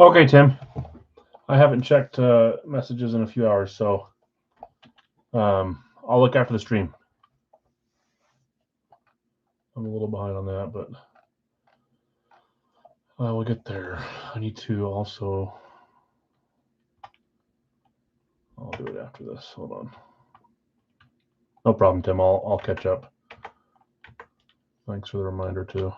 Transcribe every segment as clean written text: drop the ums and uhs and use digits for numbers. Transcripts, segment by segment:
Okay, Tim. I haven't checked messages in a few hours, so I'll look after the stream. I'm a little behind on that, but we'll get there. I need to also. I'll do it after this. Hold on. No problem, Tim. I'll catch up. Thanks for the reminder too.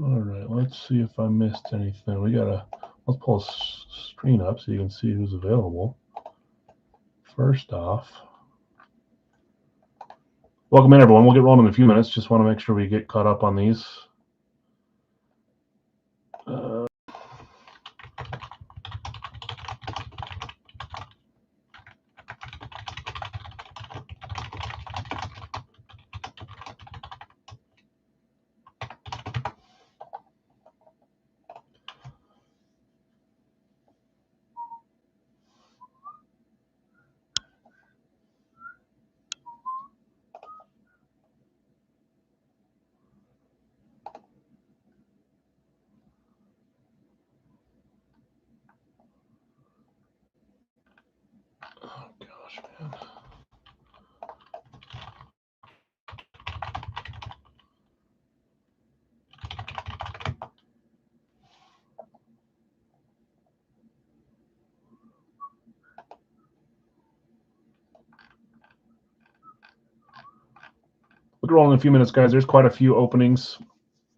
All right, let's see if I missed anything. Let's pull a screen up so you can see who's available. First off, welcome in, everyone. We'll get rolling in a few minutes. Just want to make sure we get caught up on these. Oh gosh, man. We'll get rolling in a few minutes, guys. There's quite a few openings.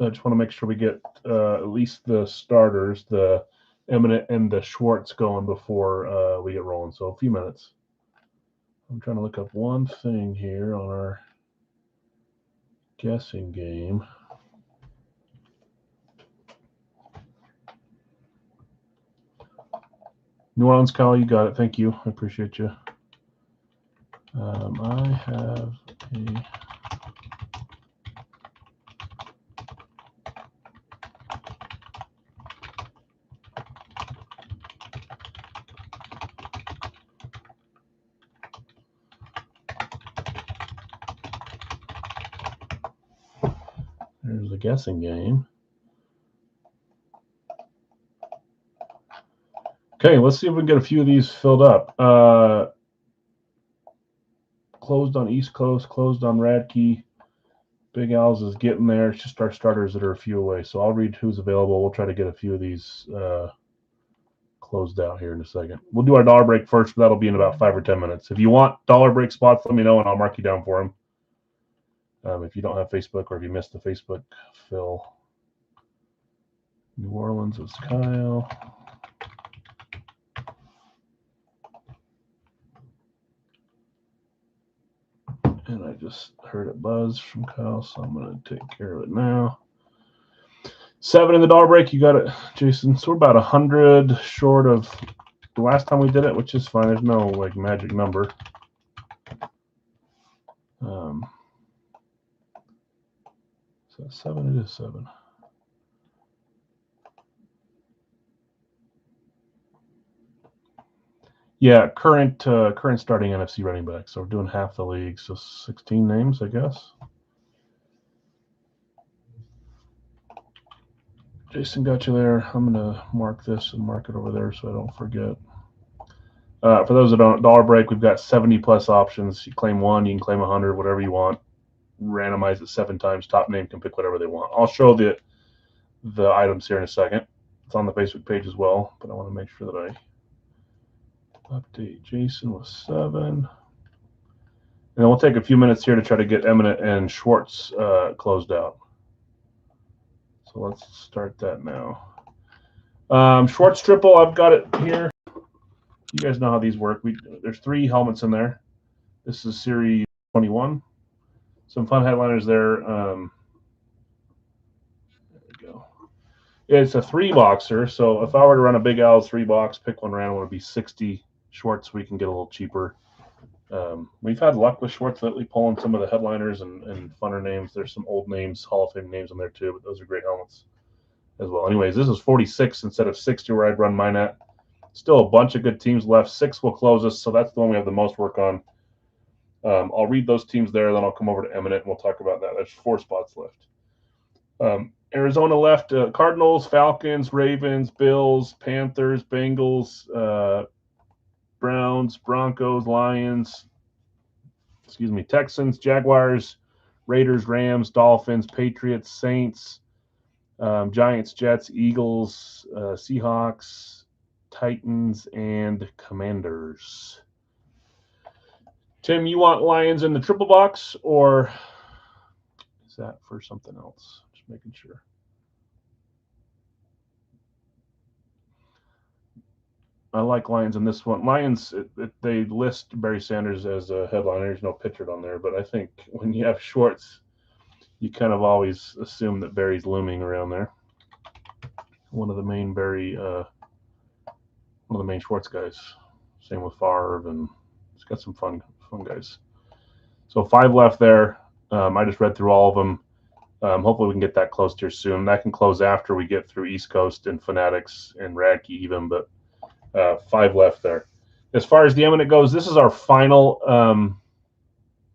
I just want to make sure we get at least the starters, the Eminent and the Schwartz going before we get rolling. So a few minutes. I'm trying to look up one thing here on our guessing game. New Orleans, Kyle, you got it. Thank you. I appreciate you. I have a... There's the guessing game. Okay, let's see if we can get a few of these filled up. Closed on East Coast, closed on Radkey. Big Al's is getting there. It's just our starters that are a few away. So I'll read who's available. We'll try to get a few of these closed out here in a second. We'll do our dollar break first, but that'll be in about 5 or 10 minutes. If you want dollar break spots, let me know and I'll mark you down for them. If you don't have Facebook or if you missed the Facebook fill. New Orleans is Kyle. And I just heard it buzz from Kyle, so I'm going to take care of it now. 7 in the dollar break. You got it, Jason. So we're about 100 short of the last time we did it, which is fine. There's no like magic number. So 7, it is 7. Yeah, current starting NFC running back. So we're doing half the league, so 16 names, I guess. Jason got you there. I'm gonna mark this and mark it over there so I don't forget. For those that don't, dollar break, we've got 70 plus options. You claim 1, you can claim 100, whatever you want. Randomize it 7 times. Top name can pick whatever they want. I'll show the items here in a second. It's on the Facebook page as well, but I want to make sure that I update Jason with 7. And then we'll take a few minutes here to try to get Eminent and Schwartz closed out. So let's start that now. Schwartz triple, I've got it here. You guys know how these work. There's 3 helmets in there. This is series 21. Some fun headliners there. There we go. It's a 3-boxer, so if I were to run a Big Al's 3-box, pick one random, it would be 60 Schwartz. We can get a little cheaper. We've had luck with Schwartz lately, pulling some of the headliners and funner names. There's some old names, Hall of Fame names on there too, but those are great helmets as well. Anyways, this is 46 instead of 60 where I'd run mine at. Still a bunch of good teams left. 6 will close us, so that's the one we have the most work on. I'll read those teams there, then I'll come over to Eminent and we'll talk about that. There's 4 spots left. Arizona left Cardinals, Falcons, Ravens, Bills, Panthers, Bengals, Browns, Broncos, Lions, Texans, Jaguars, Raiders, Rams, Dolphins, Patriots, Saints, Giants, Jets, Eagles, Seahawks, Titans, and Commanders. Tim, you want Lions in the triple box, or is that for something else? Just making sure. I like Lions in this one. Lions, they list Barry Sanders as a headliner. There's no pitcher on there, but I think when you have Schwartz, you kind of always assume that Barry's looming around there. One of the main Schwartz guys. Same with Favre, and it's got some fun guys. So 5 left there. I just read through all of them. Hopefully we can get that closed here soon. That can close after we get through East Coast and Fanatics and Radke even, but 5 left there. As far as the Eminent goes, this is our final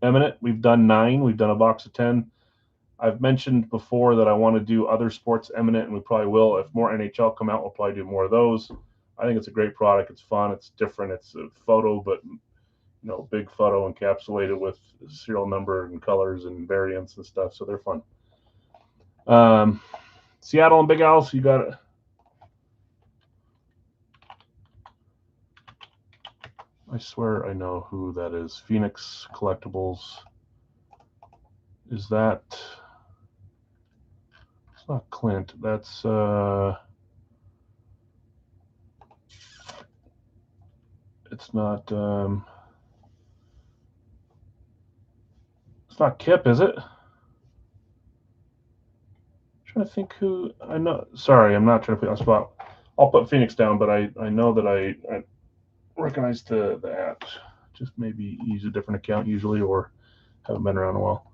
Eminent. We've done 9. We've done a box of 10. I've mentioned before that I want to do other sports Eminent, and we probably will. If more NHL come out, we'll probably do more of those. I think it's a great product. It's fun. It's different. It's a photo, but big photo encapsulated with serial number and colors and variants and stuff. So they're fun. Seattle and Big Al's, you got it. I swear I know who that is. Phoenix Collectibles. Is that? It's not Clint. That's it's not it's not Kip, is it? I'm trying to think who I know. Sorry, I'm not trying to put you on the spot. I'll put Phoenix down, but I know that I recognize the app. Just maybe use a different account usually, or haven't been around in a while.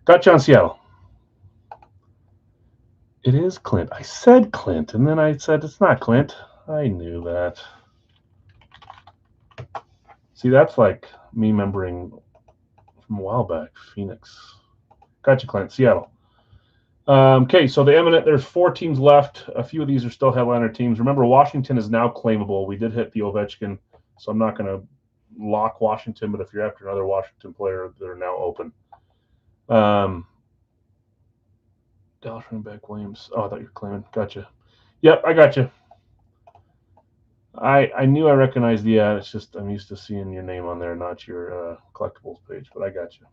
Got you on Seattle. It is Clint. I said Clint, and then I said it's not Clint. I knew that. See, that's like me remembering from a while back. Phoenix. Gotcha, Clint. Seattle. Okay, so the Eminent, there's 4 teams left. A few of these are still headliner teams. Remember, Washington is now claimable. We did hit the Ovechkin, so I'm not going to lock Washington, but if you're after another Washington player, they're now open. Dallas running back Williams. Oh, I thought you were claiming. Gotcha. Yep, I got you. I knew I recognized the ad. It's just I'm used to seeing your name on there, not your collectibles page, but I got you.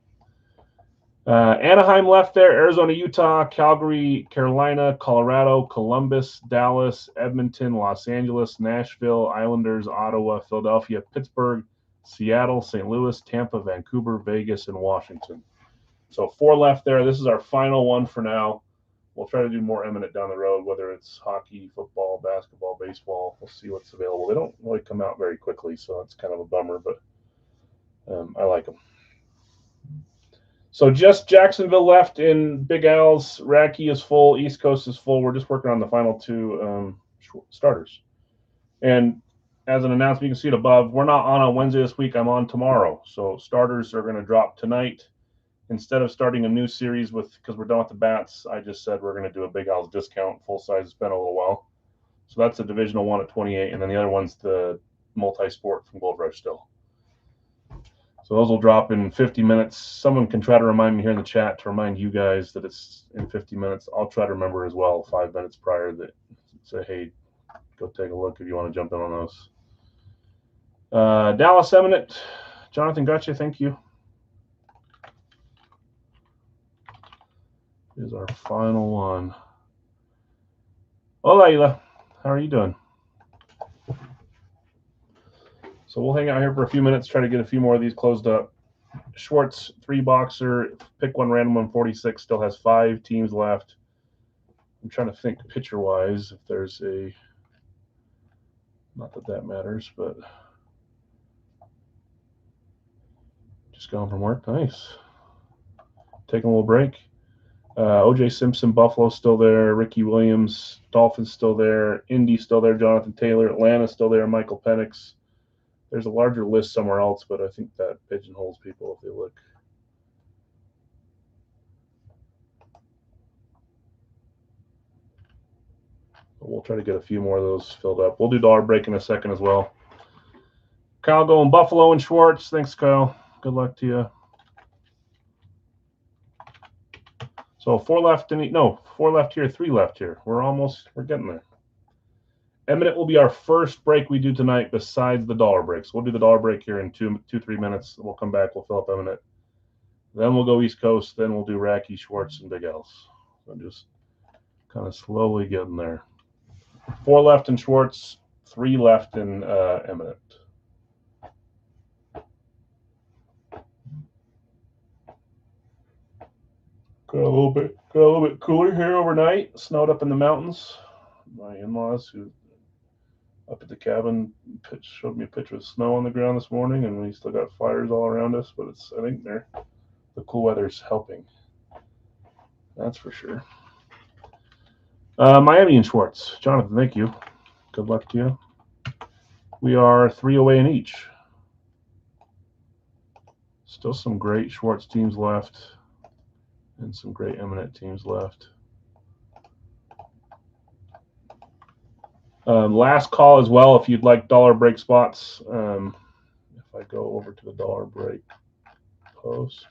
Anaheim left there, Arizona, Utah, Calgary, Carolina, Colorado, Columbus, Dallas, Edmonton, Los Angeles, Nashville, Islanders, Ottawa, Philadelphia, Pittsburgh, Seattle, St. Louis, Tampa, Vancouver, Vegas, and Washington. So 4 left there. This is our final one for now. We'll try to do more Eminent down the road, whether it's hockey, football, basketball, baseball. We'll see what's available. They don't really come out very quickly, so it's kind of a bummer, but I like them. So just Jacksonville left in Big Al's. Radke is full. East Coast is full. We're just working on the final 2 starters. And as an announcement, you can see it above. We're not on Wednesday this week. I'm on tomorrow. So starters are going to drop tonight. Instead of starting a new series because we're done with the bats, I just said we're going to do a Big Al's discount full size. It's been a little while. So that's a Divisional 1 at 28, and then the other one's the multi-sport from Gold Rush still. So those will drop in 50 minutes. Someone can try to remind me here in the chat to remind you guys that it's in 50 minutes. I'll try to remember as well 5 minutes prior that say, hey, go take a look if you want to jump in on those. Dallas Eminent. Jonathan, gotcha. Thank you. Is our final one. Hola, Ila. How are you doing? So we'll hang out here for a few minutes, try to get a few more of these closed up. Schwartz 3-boxer, pick one random 146, still has 5 teams left. I'm trying to think pitcher-wise if there's a, not that that matters, but just going from work. Nice. Taking a little break. O.J. Simpson, Buffalo still there. Ricky Williams, Dolphins still there. Indy still there. Jonathan Taylor, Atlanta still there. Michael Penix. There's a larger list somewhere else, but I think that pigeonholes people if they look. But we'll try to get a few more of those filled up. We'll do dollar break in a second as well. Kyle going Buffalo and Schwartz. Thanks, Kyle. Good luck to you. So 4 left and no, 4 left here, 3 left here. We're getting there. Eminent will be our first break we do tonight besides the dollar breaks. We'll do the dollar break here in 2-3 minutes. We'll come back. We'll fill up Eminent. Then we'll go East Coast. Then we'll do Racky, Schwartz, and Big L's. So just kind of slowly getting there. 4 left in Schwartz, 3 left in Eminent. Got a little bit cooler here overnight. Snowed up in the mountains. My in-laws who up at the cabin showed me a picture of snow on the ground this morning, and we still got fires all around us. But I think the cool weather's helping. That's for sure. Miami and Schwartz. Jonathan, thank you. Good luck to you. We are 3 away in each. Still some great Schwartz teams left and some great Eminent teams left. Last call as well if you'd like dollar break spots. If I go over to the dollar break post.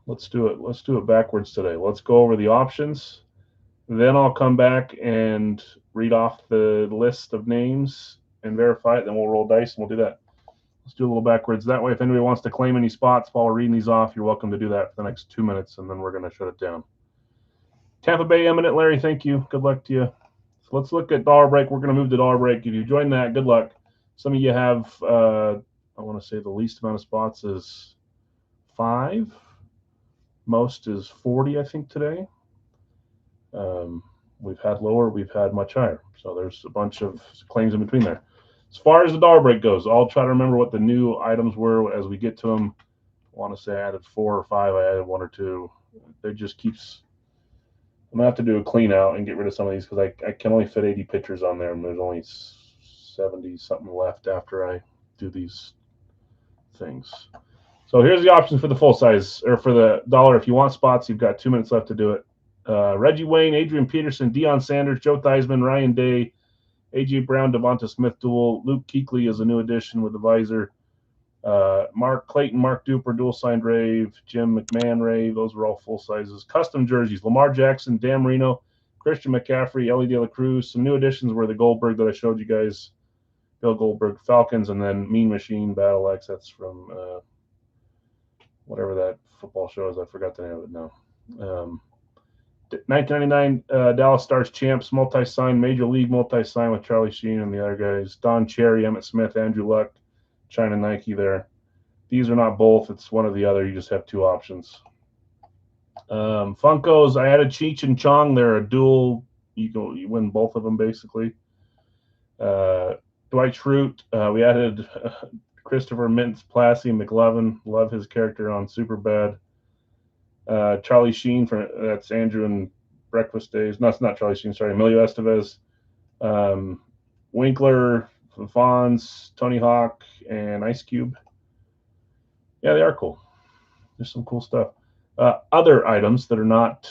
Let's do it. Let's do it backwards today. Let's go over the options. Then I'll come back and read off the list of names and verify it. Then we'll roll dice and we'll do that. Let's do a little backwards. That way, if anybody wants to claim any spots while we're reading these off, you're welcome to do that for the next 2 minutes, and then we're going to shut it down. Tampa Bay Eminent, Larry, thank you. Good luck to you. So let's look at dollar break. We're going to move to dollar break. If you join that, good luck. Some of you have, I want to say the least amount of spots is 5. Most is 40, I think, today. We've had lower, we've had much higher. So there's a bunch of claims in between there. As far as the dollar break goes, I'll try to remember what the new items were as we get to them. I want to say I added 4 or 5. I added 1 or 2. It just keeps. I'm going to have to do a clean out and get rid of some of these because I can only fit 80 pictures on there, and there's only 70-something left after I do these things. So here's the options for the full size, or for the dollar. If you want spots, you've got 2 minutes left to do it. Reggie Wayne, Adrian Peterson, Deion Sanders, Joe Theismann, Ryan Day, A.J. Brown, Devonta Smith dual. Luke Kuechly is a new addition with the visor. Mark Clayton, Mark Duper, dual signed Rave, Jim McMahon Rave. Those were all full sizes. Custom jerseys: Lamar Jackson, Dan Marino, Christian McCaffrey, Ellie De La Cruz. Some new additions were the Goldberg that I showed you guys, Bill Goldberg, Falcons, and then Mean Machine Battle X. That's from whatever that football show is. I forgot the name of it now. 1999 Dallas Stars champs, multi-sign, Major League multi-sign with Charlie Sheen and the other guys. Don Cherry, Emmett Smith, Andrew Luck, China Nike there. These are not both. It's one or the other. You just have 2 options. Funkos, I added Cheech and Chong. They're a dual. You win both of them, basically. Dwight Schrute. We added Christopher Mintz, Plassey, McLovin. Love his character on Superbad. Charlie Sheen, that's Andrew and Breakfast Days. No, it's not Charlie Sheen, sorry. Emilio Estevez. Winkler, Fonz, Tony Hawk, and Ice Cube. Yeah, they are cool. There's some cool stuff. Other items that are not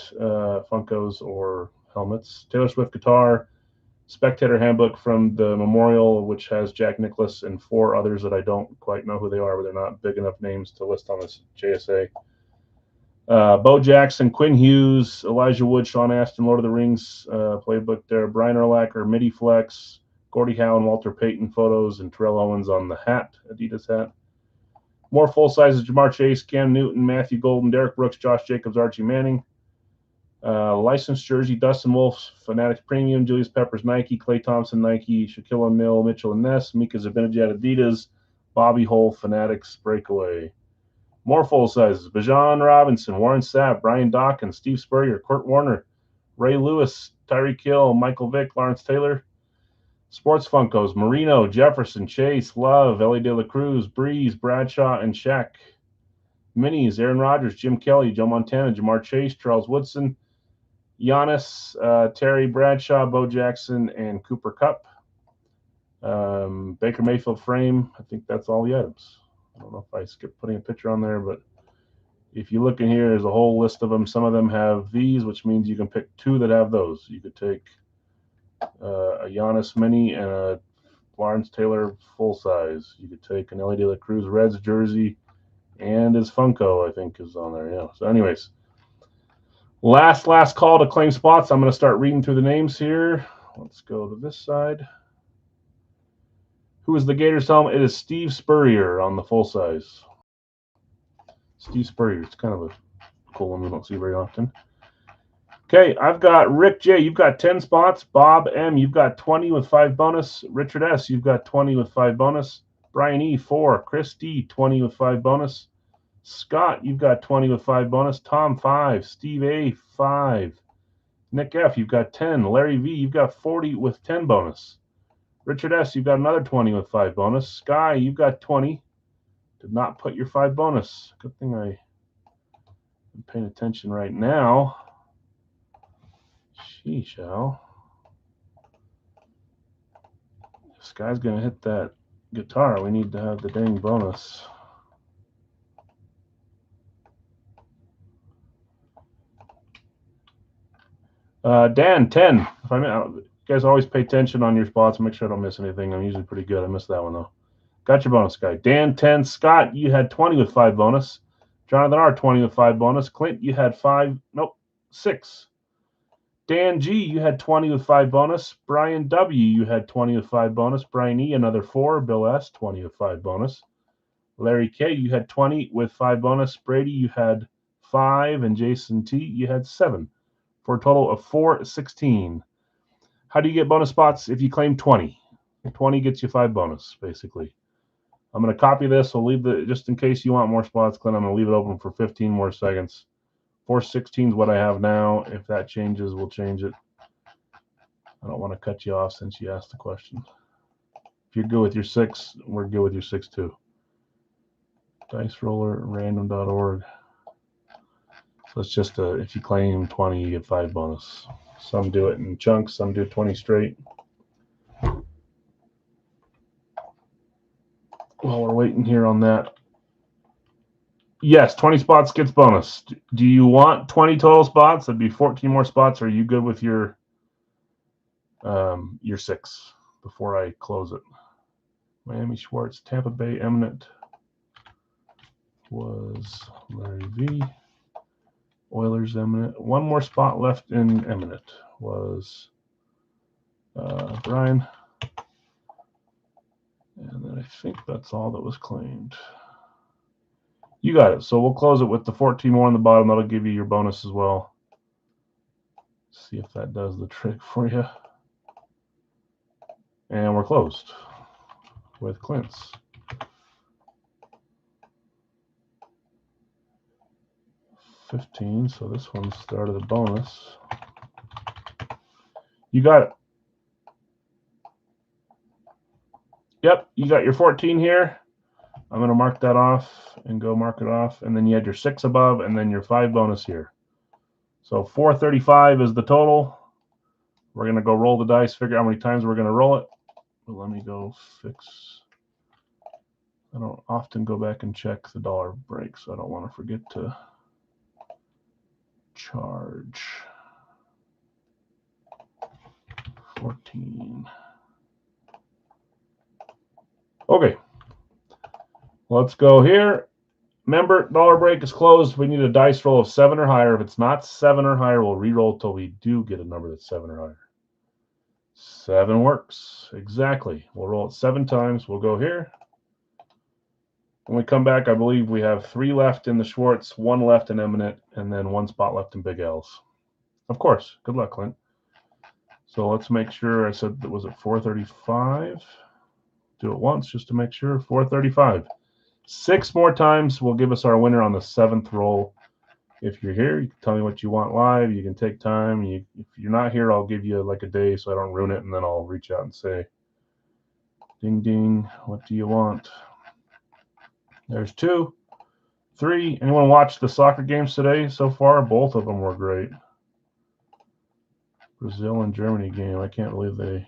Funkos or helmets: Taylor Swift guitar, Spectator handbook from the Memorial, which has Jack Nicklaus and 4 others that I don't quite know who they are, but they're not big enough names to list on this JSA. Bo Jackson, Quinn Hughes, Elijah Wood, Sean Astin, Lord of the Rings playbook there. Brian Urlacher, Midi Flex, Gordie Howe and Walter Payton photos, and Terrell Owens on the hat, Adidas hat. More full sizes: Jamar Chase, Cam Newton, Matthew Golden, Derek Brooks, Josh Jacobs, Archie Manning. Licensed jersey, Dustin Wolf, Fanatics Premium, Julius Peppers, Nike, Klay Thompson, Nike, Shaquille O'Neal, Mitchell and Ness, Mika Zibanejad, Adidas, Bobby Hole, Fanatics Breakaway. More full sizes, Bijan Robinson, Warren Sapp, Brian Dawkins, Steve Spurrier, Kurt Warner, Ray Lewis, Tyreek Hill, Michael Vick, Lawrence Taylor. Sports Funkos, Marino, Jefferson, Chase, Love, Ellie De La Cruz, Breeze, Bradshaw, and Shaq. Minis, Aaron Rodgers, Jim Kelly, Joe Montana, Jamar Chase, Charles Woodson, Giannis, Terry Bradshaw, Bo Jackson, and Cooper Kupp. Baker Mayfield frame, I think that's all the items. I don't know if I skipped putting a picture on there, but if you look in here, there's a whole list of them. Some of them have these, which means you can pick two that have those. You could take a Giannis mini and a Lawrence Taylor full size. You could take an Ellie De La Cruz Reds jersey and his Funko, I think, is on there. Yeah. So, anyways, last call to claim spots. I'm going to start reading through the names here. Let's go to this side. Who is the Gators helmet? It is Steve Spurrier on the full size. Steve Spurrier. It's kind of a cool one we don't see very often. Okay, I've got Rick J. You've got 10 spots. Bob M. You've got 20 with 5 bonus. Richard S. You've got 20 with 5 bonus. Brian E. 4. Chris D. 20 with 5 bonus. Scott, you've got 20 with 5 bonus. Tom 5. Steve A. 5. Nick F. You've got 10. Larry V. You've got 40 with 10 bonus. Richard S. You've got another 20 with 5 bonus. Sky, you've got 20. Did not put your 5 bonus. Good thing I'm paying attention right now. Sheesh, Al. If Sky's going to hit that guitar, we need to have the dang bonus. Dan, 10. If you guys always pay attention on your spots. Make sure I don't miss anything. I'm usually pretty good. I missed that one, though. Got your bonus, Guy. Dan, 10. Scott, you had 20 with 5 bonus. Jonathan R, 20 with 5 bonus. Clint, you had 6. Dan G, you had 20 with 5 bonus. Brian W, you had 20 with 5 bonus. Brian E, another 4. Bill S, 20 with 5 bonus. Larry K, you had 20 with 5 bonus. Brady, you had 5. And Jason T, you had 7. For a total of 416. How do you get bonus spots if you claim 20? 20 gets you 5 bonus, basically. I'm going to copy this. I'll leave just in case you want more spots, Clint, I'm going to leave it open for 15 more seconds. 416 is what I have now. If that changes, we'll change it. I don't want to cut you off since you asked the question. If you're good with your 6, we're good with your 6 too. Dice roller, random.org. So it's just if you claim 20, you get 5 bonus. Some do it in chunks, some do 20 straight. While we're waiting here on that. Yes, 20 spots gets bonus. Do you want 20 total spots? That'd be 14 more spots. Are you good with your 6 before I close it? Miami Schwartz, Tampa Bay Eminent was Larry V. Oilers Eminent. One more spot left in Eminent was Brian. And then I think that's all that was claimed. You got it. So we'll close it with the 14 more on the bottom. That'll give you your bonus as well. See if that does the trick for you. And we're closed with Clint's. $15. So this one started the bonus. You got it. Yep, you got your 14 here. I'm going to mark that off and go mark it off. And then you had your 6 above and then your 5 bonus here. So 435 is the total. We're going to go roll the dice, figure out how many times we're going to roll it. But let me go fix. I don't often go back and check the dollar break, so I don't want to forget to charge. 14. Okay. Let's go here. Remember, dollar break is closed. We need a dice roll of 7 or higher. If it's not 7 or higher, we'll re-roll until we do get a number that's 7 or higher. 7 works. Exactly. We'll roll it 7 times. We'll go here. When we come back, I believe we have 3 left in the Schwartz, 1 left in Eminent, and then 1 spot left in Big L's. Of course. Good luck, Clint. So let's make sure. I said that was at 435. Do it once just to make sure. 435. 6 more times will give us our winner on the 7th roll. If you're here, you can tell me what you want live. You can take time. If you're not here, I'll give you like a day so I don't ruin it, and then I'll reach out and say, ding, ding, what do you want? There's 2, 3. Anyone watch the soccer games today so far? Both of them were great. Brazil and Germany game. I can't believe they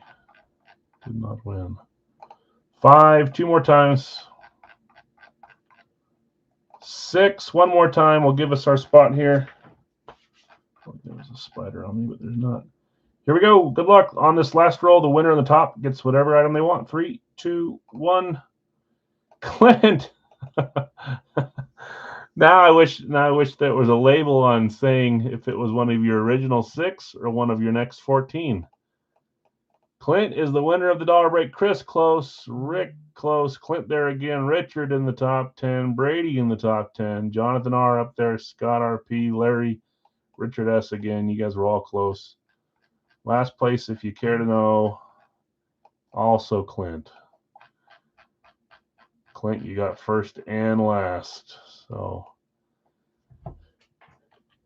did not win. 5, 2 more times. 6, 1 more time will give us our spot here. Oh, there was a spider on me, but there's not. Here we go. Good luck on this last roll. The winner on the top gets whatever item they want. 3, 2, 1. Clint. Now I wish there was a label on saying if it was one of your original 6 or one of your next 14. Clint is the winner of the dollar break. Chris close, Rick close, Clint there again, Richard in the top 10, Brady in the top 10, Jonathan R up there, Scott RP, Larry, Richard S again. You guys were all close. Last place, if you care to know, also Clint. Clint, you got first and last. So,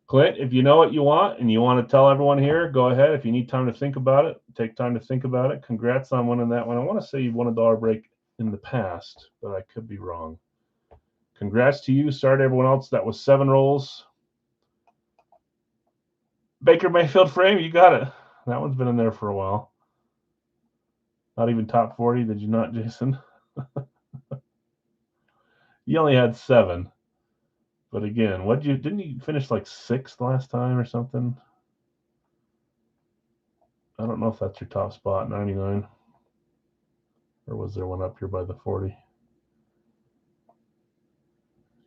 Clint, if you know what you want and you want to tell everyone here, go ahead. If you need time to think about it, take time to think about it. Congrats on winning that one. I want to say you won a dollar break in the past, but I could be wrong. Congrats to you. Sorry to everyone else. That was 7 rolls. Baker Mayfield frame, you got it. That one's been in there for a while. Not even top 40, did you not, Jason? You only had 7. But again, didn't you finish like 6th last time or something? I don't know if that's your top spot, 99. Or was there one up here by the 40?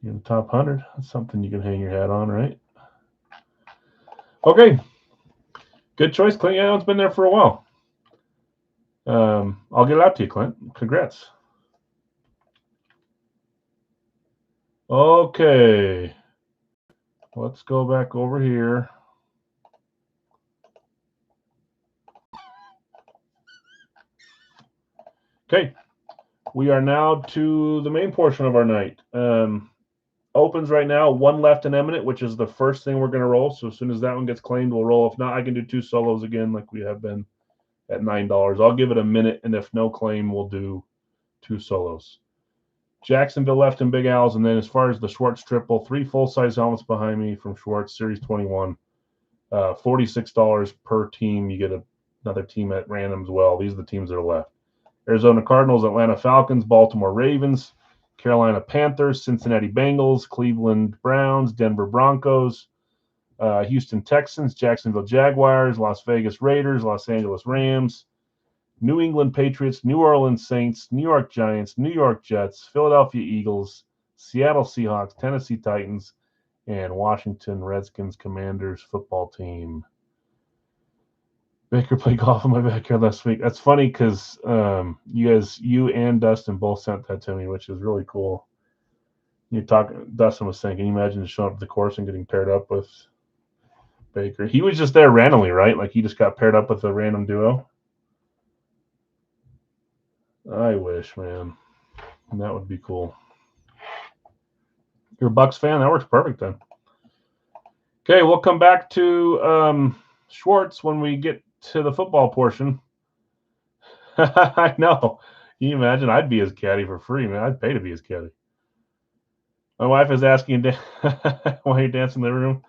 You're in the top 100. That's something you can hang your hat on, right? Okay. Good choice, Clint. Yeah, it's been there for a while. I'll get it out to you, Clint. Congrats. Okay. Let's go back over here. Okay. We are now to the main portion of our night. Opens right now, 1 left in Eminent, which is the first thing we're going to roll. So as soon as that one gets claimed, we'll roll. If not, I can do 2 solos again like we have been at $9. I'll give it a minute, and if no claim, we'll do 2 solos. Jacksonville left in Big Al's, and then as far as the Schwartz triple, 3 full-size helmets behind me from Schwartz, Series 21. $46 per team. You get another team at random as well. These are the teams that are left. Arizona Cardinals, Atlanta Falcons, Baltimore Ravens, Carolina Panthers, Cincinnati Bengals, Cleveland Browns, Denver Broncos, Houston Texans, Jacksonville Jaguars, Las Vegas Raiders, Los Angeles Rams, New England Patriots, New Orleans Saints, New York Giants, New York Jets, Philadelphia Eagles, Seattle Seahawks, Tennessee Titans, and Washington Redskins Commanders football team. Baker played golf in my backyard last week. That's funny because you and Dustin both sent that to me, which is really cool. Dustin was saying, can you imagine showing up at the course and getting paired up with Baker? He was just there randomly, right? Like he just got paired up with a random duo. I wish, man. That would be cool. You're a Bucks fan? That works perfect then. Okay, we'll come back to Schwartz when we get to the football portion. I know. Can you imagine? I'd be his caddy for free, man. I'd pay to be his caddy. My wife is asking why you dance in the room.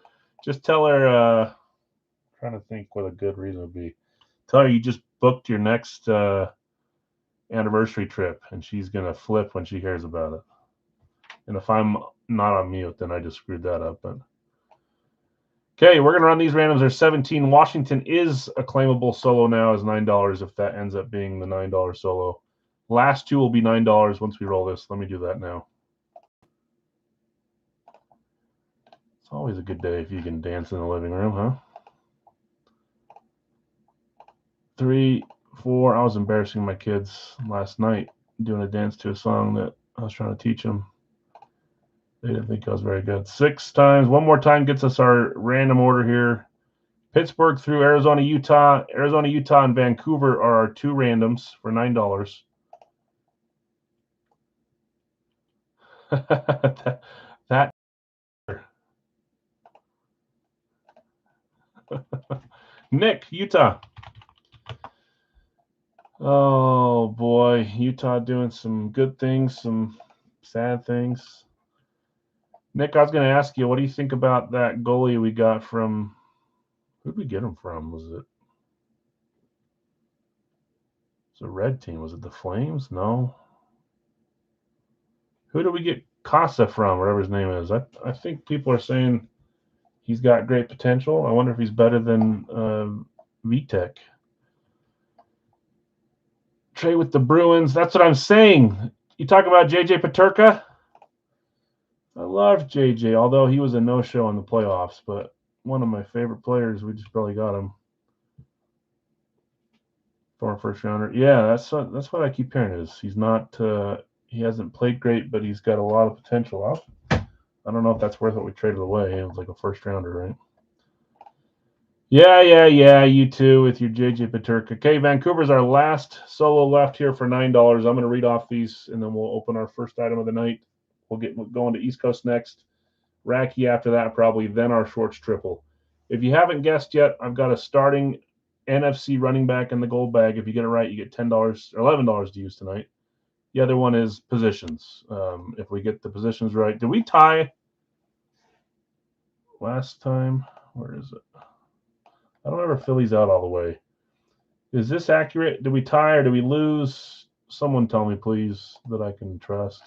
Just tell her, trying to think what a good reason would be. Tell her you just booked your next anniversary trip, and she's going to flip when she hears about it. And if I'm not on mute, then I just screwed that up. But okay, we're going to run these randoms. There's 17. Washington is a claimable solo now as $9 if that ends up being the $9 solo. Last 2 will be $9 once we roll this. Let me do that now. It's always a good day if you can dance in the living room, huh? 3, 4. I was embarrassing my kids last night doing a dance to a song that I was trying to teach them. They didn't think I was very good. 6 times. 1 more time gets us our random order here. Pittsburgh through Arizona, Utah. Arizona, Utah, and Vancouver are our 2 randoms for $9. that Nick, Utah. Oh boy, Utah doing some good things, some sad things. Nick, I was going to ask you, what do you think about that goalie we got from? Who did we get him from? Was it a red team? Was it the Flames? No. Who did we get Casa from? Whatever his name is. I think people are saying he's got great potential. I wonder if he's better than Vitek. Trade with the Bruins. That's what I'm saying. You talk about JJ Peterka. I love JJ, although he was a no-show in the playoffs, but one of my favorite players. We just barely got him. Former first rounder. Yeah, that's what I keep hearing is he's not he hasn't played great, but he's got a lot of potential. I don't know if that's worth what we traded away. It was like a first rounder, right? Yeah. You too with your JJ Peterka. Okay, Vancouver's our last solo left here for $9. I'm going to read off these, and then we'll open our first item of the night. We'll get going to East Coast next. Racky after that, probably, then our shorts triple. If you haven't guessed yet, I've got a starting NFC running back in the gold bag. If you get it right, you get $10 or $11 to use tonight. The other one is positions. If we get the positions right. Did we tie last time? Where is it? I don't ever fill these out all the way. Is this accurate? Did we tie or did we lose? Someone tell me, please, that I can trust.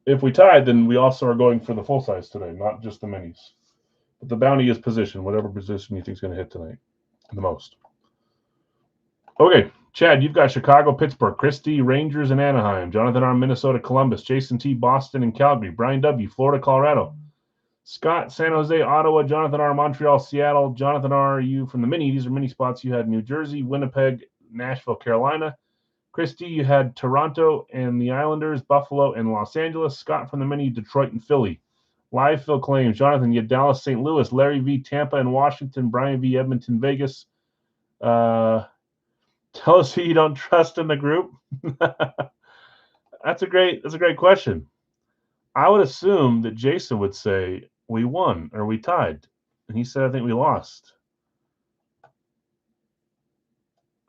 If we tied, then we also are going for the full size today, not just the minis. But the bounty is position, whatever position you think is going to hit tonight the most. Okay, Chad, you've got Chicago, Pittsburgh, Christie, Rangers, and Anaheim. Jonathan R., Minnesota, Columbus. Jason T., Boston and Calgary. Brian W., Florida, Colorado. Scott, San Jose, Ottawa. Jonathan R., Montreal, Seattle. Jonathan R., you from the mini. These are mini spots. You had New Jersey, Winnipeg, Nashville, Carolina. Christy, you had Toronto and the Islanders, Buffalo, and Los Angeles. Scott from the mini, Detroit and Philly. Live Phil claims. Jonathan, you had Dallas, St. Louis. Larry V, Tampa and Washington. Brian V, Edmonton, Vegas. Tell us who you don't trust in the group. That's a great question. I would assume that Jason would say we won or we tied. And he said, I think we lost.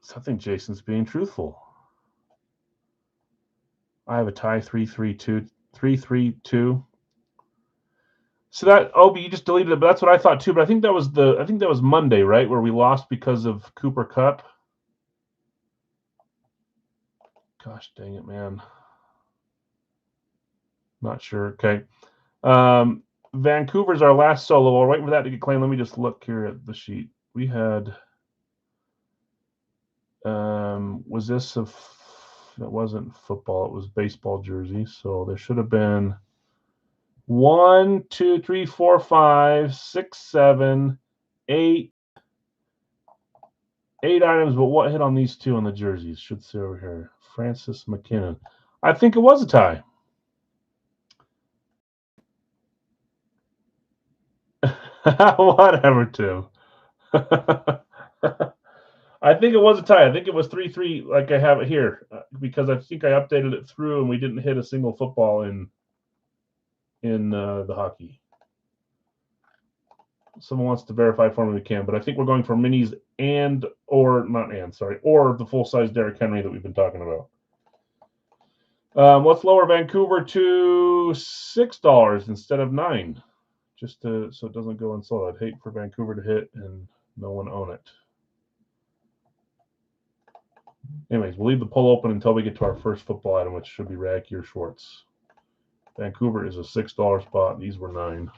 So I think Jason's being truthful. I have a tie 3-3-2. 3-3-2. So that Obi, you just deleted it, but that's what I thought too. But I think that was Monday, right, where we lost because of Cooper Kupp. Gosh dang it, man. Not sure. Okay. Vancouver's our last solo. While waiting for that to get claimed, let me just look here at the sheet. We had was this it wasn't football, it was baseball jersey. So there should have been 1, 2, 3, 4, 5, 6, 7, 8 items, but what hit on these 2 on the jerseys? Should say over here. Francis McKinnon. I think it was a tie. Whatever, Tim. I think it was a tie. I think it was 3-3, like I have it here, because I think I updated it through and we didn't hit a single football in the hockey. Someone wants to verify for me, we can, but I think we're going for minis or the full-size Derrick Henry that we've been talking about. Let's lower Vancouver to $6 instead of $9, just so it doesn't go unsold. I'd hate for Vancouver to hit and no one own it. Anyways, we'll leave the poll open until we get to our first football item, which should be Racky or Schwartz. Vancouver is a $6 spot. These were $9.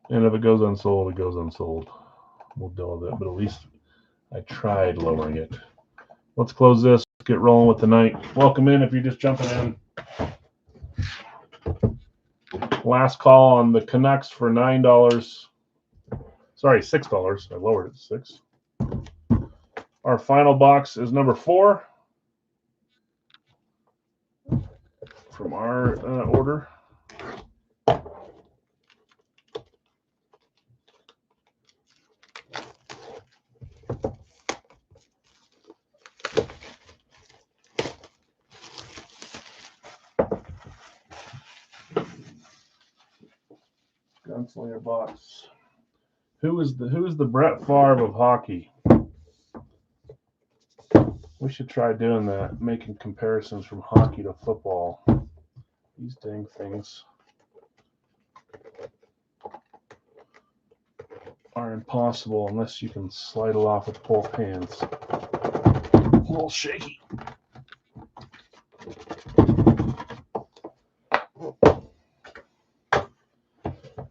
And if it goes unsold, it goes unsold. We'll deal with it, but at least I tried lowering it. Let's close this. Get rolling with the night. Welcome in if you're just jumping in. Last call on the Canucks for $9. Sorry, $6. I lowered it to 6. Our final box is number 4 from our order. Gunslinger box. Who's the Brett Favre of hockey? We should try doing that, making comparisons from hockey to football. These dang things are impossible unless you can slide it off with both hands. A little shaky.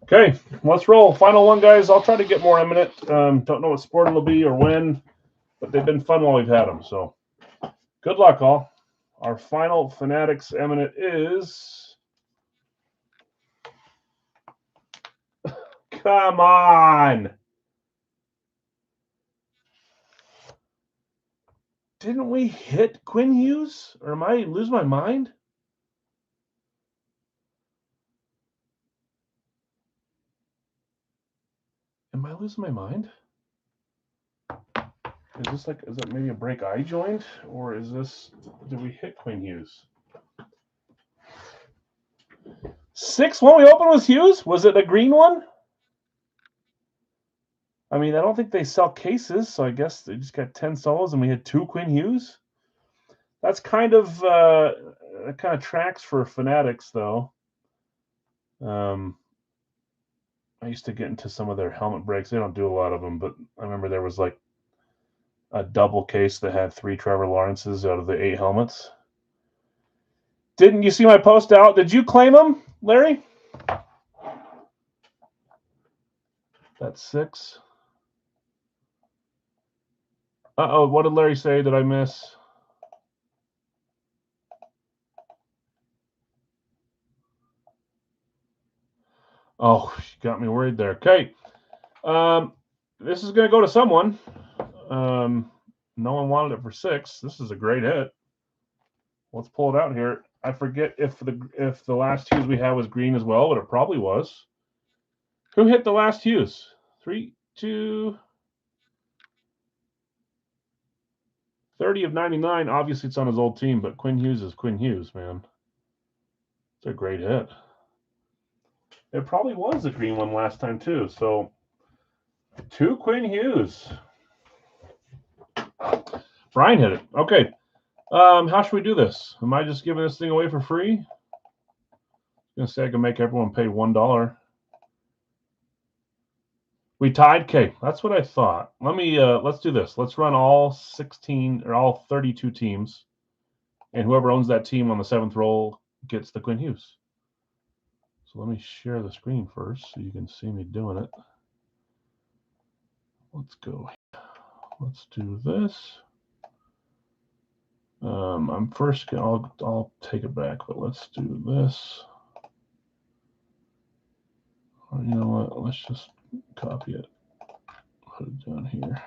Okay, let's roll. Final one, guys. I'll try to get more Eminent. Don't know what sport it'll be or when, but they've been fun while we've had them. So good luck, all. Our final Fanatics Eminent is... Come on! Didn't we hit Quinn Hughes? Or am I losing my mind? Am I losing my mind? Is that maybe a break I joined? Or is this, did we hit Quinn Hughes? 6-1 we opened with Hughes? Was it a green one? I mean, I don't think they sell cases, so I guess they just got 10 solos and we had 2 Quinn Hughes. That's kind of tracks for Fanatics, though. I used to get into some of their helmet breaks. They don't do a lot of them, but I remember there was like a double case that had 3 Trevor Lawrences out of the 8 helmets. Didn't you see my post out? Did you claim them, Larry? That's 6. Uh-oh, what did Larry say? Did I miss? Oh, she got me worried there. Okay. This is going to go to someone. No one wanted it for 6. This is a great hit. Let's pull it out here. I forget if the last Hughes we had was green as well, but it probably was. Who hit the last Hughes? 3, 2, 30 of 99. Obviously, it's on his old team, but Quinn Hughes is Quinn Hughes, man. It's a great hit. It probably was a green one last time, too. So, 2 Quinn Hughes. Brian hit it. Okay. How should we do this? Am I just giving this thing away for free? I'm going to say I can make everyone pay $1. We tied? Okay, that's what I thought. Let's do this. Let's run all 16 or all 32 teams, and whoever owns that team on the 7th roll gets the Quinn Hughes. So let me share the screen first so you can see me doing it. Let's go. Let's do this. I'm first gonna, I'll take it back, but let's do this. Or you know what? Let's just copy it. Put it down here.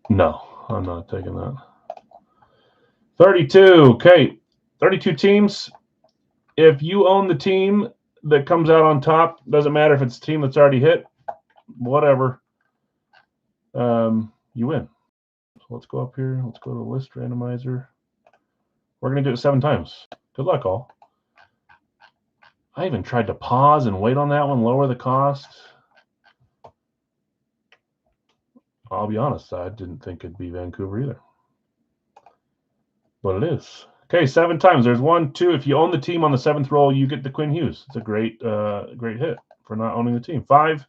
No, I'm not taking that. 32. Okay, 32 teams. If you own the team that comes out on top, doesn't matter if it's a team that's already hit, whatever, you win. So let's go up here. Let's go to the list randomizer. We're going to do it 7 times. Good luck, all. I even tried to pause and wait on that one, lower the cost. I'll be honest, I didn't think it'd be Vancouver either. But it is. Okay, 7 times. There's 1, 2. If you own the team on the 7th roll, you get the Quinn Hughes. It's a great hit for not owning the team. 5,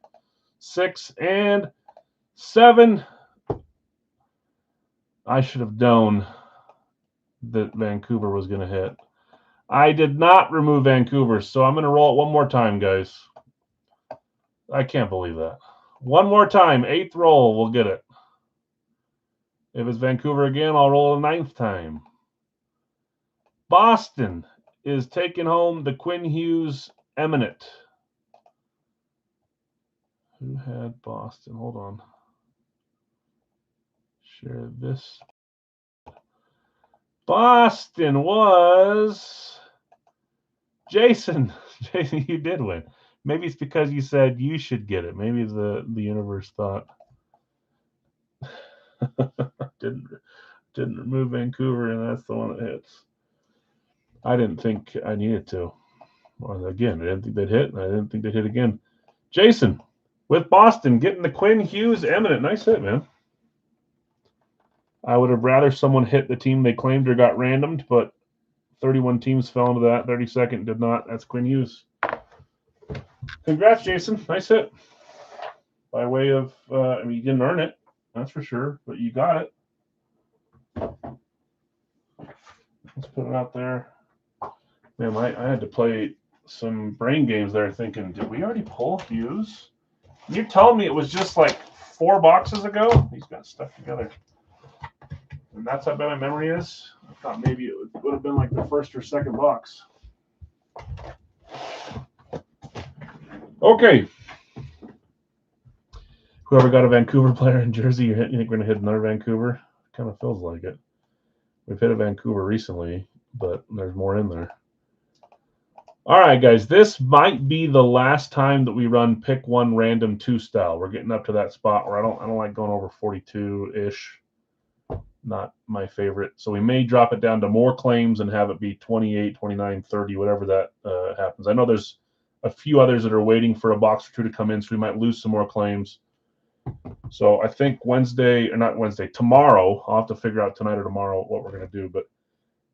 6, and 7. I should have known that Vancouver was going to hit. I did not remove Vancouver, so I'm going to roll it one more time, guys. I can't believe that. One more time, 8th roll, we'll get it. If it's Vancouver again, I'll roll a 9th time. Boston is taking home the Quinn Hughes Eminent. Who had Boston? Hold on. Share this. Boston was Jason. Jason, you did win. Maybe it's because you said you should get it. Maybe the universe thought didn't remove Vancouver, and that's the one that hits. I didn't think I needed to. Well, again, I didn't think they'd hit, and I didn't think they'd hit again. Jason, with Boston, getting the Quinn Hughes eminent. Nice hit, man. I would have rather someone hit the team they claimed or got randomed, but 31 teams fell into that. 32nd did not. That's Quinn Hughes. Congrats, Jason. Nice hit. By way of, I mean, you didn't earn it, that's for sure, but you got it. Let's put it out there. Man, I had to play some brain games there thinking, did we already pull Hughes? You're telling me it was just like 4 boxes ago? He's got stuff together. And that's how bad my memory is? I thought maybe it would have been like the first or second box. Okay. Whoever got a Vancouver player in Jersey, you think we're going to hit another Vancouver? Kind of feels like it. We've hit a Vancouver recently, but there's more in there. All right, guys, this might be the last time that we run pick one random 2 style. We're getting up to that spot where I don't like going over 42-ish. Not my favorite. So we may drop it down to more claims and have it be 28, 29, 30, whatever that happens. I know there's a few others that are waiting for a box or 2 to come in, so we might lose some more claims. So I think tomorrow, I'll have to figure out tonight or tomorrow what we're going to do, but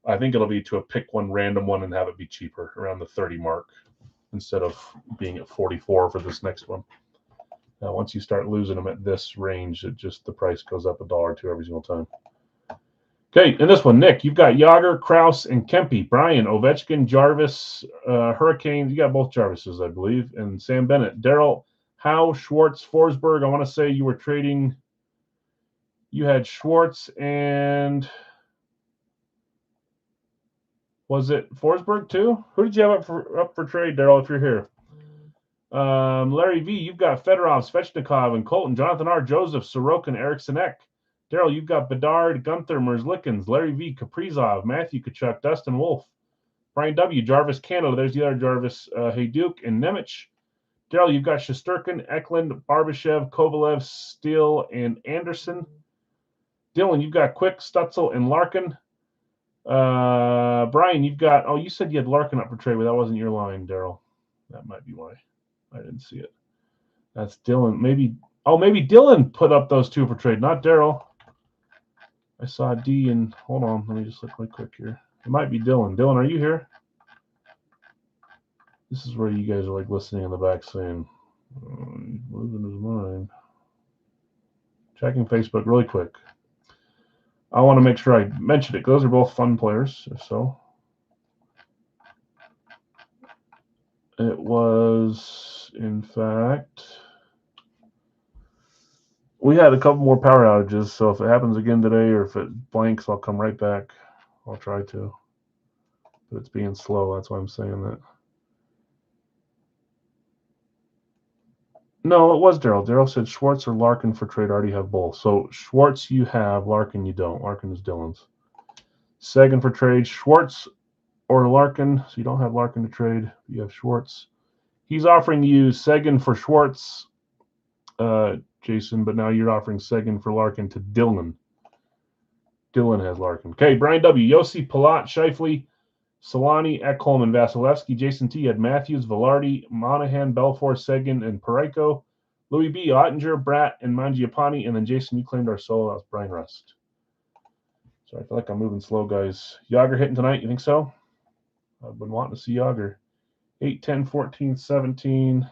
I think it'll be to a pick one random one and have it be cheaper, around the 30 mark, instead of being at 44 for this next one. Now, once you start losing them at this range, the price goes up $1 or $2 every single time. Okay, in this one, Nick, you've got Yager, Kraus, and Kempe. Brian, Ovechkin, Jarvis, Hurricanes. You got both Jarvises, I believe, and Sam Bennett. Daryl, Howe, Schwartz, Forsberg. I want to say you were trading. You had Schwartz and was it Forsberg too? Who did you have up for trade, Daryl? If you're here, Larry V, you've got Fedorov, Svechnikov, and Colton. Jonathan R, Joseph, Sorokin, Eriksson Ek. Daryl, you've got Bedard, Gunther, Merzlikins, Larry V, Kaprizov, Matthew Tkachuk, Dustin Wolf. Brian W, Jarvis, Canada. There's the other Jarvis, Hayduk, and Nemec. Daryl, you've got Shesterkin, Eklund, Barbashev, Kovalev, Steele, and Anderson. Dylan, you've got Quick, Stutzel, and Larkin. Brian, you've got, you said you had Larkin up for trade, but that wasn't your line, Daryl. That might be why. I didn't see it. That's Dylan. Maybe Dylan put up those 2 for trade, not Daryl. I saw D and, hold on, let me just look really quick here. It might be Dylan. Dylan, are you here? This is where you guys are like listening in the back saying, he's losing his mind. Checking Facebook really quick. I want to make sure I mentioned it. Those are both fun players, if so. It was, in fact, we had a couple more power outages, so if it happens again today or if it blanks, I'll come right back. I'll try to. But it's being slow, that's why I'm saying that. No, it was Daryl. Daryl said Schwartz or Larkin for trade. I already have both. So Schwartz you have, Larkin you don't. Larkin is Dylan's. Seguin for trade, Schwartz or Larkin. So you don't have Larkin to trade. You have Schwartz. He's offering you Seguin for Schwartz, Jason, but now you're offering Seguin for Larkin to Dylan. Dylan has Larkin. Okay, Brian W. Yossi, Palat, Scheifele, Solani, Ekholm, and Vasilevsky. Jason T. had Matthews, Velarde, Monahan, Belfour, Seguin, and Parayko. Louis B. Ottinger, Bratt, and Mangiapane. And then Jason, you claimed our solo. That was Brian Rust. So I feel like I'm moving slow, guys. Yager hitting tonight? You think so? I've been wanting to see Yager. 8, 10, 14, 17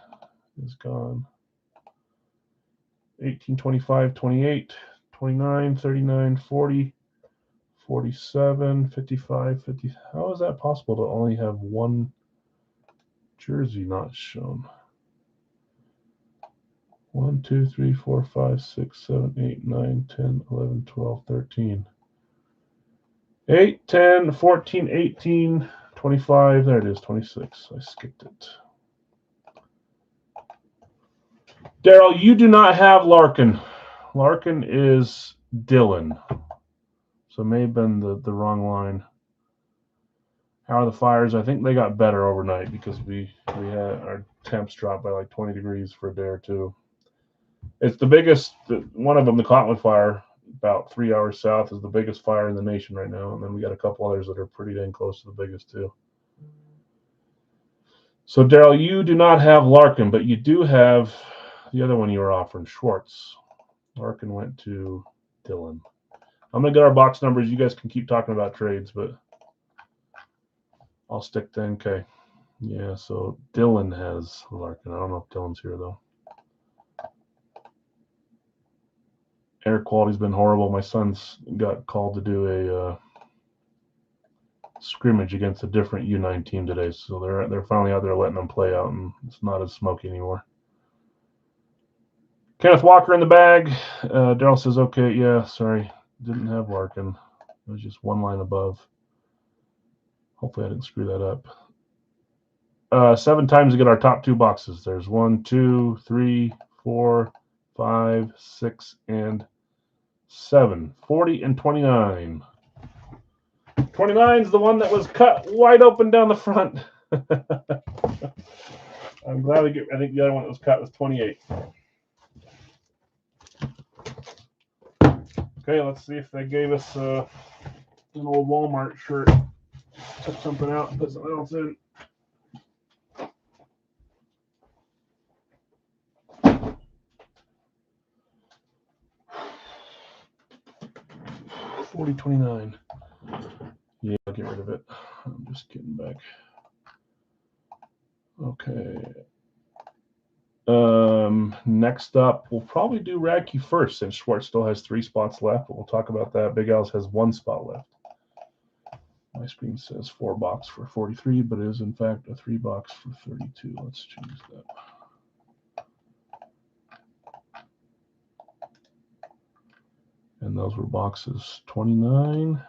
is gone. 18, 25, 28, 29, 39, 40. 47, 55, 50. How is that possible to only have one jersey not shown? 1, 2, 3, 4, 5, 6, 7, 8, 9, 10, 11, 12, 13. 8, 10, 14, 18, 25. There it is, 26. I skipped it. Daryl, you do not have Larkin. Larkin is Dylan. So it may have been the wrong line. How are the Fires? I think they got better overnight because we had our temps dropped by like 20 degrees for a day or two. It's the biggest, one of them, the Cottonwood Fire, about 3 hours south, is the biggest fire in the nation right now. And then we got a couple others that are pretty dang close to the biggest too. So, Daryl, you do not have Larkin, but you do have the other one you were offering, Schwartz. Larkin went to Dylan. I'm going to get our box numbers. You guys can keep talking about trades, but I'll stick to NK. Yeah, so Dylan has Larkin. I don't know if Dylan's here, though. Air quality's been horrible. My son's got called to do a scrimmage against a different U9 team today, so they're finally out there letting them play out, and it's not as smoky anymore. Kenneth Walker in the bag. Daryl says, okay, yeah, sorry. Didn't have Larkin. It was just one line above. Hopefully I didn't screw that up. 7 times to get our top 2 boxes. There's 1, 2, 3, 4, 5, 6, and 7. 40 and 29. 29 is the one that was cut wide open down the front. I'm glad I think the other one that was cut was 28. Okay, let's see if they gave us an old Walmart shirt. Took something out and put something else in. $40.29. Yeah, I'll get rid of it. I'm just getting back. Okay. Next up, we'll probably do Radke first since Schwartz still has 3 spots left, but we'll talk about that. Big Al's has 1 spot left. My screen says 4 box for 43, but it is in fact a 3 box for 32. Let's change that. And those were boxes 29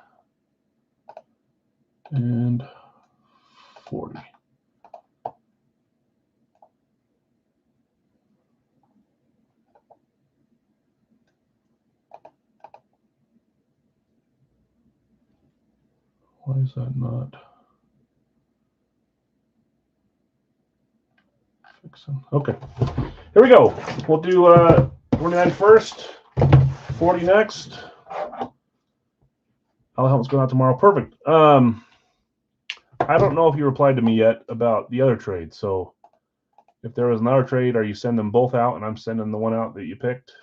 and 40. Why is that not fixing? Okay, here we go. We'll do 29 first, 40 next. How the hell's going out tomorrow? Perfect. I don't know if you replied to me yet about the other trade. So if there was another trade, are you sending them both out and I'm sending the one out that you picked?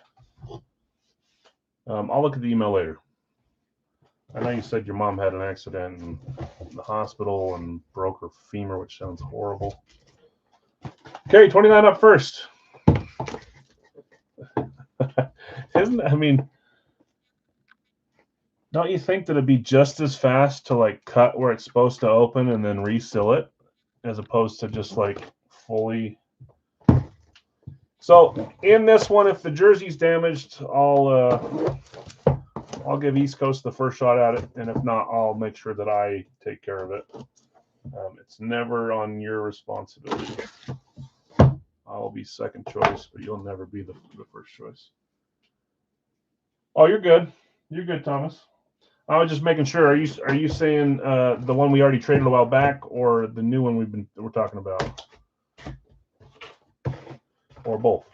I'll look at the email later. I know you said your mom had an accident in the hospital and broke her femur, which sounds horrible. Okay, 29 up first. Don't you think that it'd be just as fast to like cut where it's supposed to open and then reseal it as opposed to just like fully? So in this one, if the jersey's damaged, I'll give East Coast the first shot at it, and if not, I'll make sure that I take care of it. It's never on your responsibility. I'll be second choice, but you'll never be the first choice. Oh, you're good. You're good, Thomas. I was just making sure. Are you saying the one we already traded a while back, or the new one we're talking about, or both?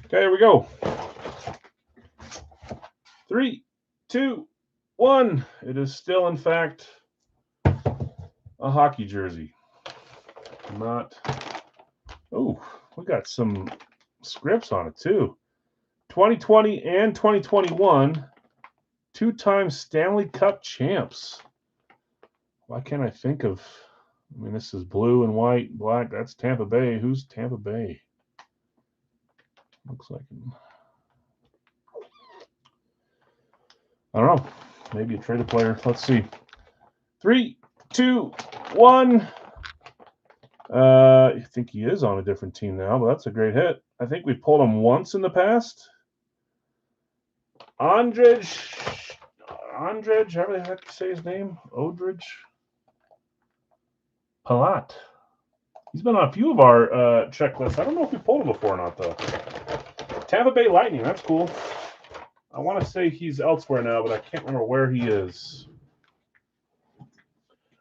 Okay, here we go. 3, 2, 1. It is still, in fact, a hockey jersey. Not. Oh, we got some scripts on it too. 2020 and 2021, 2-time Stanley Cup champs. Why can't I think of? I mean, this is blue and white, black. That's Tampa Bay. Who's Tampa Bay? Looks like. I don't know. Maybe a traded player. Let's see. 3, 2, 1. I think he is on a different team now, but that's a great hit. I think we pulled him once in the past. Ondrej, however the heck you say his name, Odridge Palat. He's been on a few of our checklists. I don't know if we pulled him before or not, though. Tampa Bay Lightning, that's cool. I want to say he's elsewhere now, but I can't remember where he is.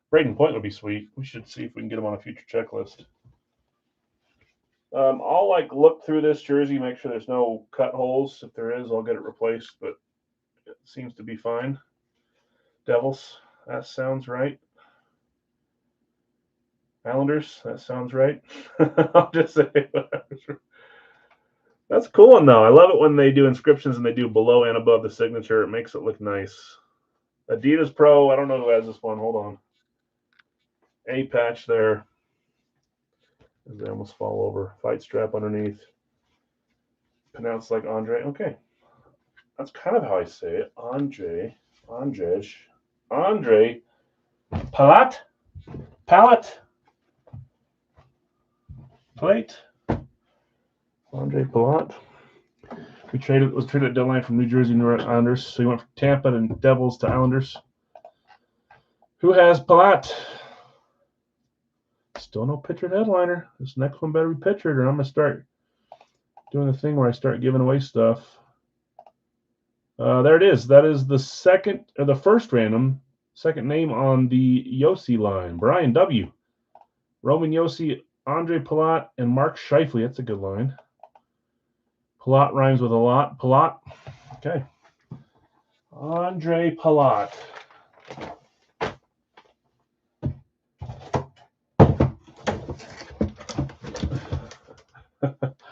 Braden Point would be sweet. We should see if we can get him on a future checklist. I'll like look through this jersey, make sure there's no cut holes. If there is, I'll get it replaced, but it seems to be fine. Devils, that sounds right. Islanders, that sounds right. I'll just say whatever. That's cool one though. I love it when they do inscriptions and they do below and above the signature. It makes it look nice. Adidas Pro, I don't know who has this one. Hold on. A patch there. They almost fall over. Fight strap underneath. Pronounced like Andre. Okay. That's kind of how I say it. Andre Palat? Palette? Plate? Andre Palat. Was traded at deadline from New Jersey Islanders. So he went from Tampa and Devils to Islanders. Who has Palat? Still no Pritchard headliner. This next one better be Pritchard, or I'm going to start doing the thing where I start giving away stuff. There it is. That is the first random, second name on the Josi line. Brian W. Roman Josi, Andre Palat, and Mark Scheifele. That's a good line. Palat rhymes with a lot. Palat. Okay. Andre Palat.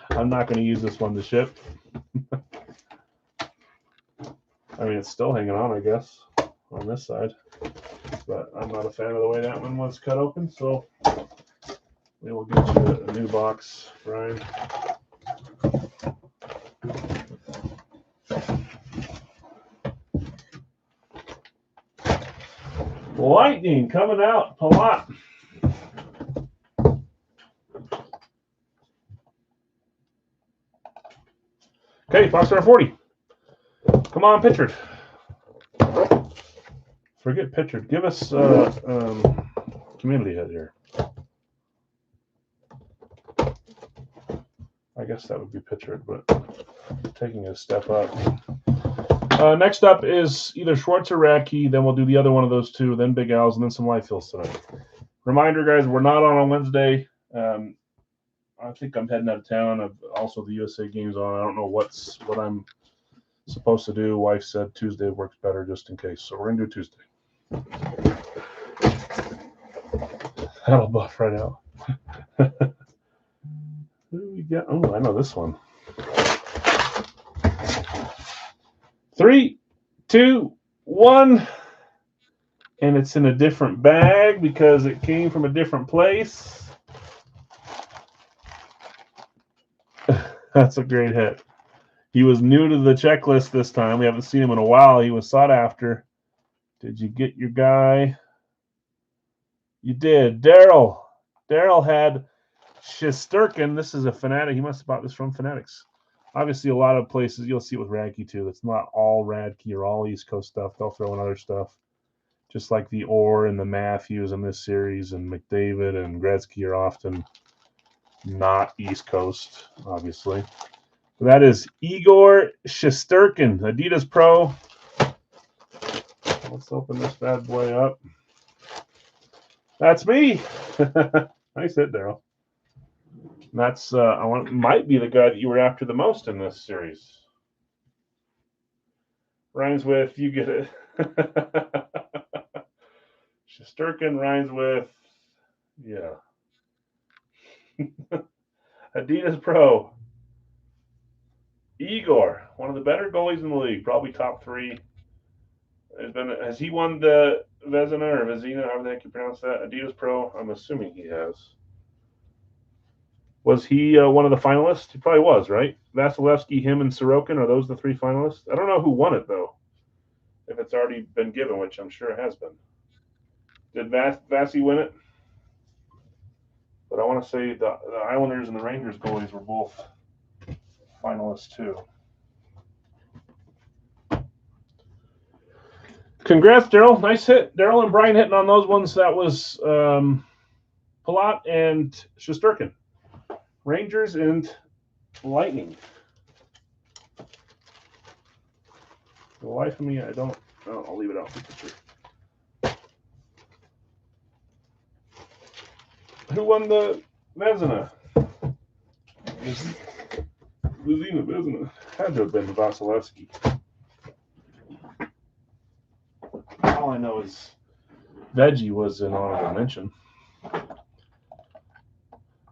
I'm not going to use this one to ship. I mean, it's still hanging on, I guess, on this side. But I'm not a fan of the way that one was cut open, so we will get you a new box, Brian. Lightning coming out, Palat. Okay, box number 40. Come on, Pritchard. Forget Pritchard. Give us community head here. I guess that would be Pritchard, but taking a step up. Next up is either Schwartz or Radke. Then we'll do the other one of those two. Then Big Al's, and then some live fills tonight. Reminder, guys, we're not on Wednesday. I think I'm heading out of town. I've also the USA games on. I don't know what I'm supposed to do. Wife said Tuesday works better just in case, so we're gonna do Tuesday. That'll buff right out. Who do we get? Oh, I know this one. 3, 2, 1, and it's in a different bag because it came from a different place. That's a great hit. He was new to the checklist this time. We haven't seen him in a while. He was sought after. Did you get your guy? You did. Daryl. Daryl had Shesterkin. This is a Fanatic. He must have bought this from Fanatics. Obviously, a lot of places, you'll see it with Radke, too. It's not all Radke or all East Coast stuff. They'll throw in other stuff. Just like the Orr and the Matthews in this series and McDavid and Gretzky are often not East Coast, obviously. That is Igor Shesterkin, Adidas Pro. Let's open this bad boy up. That's me. Nice hit, Daryl. That's might be the guy that you were after the most in this series. Rhymes with, you get it. Shesterkin rhymes with, yeah. Adidas Pro. Igor, one of the better goalies in the league, probably top 3. Has he won the Vezina or Vezina, however the heck you pronounce that? Adidas Pro, I'm assuming he has. Was he one of the finalists? He probably was, right? Vasilevsky, him, and Sorokin, are those the 3 finalists? I don't know who won it, though. If it's already been given, which I'm sure it has been. Did Vasi win it? But I want to say the Islanders and the Rangers goalies were both finalists, too. Congrats, Daryl. Nice hit. Daryl and Brian hitting on those ones. That was Palat and Shesterkin. Rangers and Lightning. For the life of me, I don't. Oh, I'll leave it out for picture. Who won the Vezina? Vizina had to have been Vasilevsky. All I know is Veggie was an honorable mention.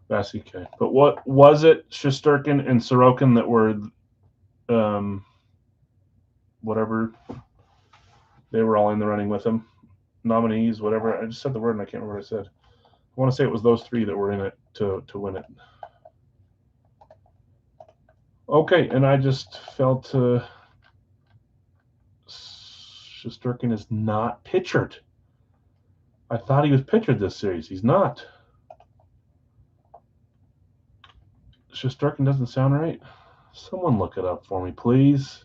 Vasike. But what was it? Shesterkin and Sorokin that were, whatever. They were all in the running with him. Nominees, whatever. I just said the word and I can't remember what I said. I want to say it was those three that were in it to win it. Okay, and I just felt Shesterkin is not pitchered. I thought he was pitchered this series. He's not. Shesterkin doesn't sound right. Someone look it up for me, please.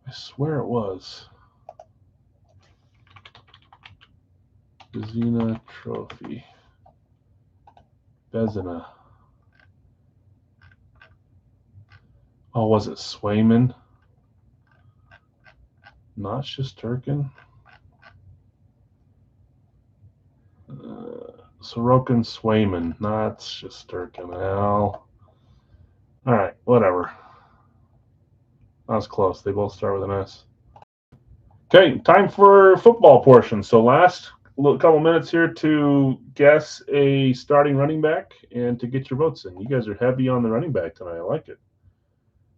I swear it was. Vizina Trophy. Vezina. Oh, was it Swayman? Not Shesterkin. Sorokin, Swayman, not Shesterkin. Well, all right, whatever. That was close. They both start with an S. Okay, time for football portion. So last couple minutes here to guess a starting running back and to get your votes in. You guys are heavy on the running back tonight. I like it.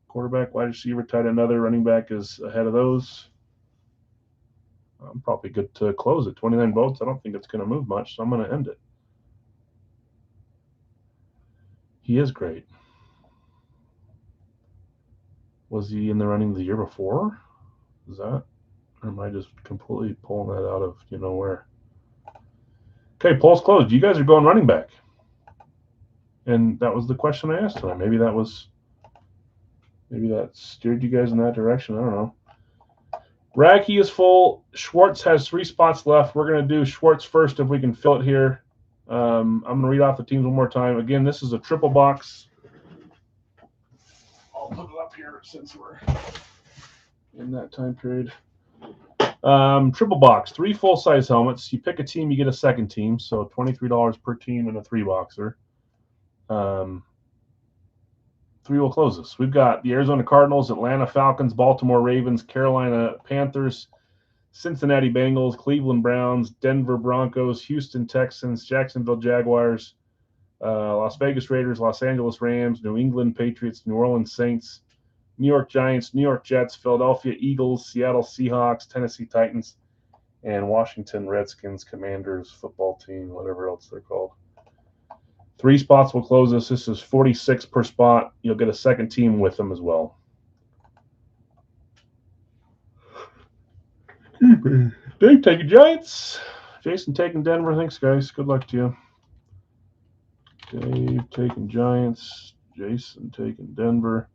Quarterback, wide receiver, tight end, other running back is ahead of those. I'm probably good to close it. 29 votes. I don't think it's going to move much, so I'm going to end it. He is great. Was he in the running the year before? Is that? Or am I just completely pulling that out of where? Okay, polls closed. You guys are going running back. And that was the question I asked tonight. Maybe that steered you guys in that direction. I don't know. Radke is full. Schwartz has 3 spots left. We're going to do Schwartz first if we can fill it here. I'm going to read off the teams one more time. Again, this is a triple box. I'll put it up here since we're in that time period. Triple box, 3 full-size helmets. You pick a team, you get a second team. So $23 per team and a 3-boxer. 3 will close this. We've got the Arizona Cardinals, Atlanta Falcons, Baltimore Ravens, Carolina Panthers, Cincinnati Bengals, Cleveland Browns, Denver Broncos, Houston Texans, Jacksonville Jaguars, Las Vegas Raiders, Los Angeles Rams, New England Patriots, New Orleans Saints, New York Giants, New York Jets, Philadelphia Eagles, Seattle Seahawks, Tennessee Titans, and Washington Redskins, Commanders, football team, whatever else they're called. 3 spots will close this. This is 46 per spot. You'll get a second team with them as well. Dave taking Giants. Jason taking Denver. Thanks, guys. Good luck to you. Dave taking Giants. Jason taking Denver.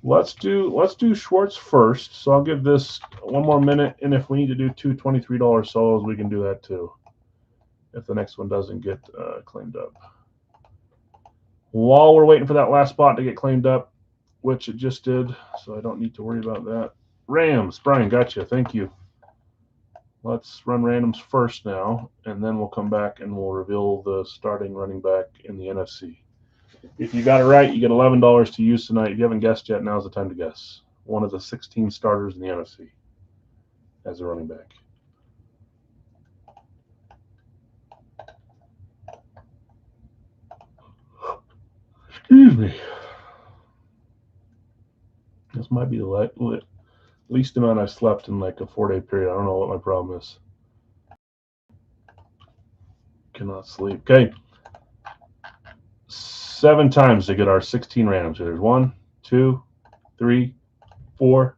Let's do Schwartz first. So I'll give this one more minute, and if we need to do 2 $23 solos, we can do that too. If the next one doesn't get claimed up. While we're waiting for that last spot to get claimed up, which it just did, so I don't need to worry about that. Rams, Brian, gotcha. Thank you. Let's run randoms first now, and then we'll come back and we'll reveal the starting running back in the NFC. If you got it right, you get $11 to use tonight. If you haven't guessed yet, now's the time to guess. One of the 16 starters in the NFC as a running back. Excuse me. This might be the least amount I've slept in like a 4-day period. I don't know what my problem is. Cannot sleep. Okay. 7 times to get our 16 randoms. So there's 1, 2, 3, 4,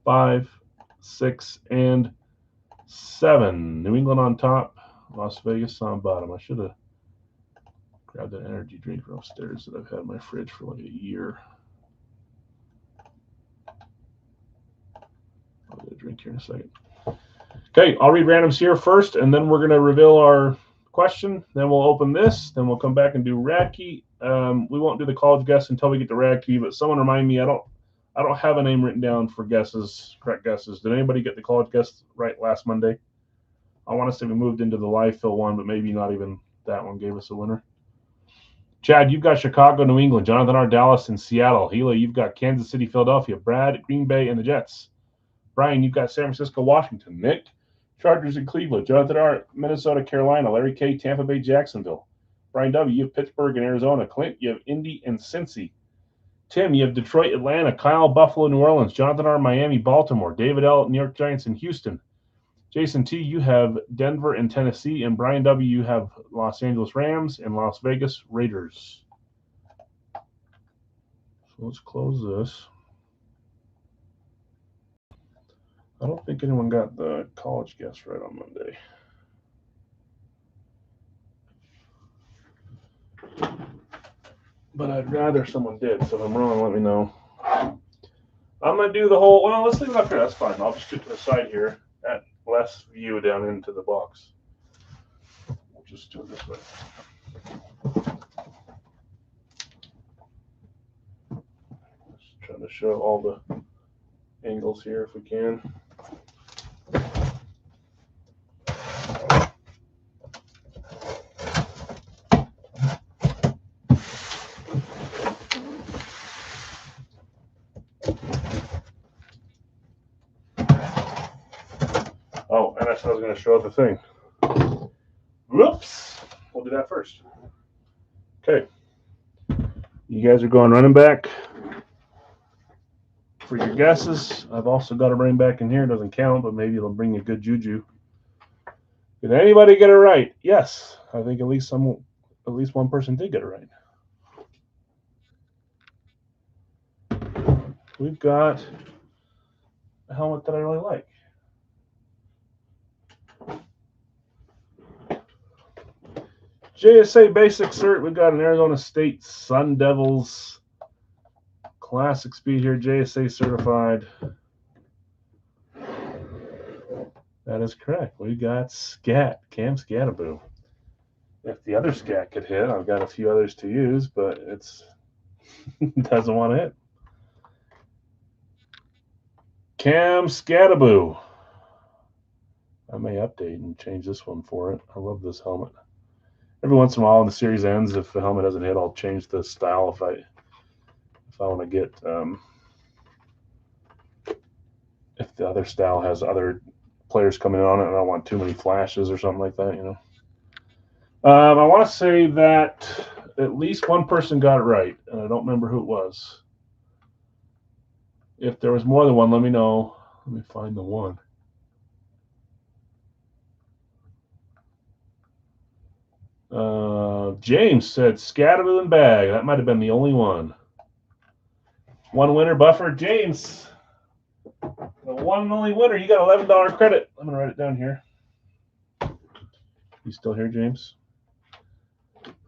5, 6, and 7. New England on top. Las Vegas on bottom. I should have grabbed an energy drink from upstairs that I've had in my fridge for like a year. I'll get a drink here in a second. Okay, I'll read randoms here first, and then we're going to reveal our question. Then we'll open this. Then we'll come back and do Radke. We won't do the college guess until we get to Radke, but someone remind me, I don't have a name written down for guesses, correct guesses. Did anybody get the college guess right last Monday? I want to say we moved into the live fill one, but maybe not even that one gave us a winner. Chad, you've got Chicago, New England. Jonathan R. Dallas, and Seattle. Hila, you've got Kansas City, Philadelphia. Brad, Green Bay, and the Jets. Brian, you've got San Francisco, Washington. Nick, Chargers and Cleveland. Jonathan R., Minnesota, Carolina. Larry K., Tampa Bay, Jacksonville. Brian W., you have Pittsburgh and Arizona. Clint, you have Indy and Cincy. Tim, you have Detroit, Atlanta. Kyle, Buffalo, New Orleans. Jonathan R., Miami, Baltimore. David L., New York Giants and Houston. Jason T., you have Denver and Tennessee. And Brian W., you have Los Angeles Rams and Las Vegas Raiders. So let's close this. I don't think anyone got the college guess right on Monday. But I'd rather someone did, so if I'm wrong, let me know. I'm going to do the whole, well, let's leave it up here. That's fine. I'll just get to the side here at less view down into the box. We'll just do it this way. Just trying to show all the angles here if we can. Oh, and that's what I was going to show the thing. Whoops. We'll do that first. Okay. You guys are going running back for your guesses. I've also got a running back in here. It doesn't count, but maybe it'll bring you good juju. Did anybody get it right? Yes. I think at least one person did get it right. We've got a helmet that I really like. JSA Basic Cert, we've got an Arizona State Sun Devils Classic Speed here, JSA certified. That is correct. We got Scat, Cam Scataboo. If the other Scat could hit, I've got a few others to use, but it's doesn't want to hit. Cam Scataboo. I may update and change this one for it. I love this helmet. Every once in a while, when the series ends, if the helmet doesn't hit, I'll change the style if I want to get if the other style has other players coming in on it, and I don't want too many flashes or something like that, you know. I want to say that at least one person got it right, and I don't remember who it was. If there was more than one, let me know. Let me find the one. James said Scataboo and Bag. That might have been the only one. One winner, Buffer. James, the one and only winner. You got $11 credit. I'm going to write it down here. You still here, James?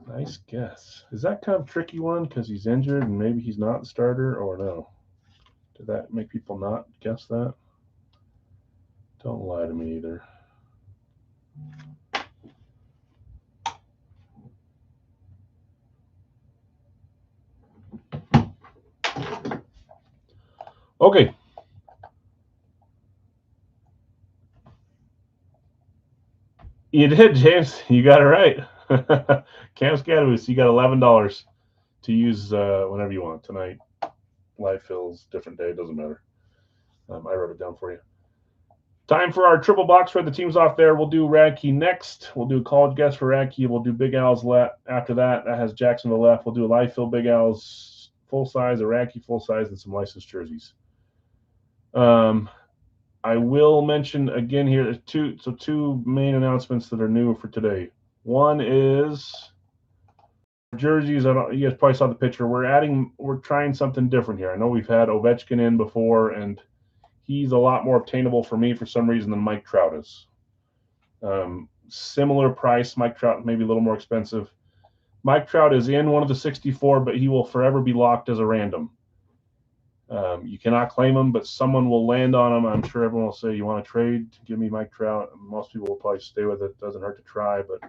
Nice guess. Is that kind of a tricky one because he's injured and maybe he's not the starter, or no? Did that make people not guess that? Don't lie to me either. Okay. You did, James. You got it right. Cam Scataboo, you got $11 to use whenever you want tonight. Live fills, different day, doesn't matter. I wrote it down for you. Time for our triple box for the teams off there. We'll do Radkey next. We'll do college guess for Radkey. We'll do Big Al's after that. That has Jacksonville left. We'll do a live fill Big Al's full size, a Radkey full size, and some licensed jerseys. I will mention again here two main announcements that are new for today. One is jerseys. You guys probably saw the picture. We're trying something different here. I know we've had Ovechkin in before, and he's a lot more obtainable for me for some reason than Mike Trout is. Similar price. Mike Trout maybe a little more expensive. Mike Trout is in one of the 64, but he will forever be locked as a random. You cannot claim him, but someone will land on him. I'm sure everyone will say, you want to trade? Give me Mike Trout. Most people will probably stay with it. Doesn't hurt to try, but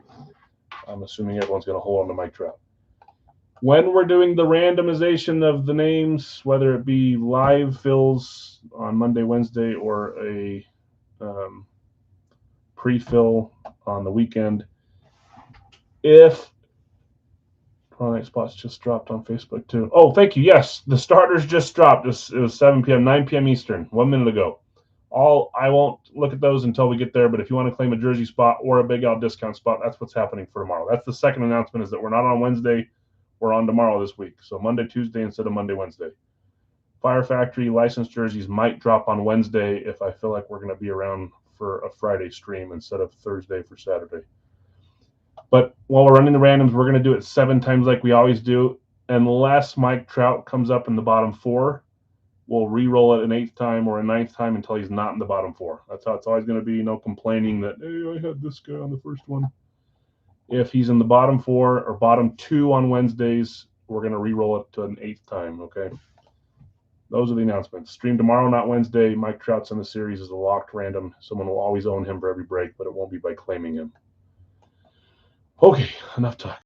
I'm assuming everyone's going to hold on to Mike Trout. When we're doing the randomization of the names, whether it be live fills on Monday, Wednesday, or a pre-fill on the weekend, if Parlay spots just dropped on Facebook too. Oh, thank you. Yes, the starters just dropped. It was 7 p.m., 9 p.m. Eastern, 1 minute ago. I won't look at those until we get there, but if you want to claim a jersey spot or a Big Al discount spot, that's what's happening for tomorrow. That's the second announcement, is that we're not on Wednesday, we're on tomorrow this week. So Monday, Tuesday instead of Monday, Wednesday. Fire Factory licensed jerseys might drop on Wednesday if I feel like we're going to be around for a Friday stream instead of Thursday for Saturday. But while we're running the randoms, we're going to do it 7 times like we always do. Unless Mike Trout comes up in the bottom 4, we'll re-roll it an 8th time or a 9th time until he's not in the bottom 4. That's how it's always going to be. No complaining that, hey, I had this guy on the first one. If he's in the bottom 4 or bottom 2 on Wednesdays, we're going to re-roll it to an 8th time, okay? Those are the announcements. Stream tomorrow, not Wednesday. Mike Trout's in the series as a locked random. Someone will always own him for every break, but it won't be by claiming him. Okay, enough talk.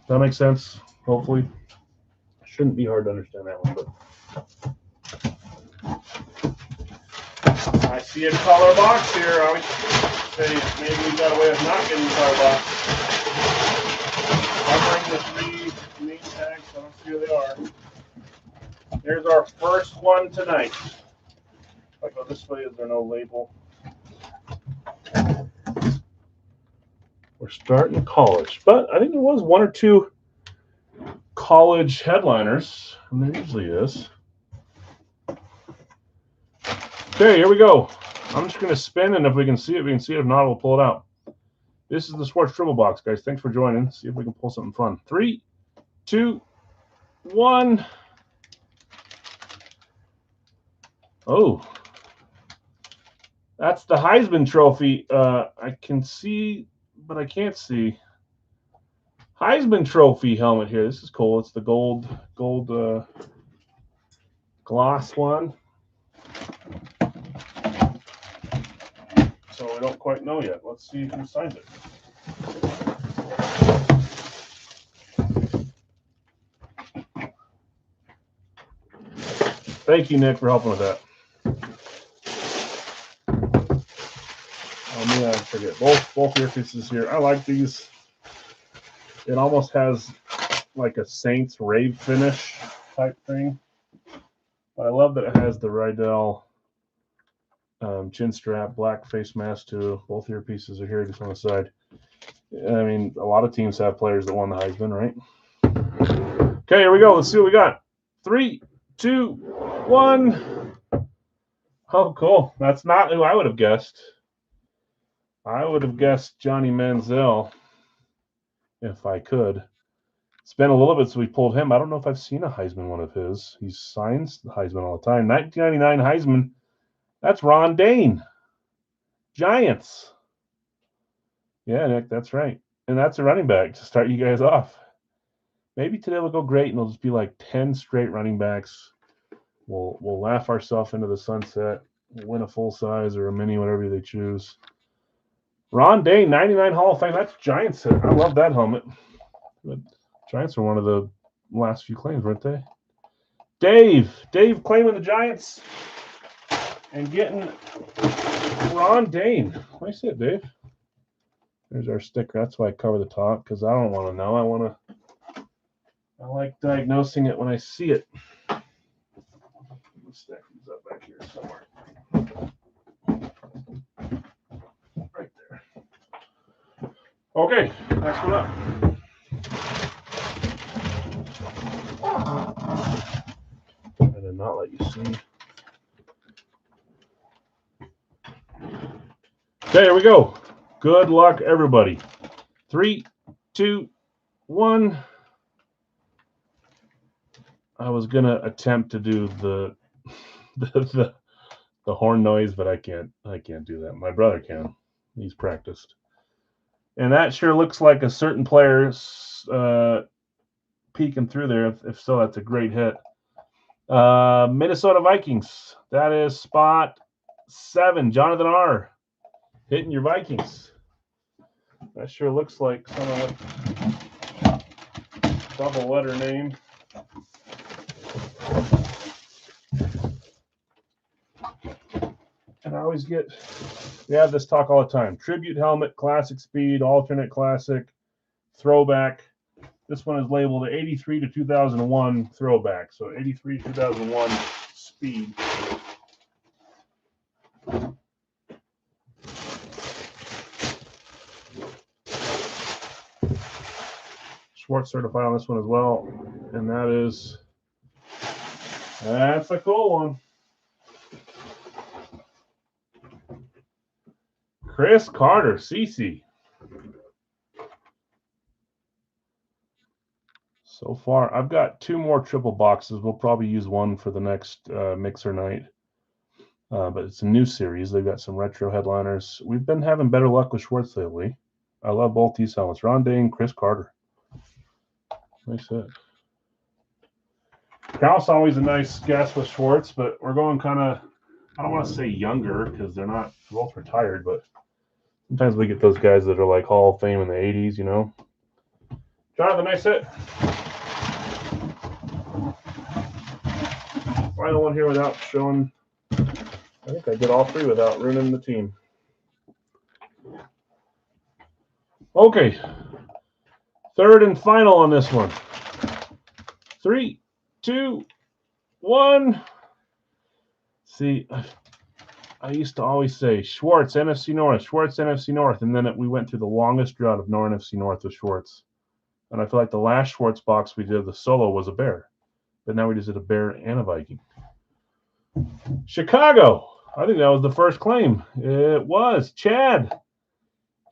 That makes sense, hopefully. Shouldn't be hard to understand that one, but I see a color box here. I would say maybe we've got a way of not getting the color box. Covering the 3 name tags. I don't see who they are. Here's our first one tonight. If I go this way, is there no label? We're starting college, but I think there was 1 or 2 college headliners, and there usually is. Okay, here we go. I'm just going to spin, and if we can see it, we can see it. If not, we'll pull it out. This is the Sports Dribble Box, guys. Thanks for joining. See if we can pull something fun. 3, 2, 1. Oh, that's the Heisman Trophy. I can see, but I can't see. Heisman Trophy helmet here. This is cool. It's the gold gloss one. So we don't quite know yet. Let's see who signed it. Thank you, Nick, for helping with that. I forget. Both ear pieces here. I like these. It almost has like a Saints rave finish type thing. But I love that it has the Rydell chin strap, black face mask too. Both ear pieces are here just on the side. I mean, a lot of teams have players that won the Heisman, right? Okay, here we go. Let's see what we got. 3, 2, 1. Oh, cool. That's not who I would have guessed. I would have guessed Johnny Manziel if I could. It's been a little bit since we pulled him. I don't know if I've seen a Heisman one of his. He signs the Heisman all the time. 1999 Heisman. That's Ron Dayne. Giants. Yeah, Nick, that's right. And that's a running back to start you guys off. Maybe today will go great, and it'll just be like 10 straight running backs. We'll laugh ourselves into the sunset. We'll win a full size or a mini, whatever they choose. Ron Dayne, 99 Hall of Fame. That's Giants. I love that helmet. But Giants were one of the last few claims, weren't they? Dave claiming the Giants and getting Ron Dayne. Let me see it, Dave. There's our sticker. That's why I cover the top, because I don't want to know. I like diagnosing it when I see it. Let's stack these up back here somewhere. Right there. Okay, next one up. I did not let you see. Okay, here we go. Good luck, everybody. 3, 2, 1. I was gonna attempt to do the horn noise, but I can't do that. My brother can. He's practiced. And that sure looks like a certain player's peeking through there. If so, that's a great hit. Minnesota Vikings. That is spot 7. Jonathan R. Hitting your Vikings. That sure looks like someone with double letter name. And I always we have this talk all the time. Tribute helmet, classic speed, alternate classic, throwback. This one is labeled 83 to 2001 throwback. So 83 2001 speed. Schwartz certified on this one as well. And that's a cool one. Chris Carter, CC. So far, I've got 2 more triple boxes. We'll probably use one for the next mixer night. But it's a new series. They've got some retro headliners. We've been having better luck with Schwartz lately. I love both these helmets. Ron Dayne, Chris Carter. Nice hit. Cal's always a nice guess with Schwartz, but we're going kind of, I don't want to say younger because they're not both retired, but sometimes we get those guys that are like Hall of Fame in the 80s, you know. Jonathan, nice hit. Final one here without showing. I think I did all 3 without ruining the team. Okay. Third and final on this one. 3, 2, 1. See, I used to always say Schwartz, NFC North, Schwartz, NFC North, and then we went through the longest drought of NFC North with Schwartz. And I feel like the last Schwartz box we did, the solo, was a Bear. But now we just did a Bear and a Viking. Chicago. I think that was the first claim. It was. Chad.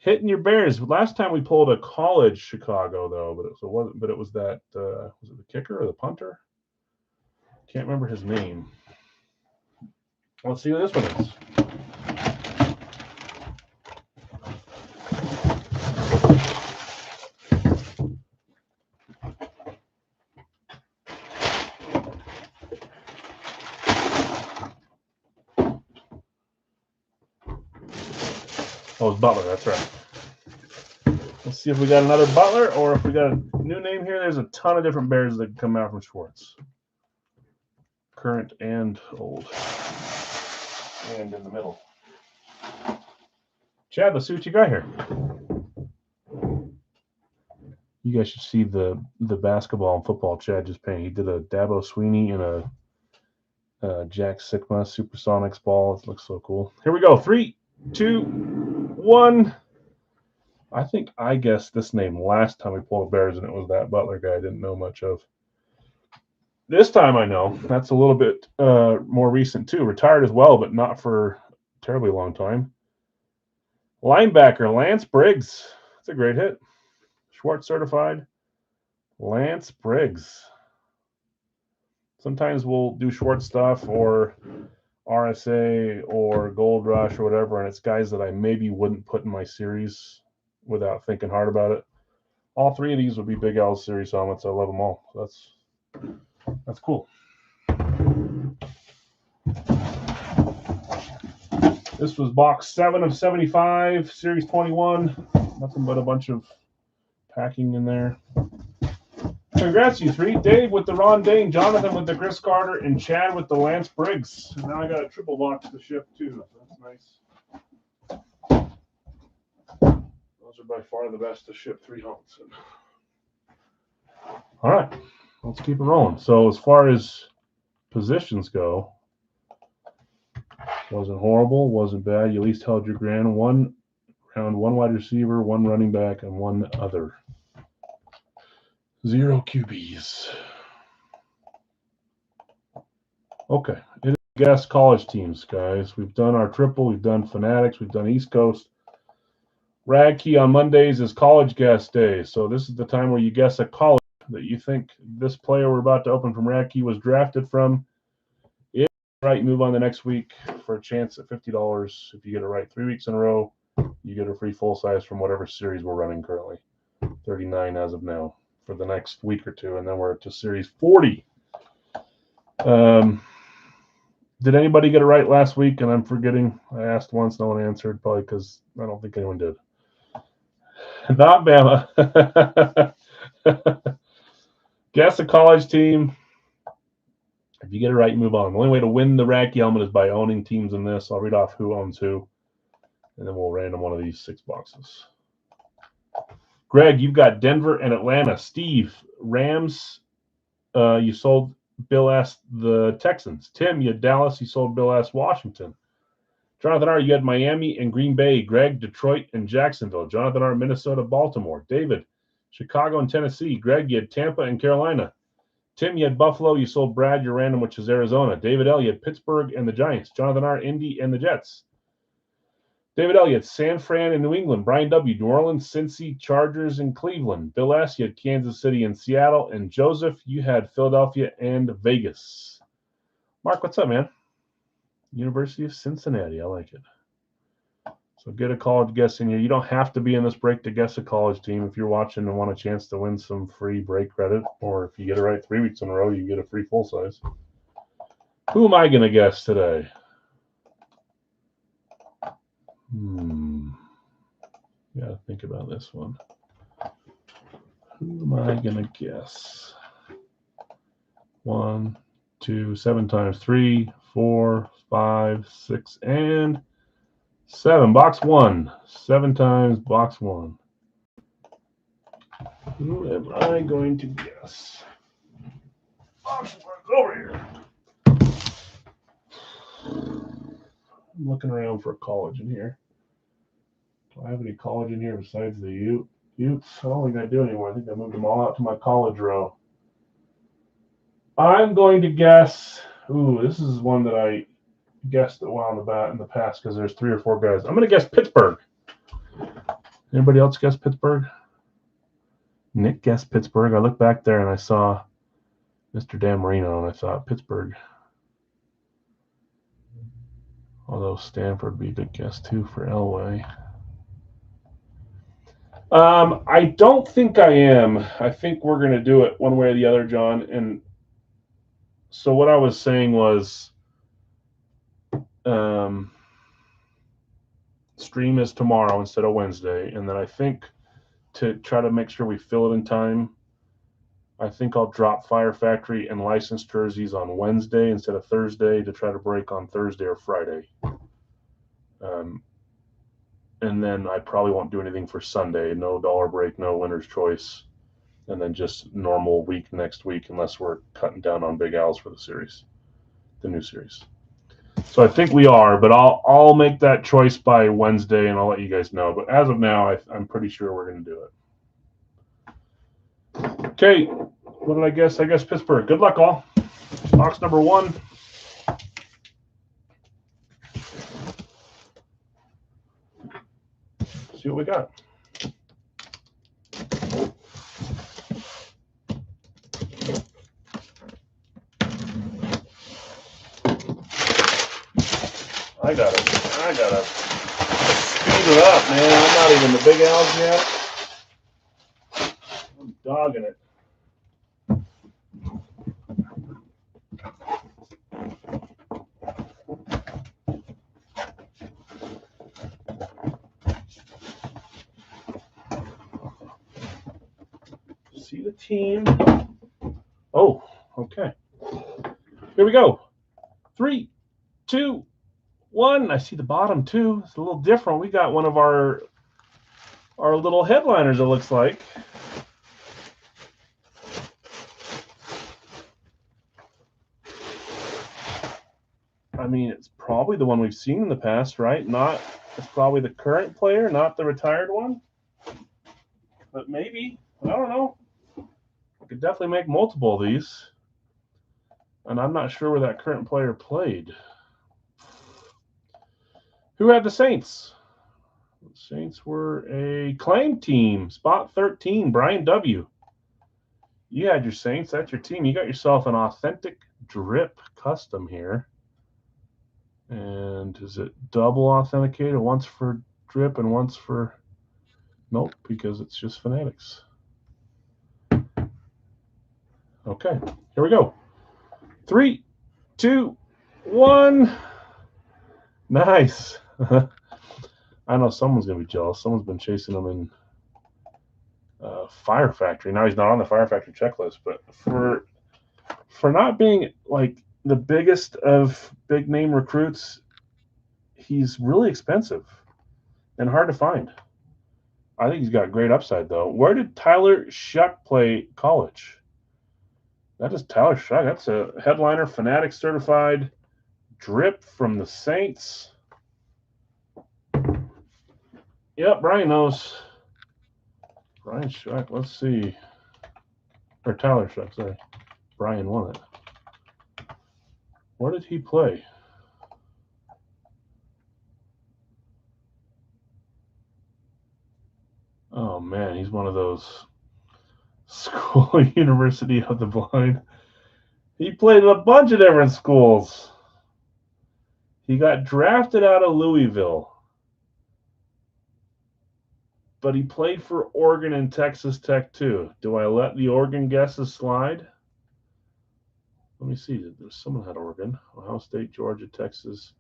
Hitting your Bears. Last time we pulled a college Chicago, though, but it was that, was it the kicker or the punter? Can't remember his name. Let's see what this one is. Oh, it's Butler. That's right. Let's see if we got another Butler or if we got a new name here. There's a ton of different Bears that come out from Schwartz. Current and old. And in the middle. Chad, let's see what you got here. You guys should see the basketball and football Chad just painted. He did a Dabo Sweeney and a Jack Sikma Supersonics ball. It looks so cool. Here we go. 3, 2, 1. I think I guessed this name last time we pulled Bears, and it was that Butler guy I didn't know much of. This time I know. That's a little bit more recent, too. Retired as well, but not for a terribly long time. Linebacker, Lance Briggs. That's a great hit. Schwartz certified. Lance Briggs. Sometimes we'll do Schwartz stuff or RSA or Gold Rush or whatever, and it's guys that I maybe wouldn't put in my series without thinking hard about it. All 3 of these would be Big L series helmets. I love them all. So that's cool. This was box 7 of 75, series 21. Nothing but a bunch of packing in there. Congrats, you 3. Dave with the Ron Dayne, Jonathan with the Chris Carter, and Chad with the Lance Briggs. And now I got a triple box to ship, too. So that's nice. Those are by far the best to ship 3 helmets. All right, let's keep it rolling. So as far as positions go, wasn't horrible, wasn't bad. You at least held your ground. 1 round, 1 wide receiver, 1 running back, and 1 other. 0 QBs. Okay, it is guess college teams, guys. We've done our triple, we've done Fanatics, we've done East Coast. Radkey on Mondays is college guess day. So this is the time where you guess a college that you think this player we're about to open from Radkey was drafted from. If you're right, move on the next week for a chance at $50. If you get it right 3 weeks in a row, you get a free full size from whatever series we're running currently. 39 as of now for the next week or 2, and then we're to series 40. Did anybody get it right last week? And I'm forgetting. I asked once, no one answered, probably because I don't think anyone did. Not Bama. Guess a college team. If you get it right, you move on. The only way to win the Radkey helmet is by owning teams in this. I'll read off who owns who, and then we'll random one of these 6 boxes. Greg, you've got Denver and Atlanta. Steve, Rams, you sold Bill S. the Texans. Tim, you had Dallas, you sold Bill S. Washington. Jonathan R., you had Miami and Green Bay. Greg, Detroit and Jacksonville. Jonathan R., Minnesota, Baltimore. David, Chicago and Tennessee. Greg, you had Tampa and Carolina. Tim, you had Buffalo. You sold Brad, your random, which is Arizona. David L., you had Pittsburgh and the Giants. Jonathan R., Indy and the Jets. David L., you had San Fran and New England. Brian W., New Orleans, Cincy, Chargers, and Cleveland. Bill S., you had Kansas City and Seattle. And Joseph, you had Philadelphia and Vegas. Mark, what's up, man? University of Cincinnati. I like it. So get a college guess in here. You don't have to be in this break to guess a college team. If you're watching and want a chance to win some free break credit, or if you get it right 3 weeks in a row, you get a free full size. Who am I going to guess today? Gotta think about this one. Who am I going to guess? 1, 2, 7 times 3, 4, 5, 6, and 7. Box 1. 7 times box 1. Who am I going to guess? Box 1's over here. I'm looking around for a college in here. Do I have any college in here besides the Utes? I don't think I do anymore. I think I moved them all out to my college row. I'm going to guess. This is one that I guessed a while in the past because there's 3 or 4 guys. I'm going to guess Pittsburgh. Anybody else guess Pittsburgh? Nick guessed Pittsburgh. I looked back there and I saw Mr. Dan Marino and I thought Pittsburgh. Although Stanford would be a good guess too for Elway. I don't think I am. I think we're going to do it one way or the other, John. And so what I was saying was stream is tomorrow instead of Wednesday. And then I think to try to make sure we fill it in time, I think I'll drop Fire Factory and licensed jerseys on Wednesday instead of Thursday to try to break on Thursday or Friday. And then I probably won't do anything for Sunday. No dollar break, no winner's choice. And then just normal week next week unless we're cutting down on Big Al's for the series, the new series. So I think we are, but I'll make that choice by Wednesday and I'll let you guys know. But as of now, I'm pretty sure we're going to do it. Okay, what did I guess? I guess Pittsburgh. Good luck, all. Box number 1. See what we got. I gotta speed it up, man. I'm not even the Big Al's yet. I'm dogging it. See the team. Oh, okay. Here we go. 3, 2, 1. I see the bottom too. It's a little different. We got one of our little headliners, it looks like. I mean, it's probably the one we've seen in the past, right? It's probably the current player, not the retired one. But maybe. I don't know. I could definitely make multiple of these. And I'm not sure where that current player played. Who had the Saints? The Saints were a claim team. Spot 13, Brian W. You had your Saints. That's your team. You got yourself an authentic drip custom here. And is it double authenticated? Once for drip and once for... Nope, because it's just Fanatics. Okay, here we go. 3, 2, 1. Nice. I know someone's going to be jealous. Someone's been chasing him in Fire Factory. Now he's not on the Fire Factory checklist, but for not being like the biggest of big name recruits, he's really expensive and hard to find. I think he's got great upside, though. Where did Tyler Shuck play college? That is Tyler Shuck. That's a headliner, Fanatic certified drip from the Saints. Yep, Brian knows. Brian Shuck. Let's see. Or Tyler Shuck, sorry. Brian won it. Where did he play? Oh, man, he's one of those school University of the Blind. He played at a bunch of different schools. He got drafted out of Louisville, but he played for Oregon and Texas Tech too. Do I let the Oregon guesses slide? Let me see. There's someone had Oregon, Ohio State, Georgia, Texas,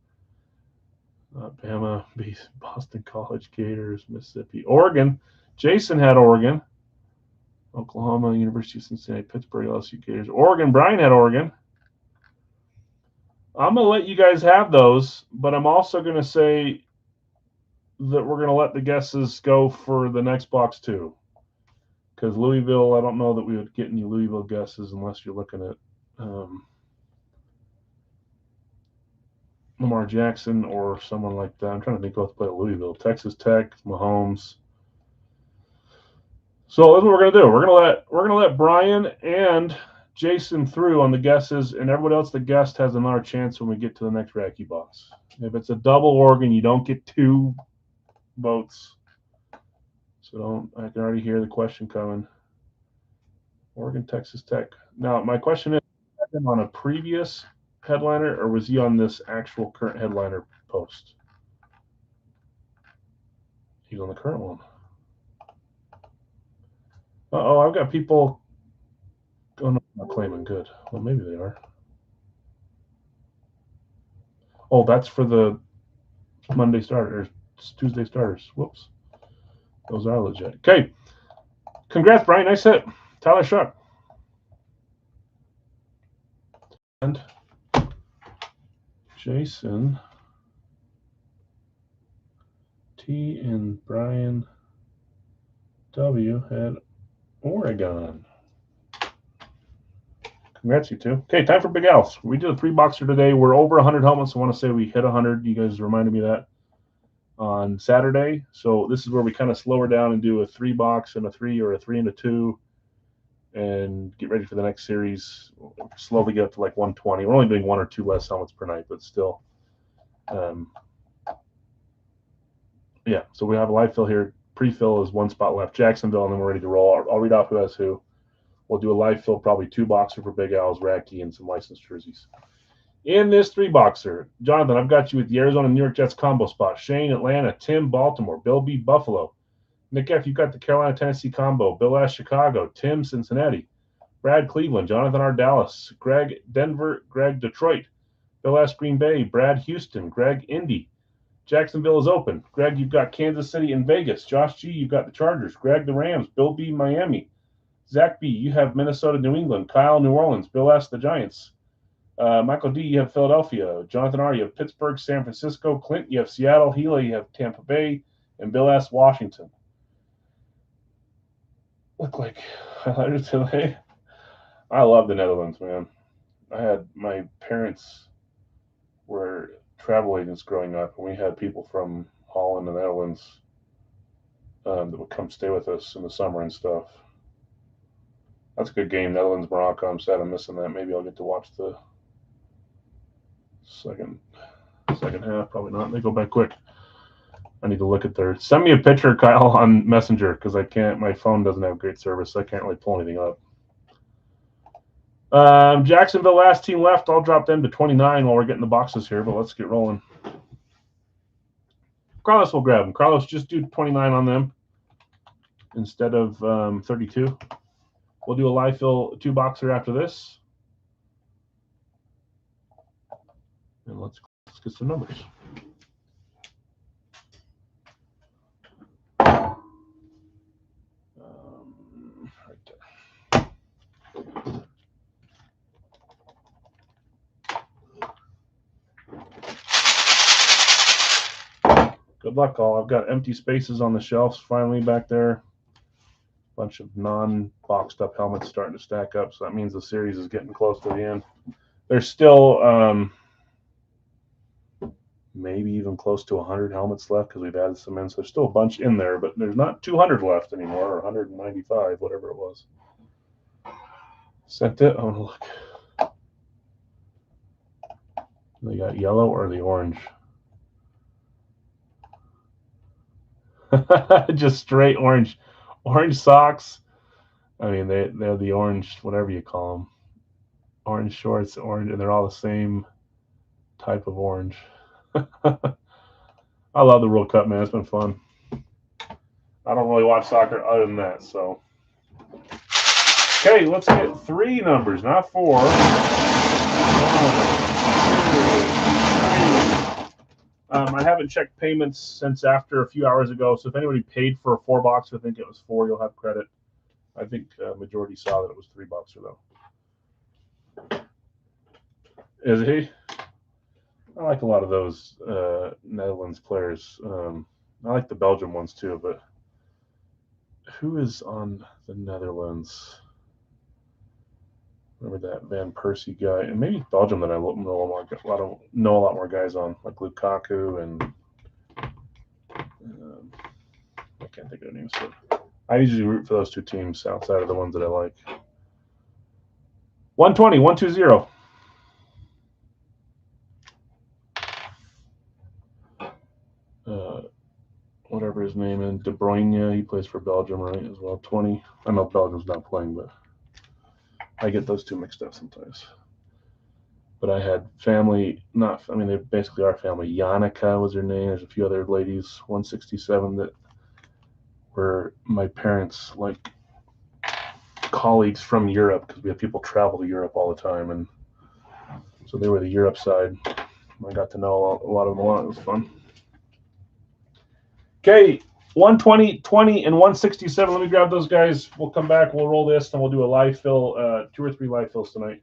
Bama, Boston College, Gators, Mississippi, Oregon. Jason had Oregon. Oklahoma, University of Cincinnati, Pittsburgh, LSU, Gators, Oregon. Brian had Oregon. I'm going to let you guys have those, but I'm also going to say that we're going to let the guesses go for the next box too. Because Louisville, I don't know that we would get any Louisville guesses unless you're looking at Lamar Jackson or someone like that. I'm trying to think who play at Louisville. Texas Tech, Mahomes. So that's what we're going to do. We're going to let Brian and Jason through on the guesses, and everybody else that guessed has another chance when we get to the next Racky box. If it's a double Oregon, you don't get 2 votes. So I can already hear the question coming. Oregon, Texas Tech. Now, my question is, was he on a previous headliner, or was he on this actual current headliner post? He's on the current one. Uh-oh, I've got people. Oh, no, not claiming. Good. Well, maybe they are. Oh, that's for the Monday starters, Tuesday starters. Whoops. Those are legit. Okay. Congrats, Brian. Nice hit. Tyler Shuck. And Jason T and Brian W had Oregon. Congrats, you two. Okay, time for Big Al's. We did a 3-boxer today. We're over 100 helmets. I want to say we hit 100. You guys reminded me of that on Saturday. So this is where we kind of slow her down and do a 3-box and a 3 or a 3 and a 2 and get ready for the next series. We'll slowly get up to like 120. We're only doing 1 or 2 less helmets per night, but still. Yeah, so we have a live fill here. Pre-fill is 1 spot left. Jacksonville, and then we're ready to roll. I'll read off who has who. We'll do a live fill, probably 2-boxer for Big Al's, Racky, and some licensed jerseys. In this 3-boxer, Jonathan, I've got you with the Arizona New York Jets combo spot. Shane, Atlanta. Tim, Baltimore. Bill B, Buffalo. Nick F, you've got the Carolina, Tennessee combo. Bill S, Chicago. Tim, Cincinnati. Brad, Cleveland. Jonathan R, Dallas. Greg, Denver. Greg, Detroit. Bill S, Green Bay. Brad, Houston. Greg, Indy. Jacksonville is open. Greg, you've got Kansas City and Vegas. Josh G, you've got the Chargers. Greg, the Rams. Bill B, Miami. Zach B, you have Minnesota, New England. Kyle, New Orleans. Bill S, the Giants. Michael D, you have Philadelphia. Jonathan R, you have Pittsburgh, San Francisco. Clint, you have Seattle. Gila, you have Tampa Bay. And Bill S, Washington. Look like highlighted today. I love the Netherlands, man. I had my parents were travel agents growing up, and we had people from Holland and the Netherlands that would come stay with us in the summer and stuff. That's a good game, Netherlands, Morocco. I'm sad I'm missing that. Maybe I'll get to watch the second half. Probably not. They go by quick. I need to look at their. Send me a picture, Kyle, on Messenger, because I can't. My phone doesn't have great service, so I can't really pull anything up. Jacksonville, last team left. I'll drop them to 29 while we're getting the boxes here, but let's get rolling. Carlos will grab them. Carlos, just do 29 on them instead of 32. We'll do a live fill 2-boxer after this. And let's get some numbers. Right there. Good luck, all. I've got empty spaces on the shelves finally back there. Bunch of non-boxed up helmets starting to stack up, so that means the series is getting close to the end. There's still maybe even close to 100 helmets left because we've added some in. So there's still a bunch in there, but there's not 200 left anymore, or 195, whatever it was. Sent it. I want to look. They got yellow or the orange? Just straight orange. Orange socks. I mean, they're the orange, whatever you call them. Orange shorts, orange, and they're all the same type of orange. I love the World Cup, man. It's been fun. I don't really watch soccer other than that, so. Okay, let's get 3 numbers, not 4. 1, 2, 3. I haven't checked payments since after a few hours ago, so if anybody paid for a 4-boxer, I think it was 4, you'll have credit. I think majority saw that it was 3-boxer, though. Is he? I like a lot of those Netherlands players. I like the Belgium ones too, but who is on the Netherlands? Remember that Van Persie guy, and maybe Belgium that I know a lot more guys on, like Lukaku and I can't think of their names. But I usually root for those 2 teams outside of the ones that I like. 120, 120. Whatever his name is, De Bruyne, he plays for Belgium, right, as well. 20. I know Belgium's not playing, but I get those 2 mixed up sometimes. But I had family, they basically are family. Yannicka was her name. There's a few other ladies, 167, that were my parents, like, colleagues from Europe, because we have people travel to Europe all the time, and so they were the Europe side. I got to know a lot of them a lot. It was fun. Okay, 120, 20, and 167. Let me grab those guys. We'll come back. We'll roll this, and we'll do a live fill, 2 or 3 live fills tonight.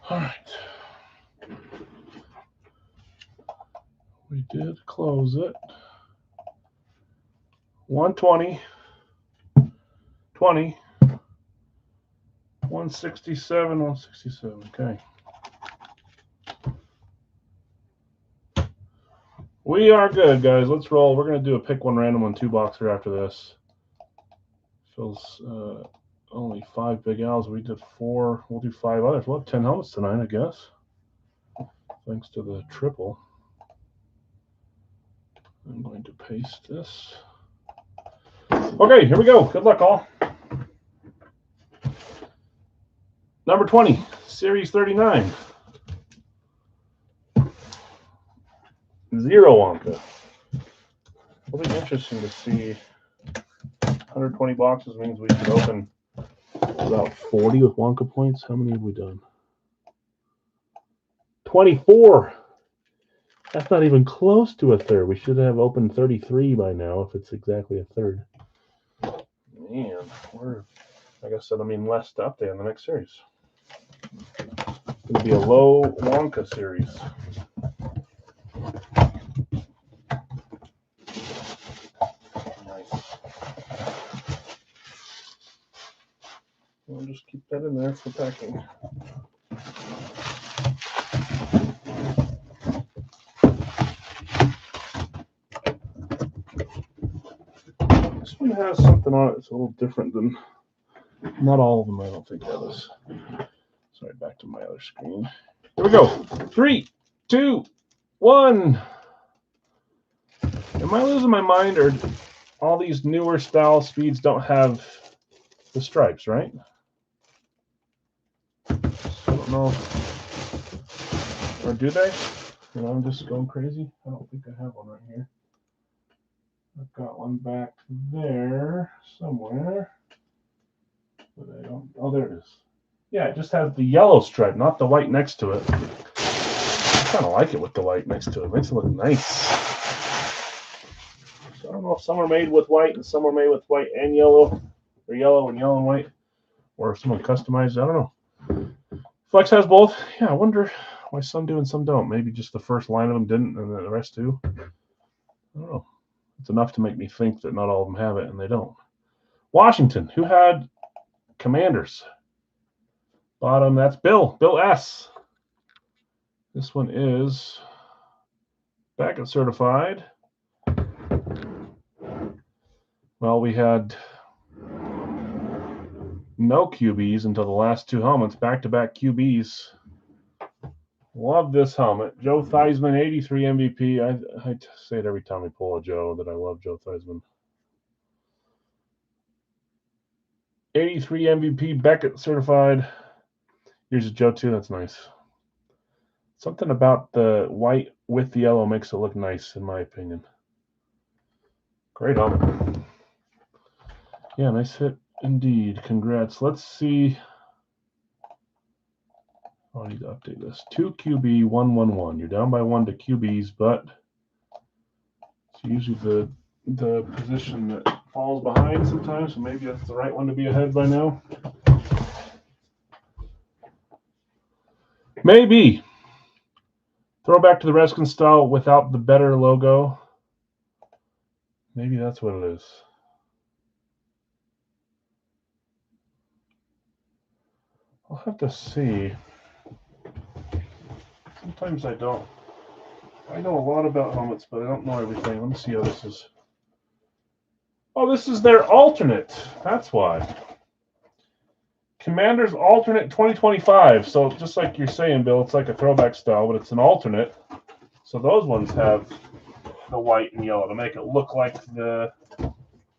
All right. We did close it. 120, 20, 167, 167. Okay. We are good, guys. Let's roll. We're going to do a pick one random on 2-boxer after this. Feels only 5 Big Al's. We did 4. We'll do 5 others. We'll have 10 helmets tonight, I guess. Thanks to the triple. I'm going to paste this. Okay, here we go. Good luck, all. Number 20, Series 39. 0 Wonka. It'll be interesting to see. 120 boxes means we should open about 40 with Wonka points. How many have we done? 24. That's not even close to a third. We should have opened 33 by now if it's exactly a third. Man, like I said, less to update on the next series. It's going to be a low Wonka series. Nice. I'll just keep that in there for packing. This one has something on it that's a little different than, not all of them, I don't think, have this. Sorry, back to my other screen. Here we go. 3, 2, 1. Am I losing my mind, or all these newer style speeds don't have the stripes, right? I don't know. Or do they? And I'm just going crazy. I don't think I have one right here. I've got one back there somewhere. But I don't. Oh, there it is. Yeah, it just has the yellow stripe, not the white next to it. I kind of like it with the white next to it. It makes it look nice. So I don't know if some are made with white and some are made with white and yellow, or yellow and white, or if someone customized it. I don't know. Flex has both. Yeah, I wonder why some do and some don't. Maybe just the first line of them didn't, and the rest do. I don't know. It's enough to make me think that not all of them have it, and they don't. Washington, who had Commanders? Bottom, that's Bill S. This one is Beckett certified. Well, we had no QBs until the last 2 helmets, back-to-back QBs. Love this helmet. Joe Theismann, 83 MVP. I say it every time we pull a Joe that I love Joe Theismann. 83 MVP, Beckett certified. Here's a Joe too. That's nice. Something about the white with the yellow makes it look nice, in my opinion. Great helmet. Yeah, nice hit indeed. Congrats. Let's see. Oh, I need to update this. 2 QB, 1-1-1. You're down by 1 to QBs, but it's usually the position that falls behind sometimes, so maybe that's the right one to be ahead by now. Maybe. Throwback to the Redskins style without the better logo. Maybe that's what it is. I'll have to see. Sometimes I don't. I know a lot about helmets, but I don't know everything. Let me see how this is. Oh, this is their alternate. That's why. Commanders alternate 2025. So just like you're saying, Bill, it's like a throwback style, but it's an alternate. So those ones have the white and yellow to make it look like the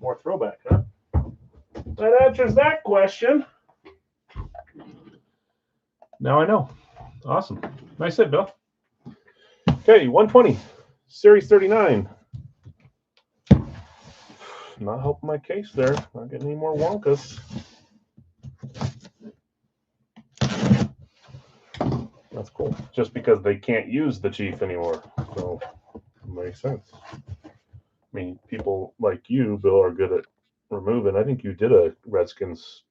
more throwback, huh? That answers that question. Now I know. Awesome. Nice hit, Bill. Okay, 120. Series 39. Not helping my case there. Not getting any more Wonkas. That's cool. Just because they can't use the Chief anymore. So, it makes sense. I mean, people like you, Bill, are good at removing. I think you did a Redskins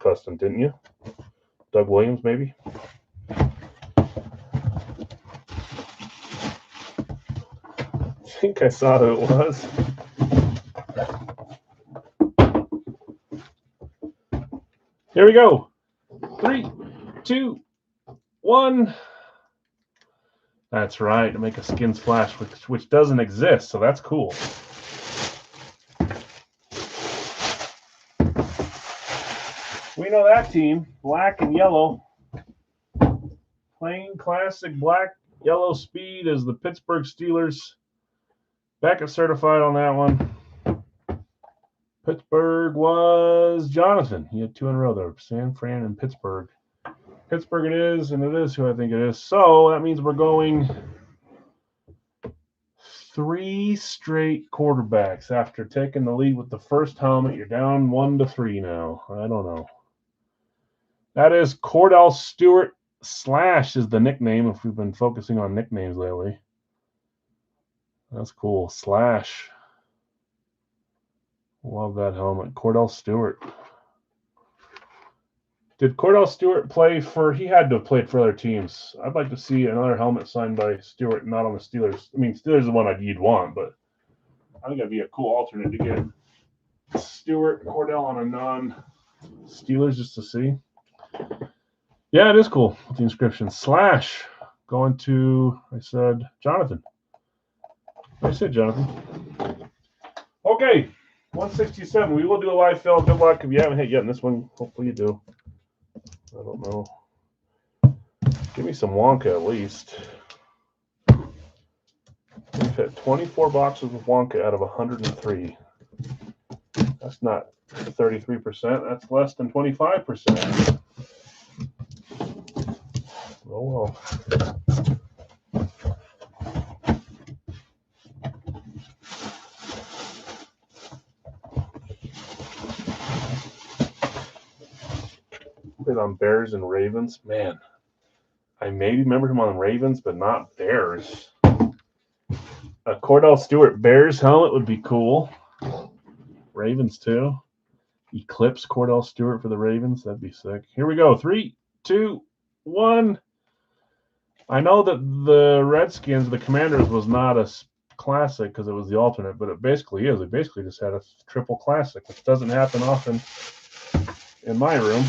custom, didn't you? Doug Williams, maybe? I think I saw who it was. Here we go. 3, 2, 1. That's right, to make a skin splash, which doesn't exist, so that's cool. we know that team. Black and yellow. Plain classic black, yellow speed is the Pittsburgh Steelers. Beckett certified on that one. Pittsburgh was Jonathan. He had 2 in a row there. San Fran and Pittsburgh. Pittsburgh it is, and it is who I think it is. So that means we're going 3 straight quarterbacks after taking the lead with the first helmet. You're down 1-3 now. I don't know. That is Cordell Stewart. Slash is the nickname if we've been focusing on nicknames lately. That's cool. Slash. Love that helmet. Cordell Stewart. Did Cordell Stewart play for... He had to have played for other teams. I'd like to see another helmet signed by Stewart, not on the Steelers. I mean, Steelers is the one you'd want, but I think that'd be a cool alternate to get Stewart, Cordell on a non-Steelers just to see. Yeah, it is cool with the inscription. Slash. Going to, I said, Jonathan. I said Jonathan. Okay, 167. We will do a live fill. Good luck if you haven't hit yet in this one. Hopefully you do. I don't know. Give me some Wonka at least. We've hit 24 boxes with Wonka out of 103. That's not 33%. That's less than 25%. Oh well. Played on Bears and Ravens. Man, I maybe remember him on Ravens, but not Bears. A Cordell Stewart Bears helmet would be cool. Ravens too. Eclipse Cordell Stewart for the Ravens. That'd be sick. Here we go. 3, 2, 1. I know that the Redskins, the Commanders, was not a classic because it was the alternate, but it basically is. It basically just had a triple classic, which doesn't happen often in my room.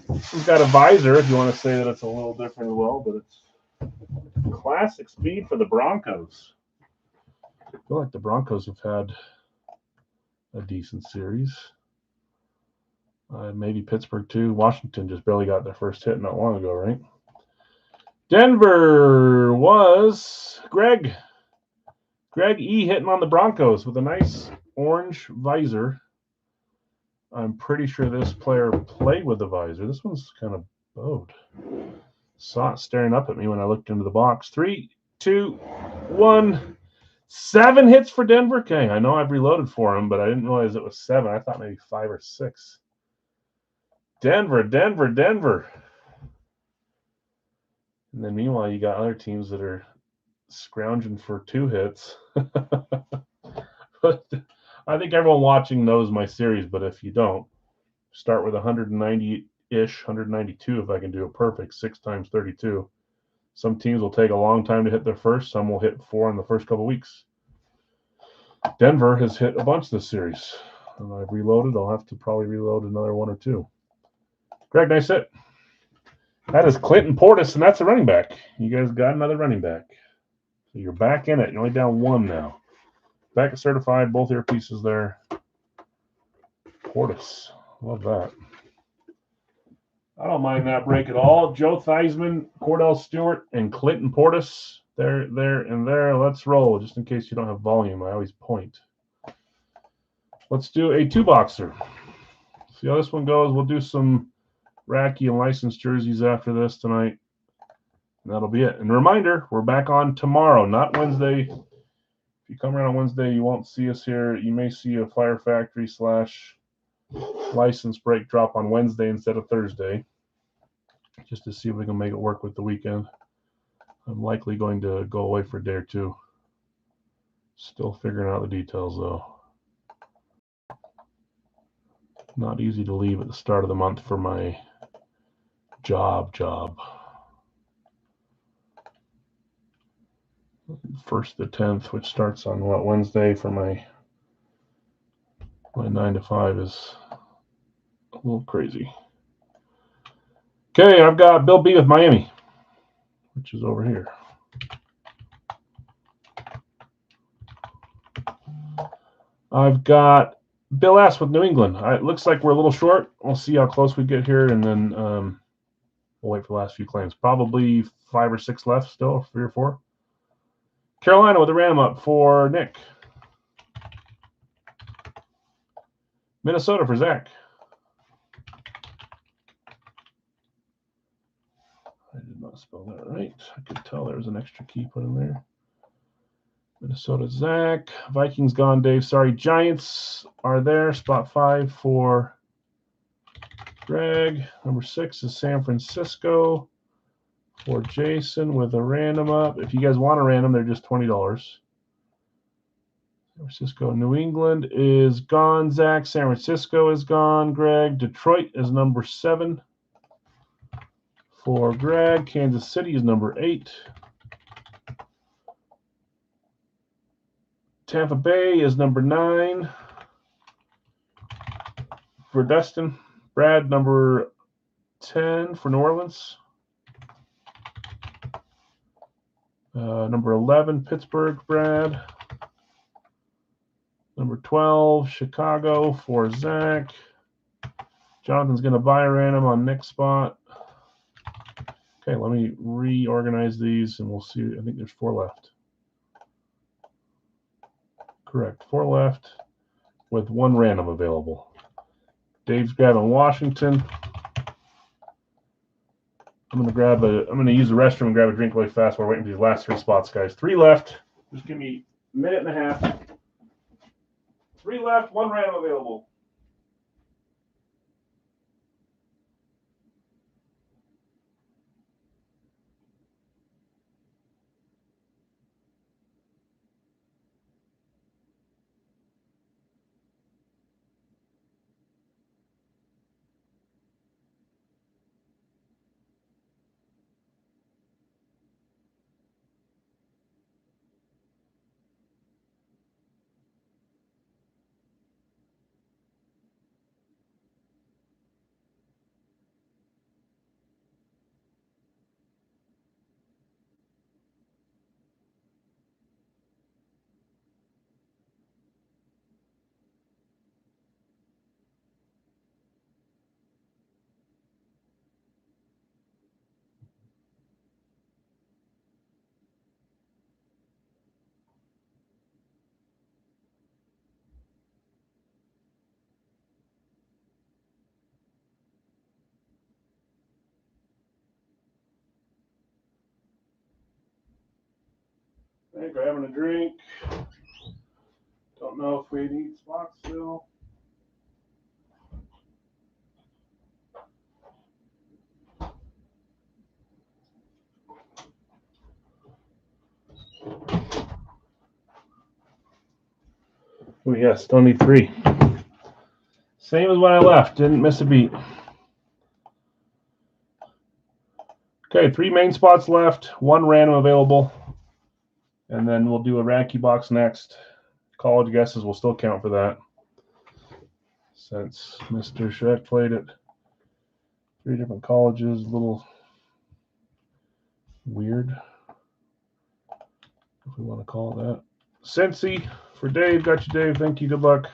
It's got a visor if you want to say that it's a little different as well, but it's classic speed for the Broncos. I feel like the Broncos have had a decent series. Maybe Pittsburgh too. Washington just barely got their first hit not long ago, right? Denver was Greg. Greg E. hitting on the Broncos with a nice orange visor. I'm pretty sure this player played with the visor. This one's kind of bowed. Saw it staring up at me when I looked into the box. 3, 2, 1. 7 hits for Denver. Okay, I know I've reloaded for him, but I didn't realize it was 7. I thought maybe 5 or 6. Denver. And then meanwhile, you got other teams that are scrounging for 2 hits. But I think everyone watching knows my series, but if you don't, start with 190-ish, 192 if I can do it perfect, 6 times 32. Some teams will take a long time to hit their first. Some will hit 4 in the first couple weeks. Denver has hit a bunch this series. And I've reloaded. I'll have to probably reload another 1 or 2. Greg, nice hit. That is Clinton Portis, and that's a running back. You guys got another running back. So you're back in it. You're only down 1 now. Back certified, both earpieces there. Portis. Love that. I don't mind that break at all. Joe Theismann, Cordell Stewart, and Clinton Portis. There, and there. Let's roll. Just in case you don't have volume, I always point. Let's do a 2-boxer. See how this one goes. We'll do some Racky and licensed jerseys after this tonight. And that'll be it. And reminder, we're back on tomorrow, not Wednesday. If you come around on Wednesday, you won't see us here. You may see a Fire Factory / license break drop on Wednesday instead of Thursday, just to see if we can make it work with the weekend. I'm likely going to go away for a day or 2. Still figuring out the details, though. Not easy to leave at the start of the month for my job. 1st to 10th, which starts on Wednesday for my 9 to 5 is a little crazy. Okay, I've got Bill B with Miami, which is over here. I've got Bill S. with New England. It looks like we're a little short. We'll see how close we get here, and then we'll wait for the last few claims. Probably 5 or 6 left still, 3 or 4. Carolina with a random up for Nick. Minnesota for Zach. I did not spell that right. I could tell there was an extra key put in there. Minnesota, Zach. Vikings gone, Dave. Sorry. Giants are there. Spot 5 for Greg. Number 6 is San Francisco for Jason with a random up. If you guys want a random, they're just $20. San Francisco, New England is gone, Zach. San Francisco is gone, Greg. Detroit is number 7 for Greg. Kansas City is number 8. Tampa Bay is number 9 for Dustin. Brad, number 10 for New Orleans. Number 11, Pittsburgh, Brad. Number 12, Chicago for Zach. Jonathan's going to buy a random on Nick's spot. Okay, let me reorganize these and we'll see. I think there's 4 left. Correct, 4 left with 1 random available. Dave's grabbing Washington. I'm going to use the restroom and grab a drink really fast. We're waiting for these last 3 spots, guys. 3 left. Just give me a minute and a half. 3 left, 1 random available. Okay, grabbing a drink. Don't know if we need spots still. Oh yes, still need 3. Same as when I left. Didn't miss a beat. Okay, 3 main spots left, 1 random available. And then we'll do a Racky box next. College guesses will still count for that. Since Mr. Shrek played at 3 different colleges, a little weird, if we want to call it that. Cincy for Dave. Got you, Dave. Thank you. Good luck.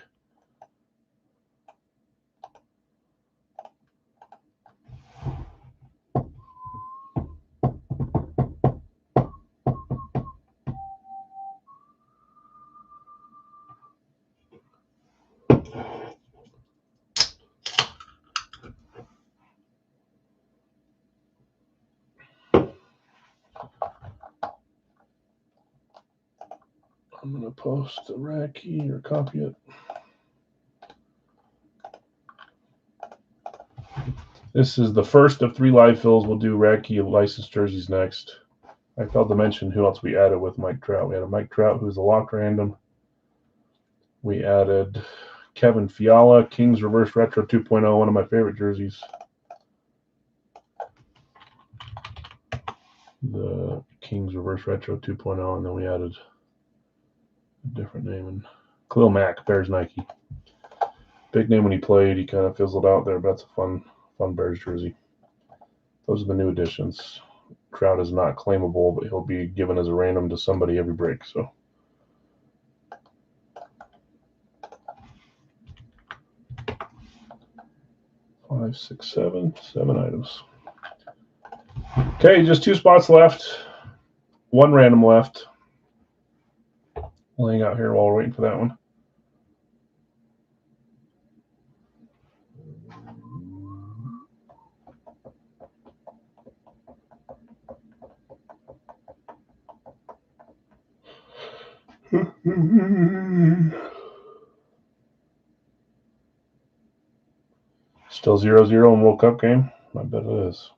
I'm going to post a Racky or copy it. This is the first of 3 live fills. We'll do Racky licensed jerseys next. I failed to mention who else we added with Mike Trout. We had a Mike Trout who's a locked random. We added Kevin Fiala, Kings Reverse Retro 2.0, one of my favorite jerseys. The Kings Reverse Retro 2.0, and then we added a different name. And Khalil Mack, Bears Nike. Big name when he played. He kind of fizzled out there, but that's a fun Bears jersey. Those are the new additions. Trout is not claimable, but he'll be given as a random to somebody every break. So 5, 6, 7. 7 items. Okay, just 2 spots left. 1 random left. We'll hang out here while we're waiting for that one. Still 0-0 in World Cup game? I bet it is.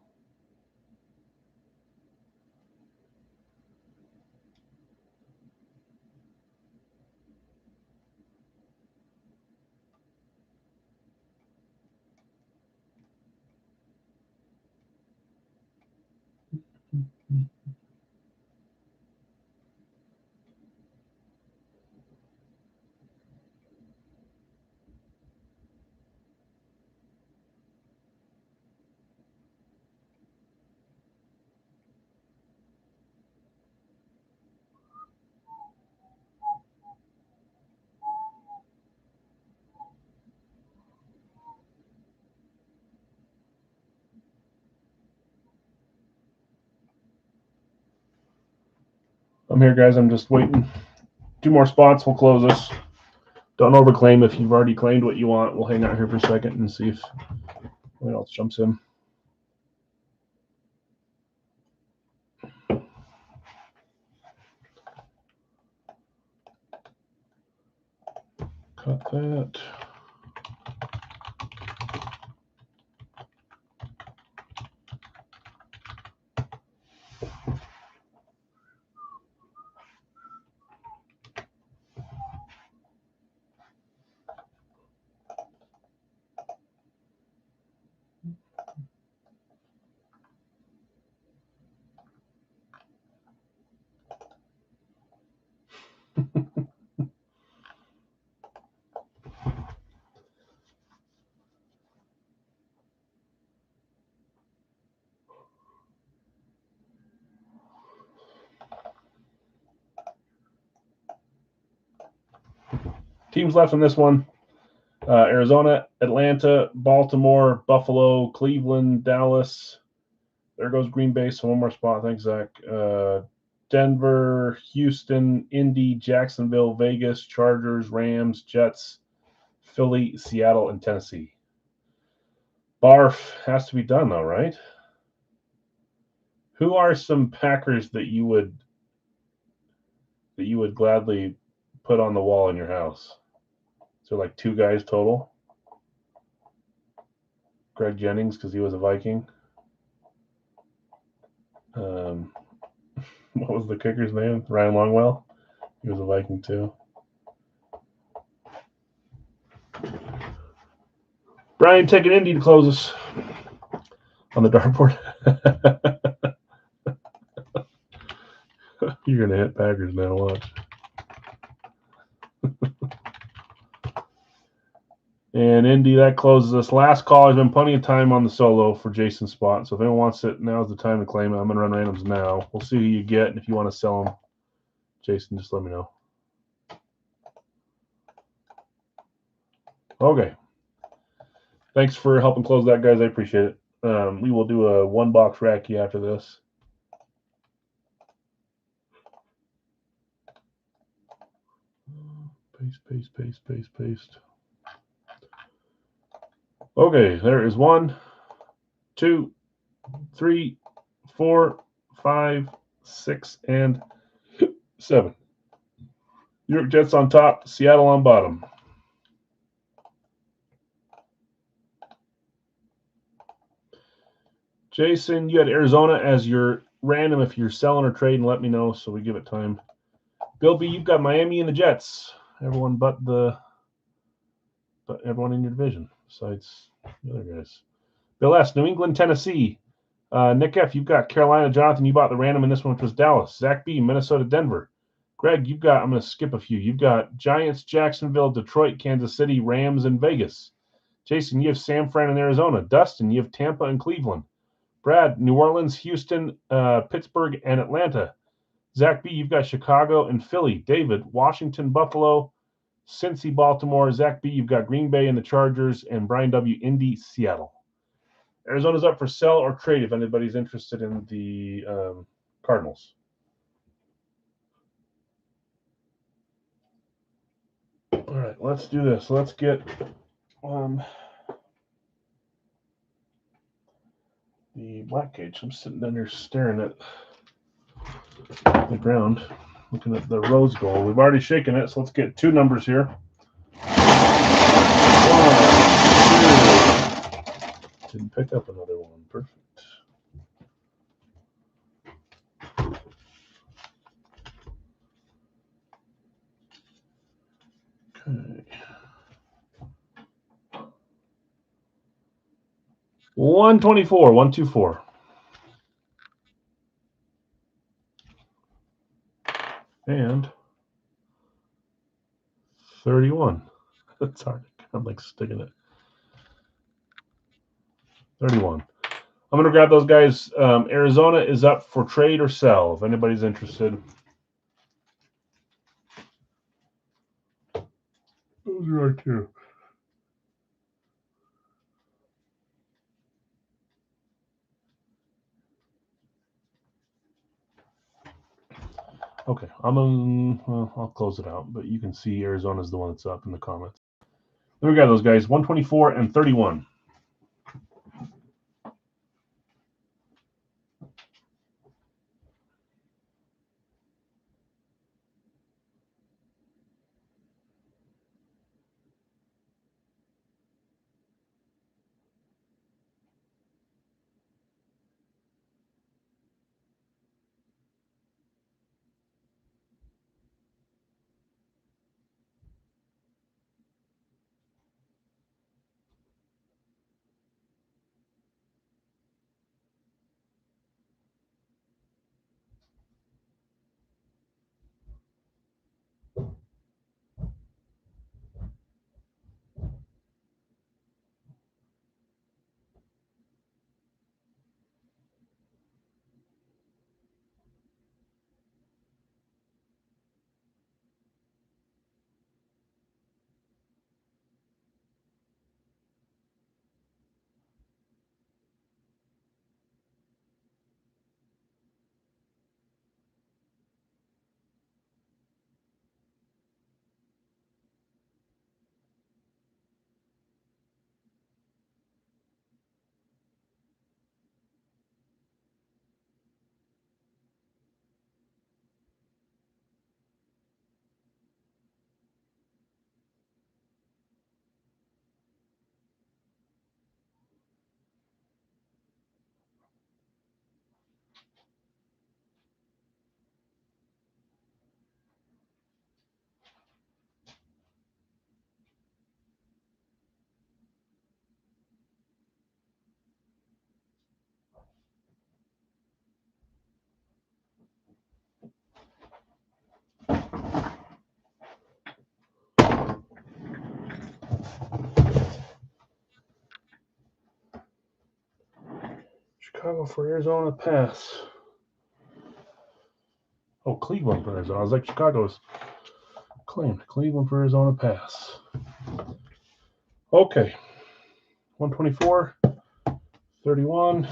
I'm here, guys. I'm just waiting. 2 more spots. We'll close this. Don't overclaim. If you've already claimed what you want, we'll hang out here for a second and see if anyone else jumps in. Cut that. Teams left in this one. Arizona, Atlanta, Baltimore, Buffalo, Cleveland, Dallas. There goes Green Bay. So 1 more spot. Thanks, Zach. Denver, Houston, Indy, Jacksonville, Vegas, Chargers, Rams, Jets, Philly, Seattle, and Tennessee. Barf has to be done, though, right? Who are some Packers that you would gladly put on the wall in your house? So like 2 guys total. Greg Jennings, because he was a Viking. What was the kicker's name? Ryan Longwell. He was a Viking too. Brian, take an Indy to close us on the dartboard. You're gonna hit Packers now. Watch. And Indy, that closes us. Last call. There's been plenty of time on the solo for Jason's spot. So if anyone wants it, now's the time to claim it. I'm going to run randoms now. We'll see who you get. And if you want to sell them, Jason, just let me know. Okay. Thanks for helping close that, guys. I appreciate it. We will do a 1-box Racky after this. Paste. Okay, there is 1, 2, 3, 4, 5, 6, and 7. New York Jets on top, Seattle on bottom. Jason, you had Arizona as your random. If you're selling or trading, let me know so we give it time. Bill B, you've got Miami and the Jets. Everyone but everyone in your division besides the other guys. Bill S, New England, Tennessee. Nick F, you've got Carolina. Jonathan, you bought the random in this one, which was Dallas. Zach B, Minnesota, Denver. Greg, you've got, I'm going to skip a few. You've got Giants, Jacksonville, Detroit, Kansas City, Rams, and Vegas. Jason, you have San Fran and Arizona. Dustin, you have Tampa and Cleveland. Brad, New Orleans, Houston, Pittsburgh, and Atlanta. Zach B, you've got Chicago and Philly. David, Washington, Buffalo, Cincy, Baltimore. Zach B, you've got Green Bay and the Chargers. And Brian W, Indy, Seattle. Arizona's up for sell or trade if anybody's interested in the Cardinals. All right, let's do this. Let's get the black cage. I'm sitting down here staring at the ground, looking at the rose gold. We've already shaken it, so let's get 2 numbers here. 1, 2. Didn't pick up another one. Perfect. Okay. 124, 124. And 31. That's hard. I'm like sticking it. 31. I'm going to grab those guys. Arizona is up for trade or sell if anybody's interested. Those are right too. Okay, I'll close it out, but you can see Arizona's the one that's up in the comments. Then we got those guys, 124 and 31. Chicago for Arizona, pass. Oh, Cleveland for Arizona. I was like, Chicago's claimed. Cleveland for Arizona, pass. Okay. 124, 31.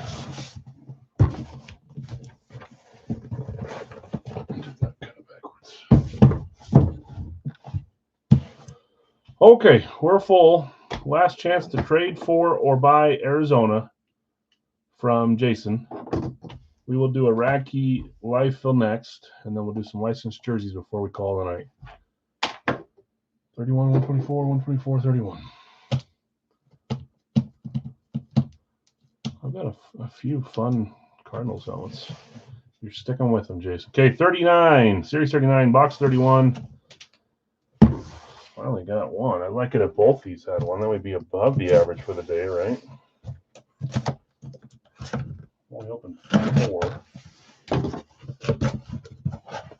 Okay, we're full. Last chance to trade for or buy Arizona from Jason. We will do a Radke live fill next, and then we'll do some licensed jerseys before we call the night. 31, 124, 124, 31. I've got a few fun Cardinals helmets. You're sticking with them, Jason. Okay, 39. Series 39, box 31. Finally got one. I'd like it if both these had one. That would be above the average for the day, right? Only opened 4.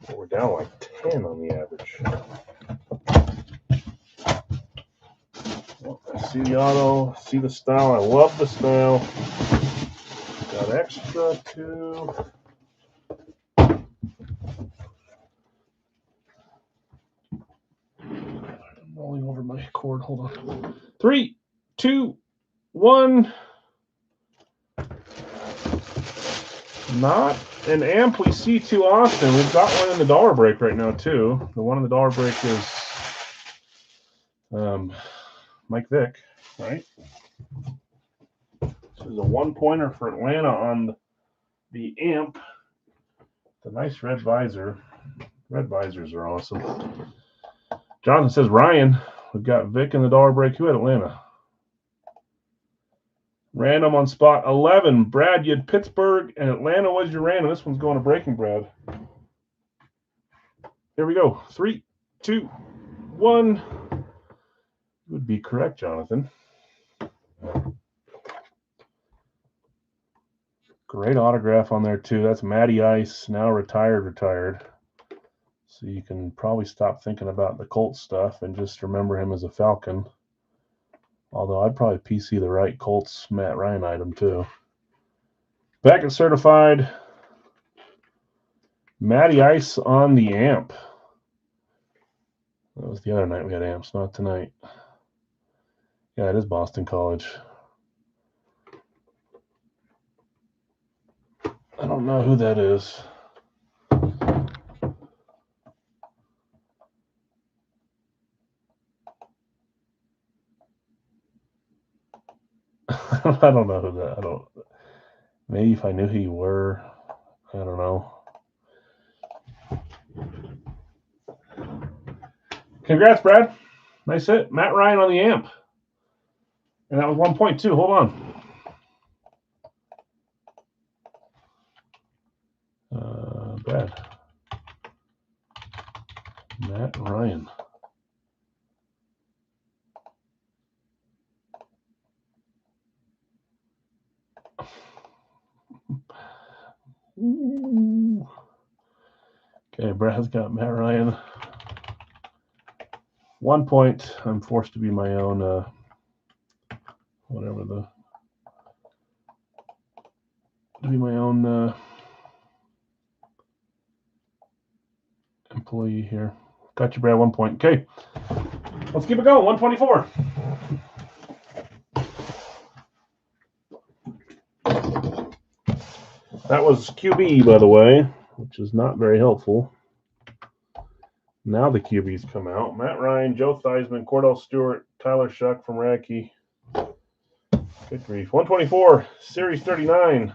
But we're down like 10 on the average. Well, I see the auto, see the style. I love the style. Got extra too. I'm rolling over my cord. Hold on. 3, 2, 1. Not an amp we see too often. We've got one in the dollar break right now, too. The one in the dollar break is Mike Vick, right? This is a one-pointer for Atlanta on the amp. The nice red visor. Red visors are awesome. Jonathan says, Ryan, we've got Vic in the dollar break. Who had Atlanta? Random on spot 11. Brad, you had Pittsburgh, and Atlanta was your random. This one's going to breaking, Brad. Here we go. 3, 2, 1. Would be correct, Jonathan. Great autograph on there, too. That's Matty Ice, now retired. So you can probably stop thinking about the Colts stuff and just remember him as a Falcon. Although I'd probably PC the right Colts Matt Ryan item, too. Back at certified. Matty Ice on the amp. That was the other night we had amps, not tonight. Yeah, it is Boston College. I don't know who that is. I don't know who that. Maybe if I knew who you were, I don't know. Congrats, Brad. Nice hit. Matt Ryan on the amp. And that was 1.2. Hold on. Brad. Matt Ryan. Ooh. Okay, Brad's got Matt Ryan. 1 point. I'm forced to be my own, employee here. Got you, Brad. 1 point. Okay, let's keep it going. 124. That was QB, by the way, which is not very helpful. Now the QBs come out. Matt Ryan, Joe Theismann, Cordell Stewart, Tyler Shuck from Radke. Good grief. 124, Series 39.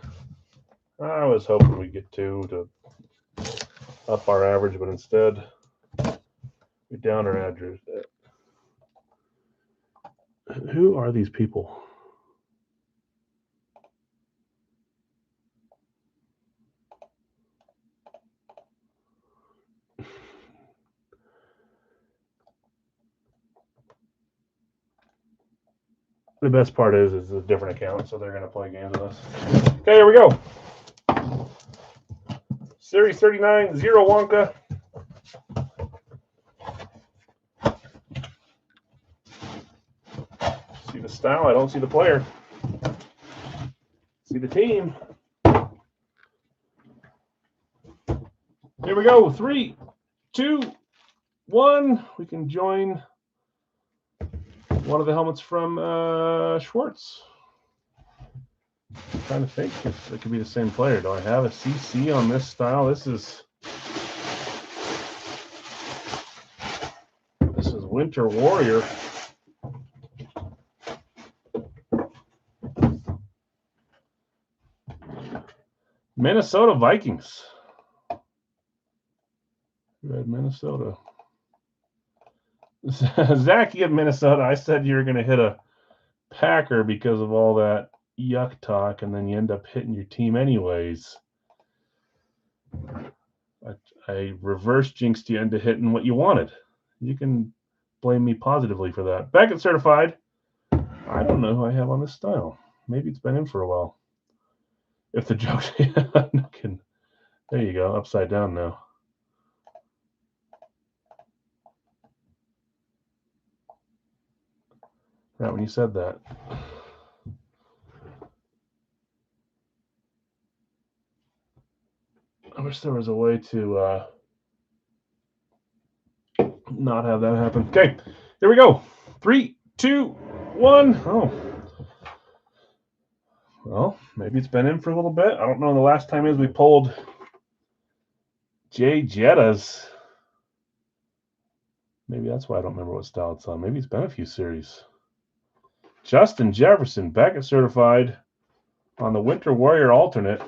I was hoping we'd get 2 to up our average, but instead we down our average. Who are these people? The best part is it's a different account, so they're going to play games with us. Okay, here we go. Series 39, Zero Wonka. See the style, I don't see the player. See the team. Here we go. 3, 2, 1. We can join one of the helmets from Schwartz. I'm trying to think if it could be the same player. Do I have a CC on this style? This is Winter Warrior. Minnesota Vikings. Red Minnesota. Zach, you have Minnesota. I said you were going to hit a Packer because of all that yuck talk, and then you end up hitting your team anyways. I reverse jinxed you into hitting what you wanted. You can blame me positively for that. Back at certified. I don't know who I have on this style. Maybe it's been in for a while. If the joke's there you go, upside down now. Right when you said that. I wish there was a way to not have that happen. Okay, here we go. 3, 2, 1. Oh. Well, maybe it's been in for a little bit. I don't know. The last time is we pulled Jay Jettas. Maybe that's why I don't remember what style it's on. Maybe it's been a few series. Justin Jefferson, Beckett certified on the Winter Warrior alternate.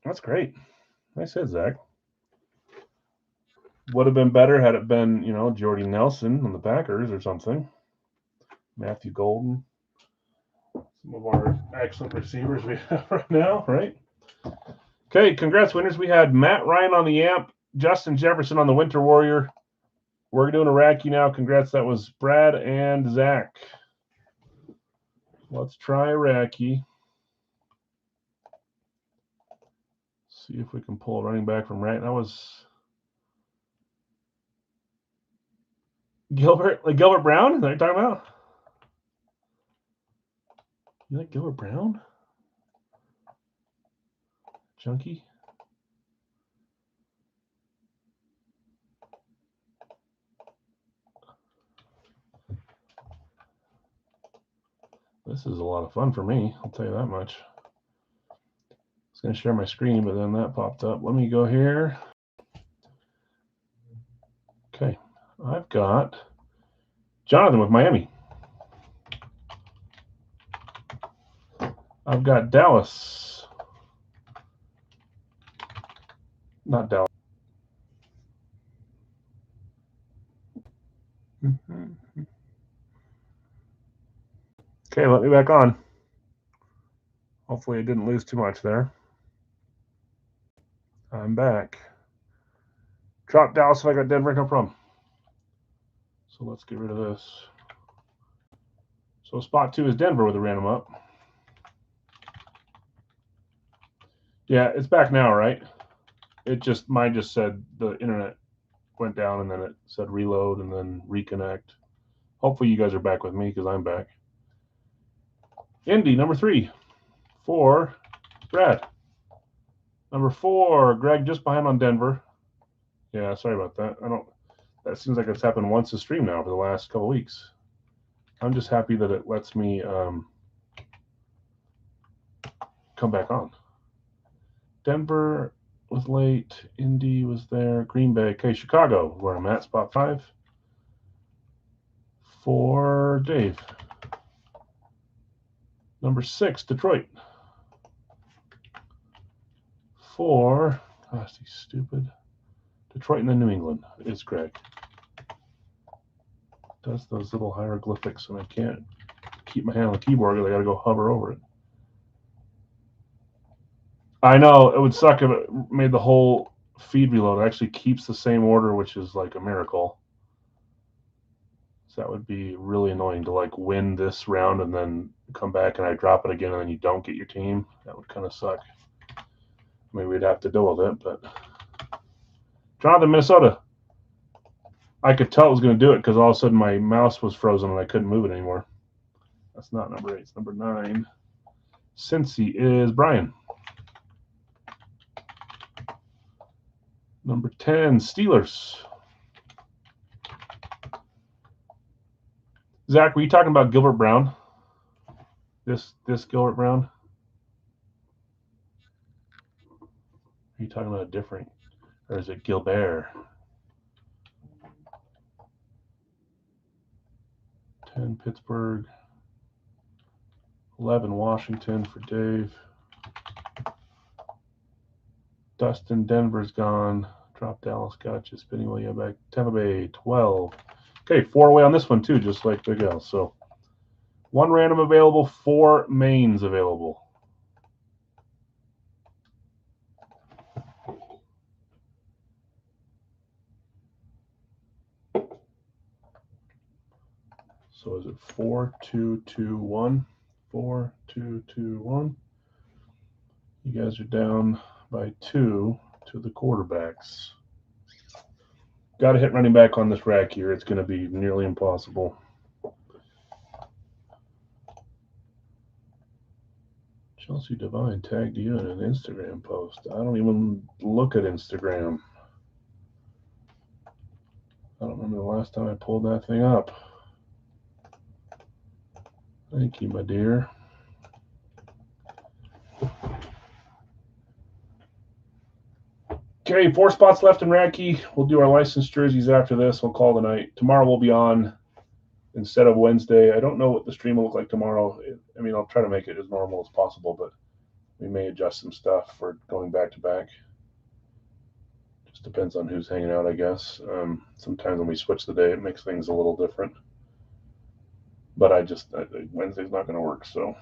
That's great. Nice hit, Zach. Would have been better had it been, Jordy Nelson on the Packers or something. Matthew Golden. Some of our excellent receivers we have right now, right? Okay, congrats, winners. We had Matt Ryan on the Amp, Justin Jefferson on the Winter Warrior. We're doing Iraqi now. Congrats. That was Brad and Zach. Let's try Iraqi. See if we can pull a running back from right. That was Gilbert Brown? Is that what you're talking about? You like Gilbert Brown? Junkie? This is a lot of fun for me, I'll tell you that much. I was going to share my screen, but then that popped up. Let me go here. Okay, I've got Jonathan with Miami. I've got Dallas. Not Dallas. Okay, let me back on. Hopefully I didn't lose too much there. I'm back. Drop Dallas if I got Denver, no problem. So let's get rid of this. So spot 2 is Denver with a random up. Yeah, it's back now, right? Mine just said the internet went down and then it said reload and then reconnect. Hopefully you guys are back with me because I'm back. Indy, number 3 for Brad. Number 4, Greg, just behind on Denver. Yeah, sorry about that. That seems like it's happened once a stream now for the last couple weeks. I'm just happy that it lets me come back on. Denver was late. Indy was there. Green Bay. Okay, Chicago, where I'm at, spot 5 for Dave. Number 6, Detroit. For, gosh, he's stupid. Detroit and then New England is Greg. Does those little hieroglyphics, and I can't keep my hand on the keyboard because I got to go hover over it. I know it would suck if it made the whole feed reload. It actually keeps the same order, which is like a miracle. So that would be really annoying to like win this round and then come back and I drop it again and then you don't get your team. That would kind of suck. I mean, we'd have to deal with it, but Jonathan, Minnesota. I could tell it was going to do it because all of a sudden my mouse was frozen and I couldn't move it anymore. That's not number 8. It's number 9. Cincy is Brian. Number 10, Steelers. Zach, were you talking about Gilbert Brown? This Gilbert Brown? Are you talking about a different, or is it Gilbert? 10, Pittsburgh. 11, Washington for Dave. Dustin, Denver's gone. Drop Dallas, gotcha. Spinning wheel, back. Tampa Bay, 12. Okay, 4 away on this one too, just like Big L. So 1 random available, 4 mains available. So is it 4, 2, 2, 1? 4, 2, 2, 1. You guys are down by 2 to the quarterbacks. Got to hit running back on this rack here. It's going to be nearly impossible. Chelsea Devine tagged you in an Instagram post. I don't even look at Instagram. I don't remember the last time I pulled that thing up. Thank you, my dear. Okay, 4 spots left in Radke. We'll do our licensed jerseys after this. We'll call the night. Tomorrow we'll be on instead of Wednesday. I don't know what the stream will look like tomorrow. I mean, I'll try to make it as normal as possible, but we may adjust some stuff for going back to back. Just depends on who's hanging out, I guess. Sometimes when we switch the day, it makes things a little different. But Wednesday's not going to work, so.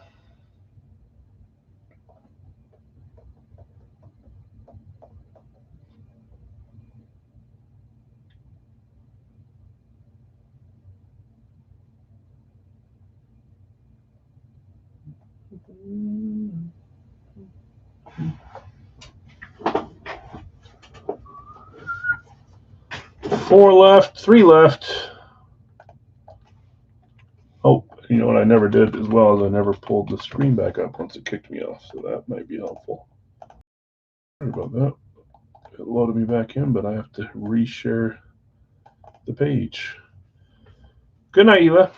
Four left, 3 left. Oh, you know what I never did as well as I never pulled the screen back up once it kicked me off, so that might be helpful. Sorry about that. It loaded me back in, but I have to reshare the page. Good night, Ela.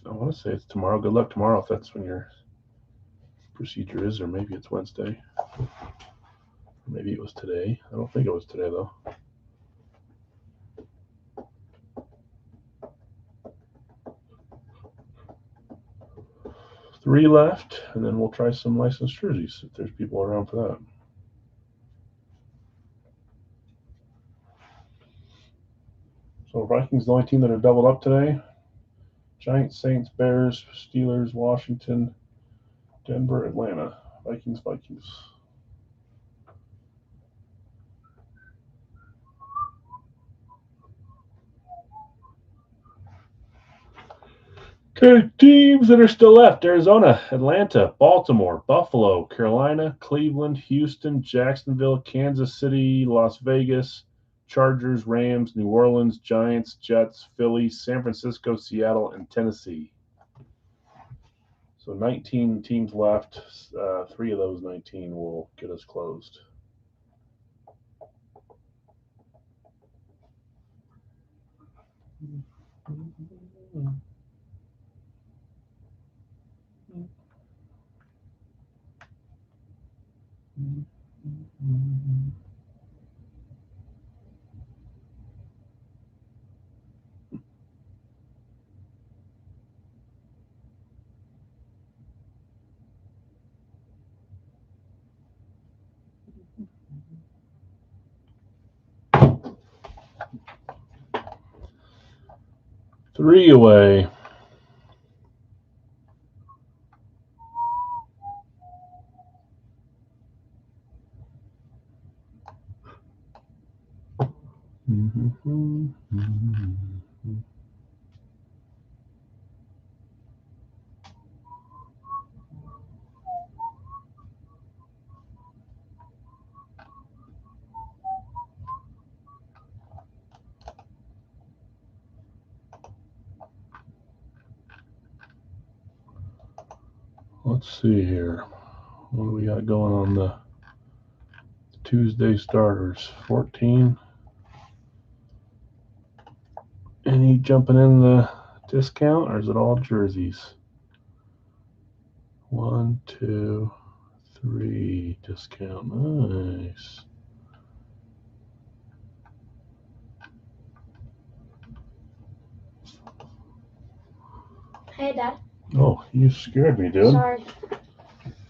I want to say it's tomorrow. Good luck tomorrow if that's when your procedure is, or maybe it's Wednesday. Maybe it was today. I don't think it was today, though. Three left, and then we'll try some licensed jerseys if there's people around for that. So Vikings, the only team that are doubled up today. Giants, Saints, Bears, Steelers, Washington, Denver, Atlanta. Vikings. Okay, teams that are still left: Arizona, Atlanta, Baltimore, Buffalo, Carolina, Cleveland, Houston, Jacksonville, Kansas City, Las Vegas, Chargers, Rams, New Orleans, Giants, Jets, Philly, San Francisco, Seattle, and Tennessee. So 19 teams left. 3 of those 19 will get us closed. Three away. Let's see here. What do we got going on the Tuesday starters? 14. Any jumping in the discount, or is it all jerseys? 1, 2, 3 discount. Nice. Hey, Dad. Oh, you scared me, dude. Sorry.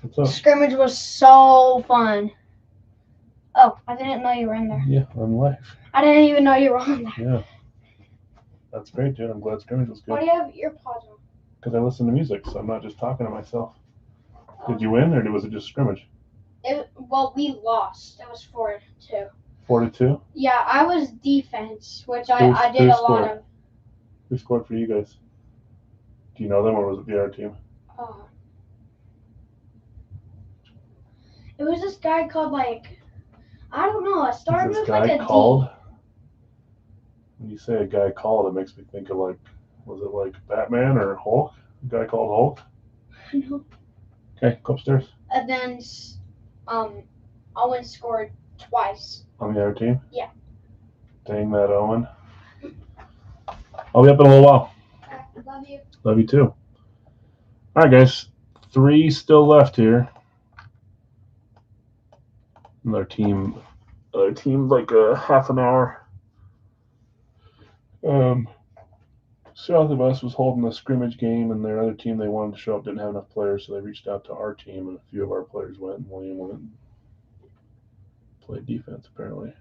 What's up? Scrimmage was so fun. Oh, I didn't know you were in there. Yeah, I'm live. I didn't even know you were on there. Yeah. That's great, dude. I'm glad scrimmage was Why good. do you have earpods on? Because I listen to music, so I'm not just talking to myself. Did you win, or was it just scrimmage? Well, we lost. It was 4-2. 4-2? Yeah, I was defense, which I did a lot of. Who scored for you guys? Do you know them, or was it the other team? It was this guy called, I don't know. It started Is this with guy like a called? When you say a guy called, it makes me think of was it like Batman or Hulk? A guy called D. No. Hulk? Okay, go upstairs. And then, Owen scored twice. On the other team? Yeah. Dang that, Owen. I'll be up in a little while. Love you. Love you too. All right, guys. 3 still left here. Another team like a half an hour south of us was holding a scrimmage game, and their other team they wanted to show up didn't have enough players, so they reached out to our team, and a few of our players went, and William went and played defense apparently.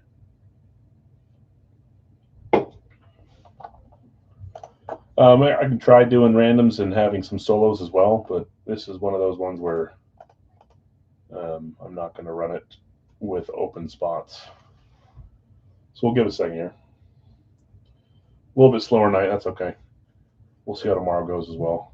I can try doing randoms and having some solos as well, but this is one of those ones where I'm not going to run it with open spots. So we'll give it a second here. A little bit slower night, that's okay. We'll see how tomorrow goes as well.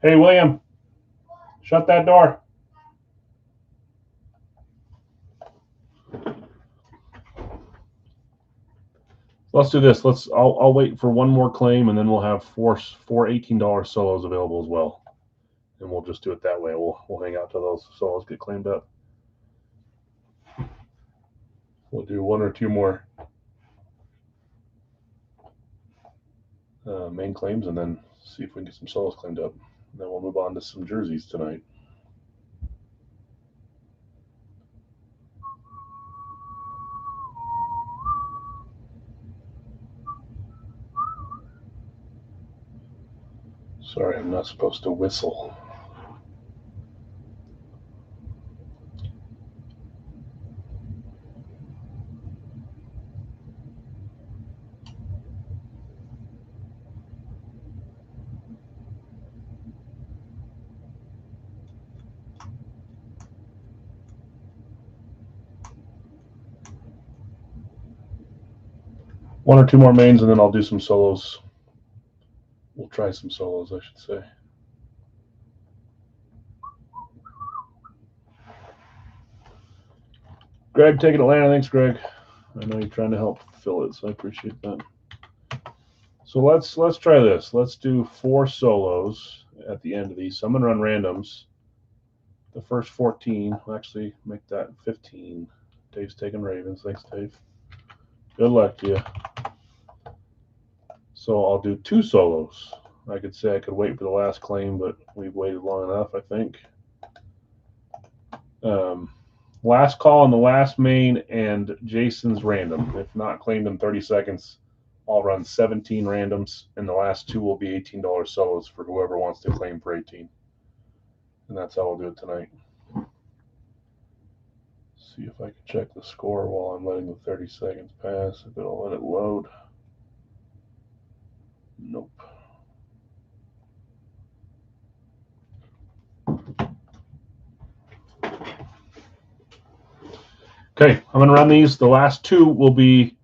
Hey, William, shut that door. Let's do this. I'll wait for one more claim, and then we'll have four $18 solos available as well, and we'll just do it that way. We'll hang out till those solos get claimed up. We'll do one or two more main claims, and then see if we can get some solos claimed up. And then we'll move on to some jerseys tonight. Sorry, I'm not supposed to whistle. One or two more mains, and then I'll do some solos. We'll try some solos, I should say. Greg taking Atlanta. Thanks, Greg. I know you're trying to help fill it, so I appreciate that. So let's try this. Let's do 4 solos at the end of these. So I'm going to run randoms. The first 14. We'll actually make that 15. Dave's taking Ravens. Thanks, Dave. Good luck to you. So I'll do 2 solos. I could say I could wait for the last claim, but we've waited long enough, I think. Last call on the last main and Jason's random. If not claimed in 30 seconds, I'll run 17 randoms, and the last 2 will be $18 solos for whoever wants to claim for 18. And that's how we'll do it tonight. See if I can check the score while I'm letting the 30 seconds pass. If it'll let it load. Nope. Okay, I'm going to run these. The last 2 will be...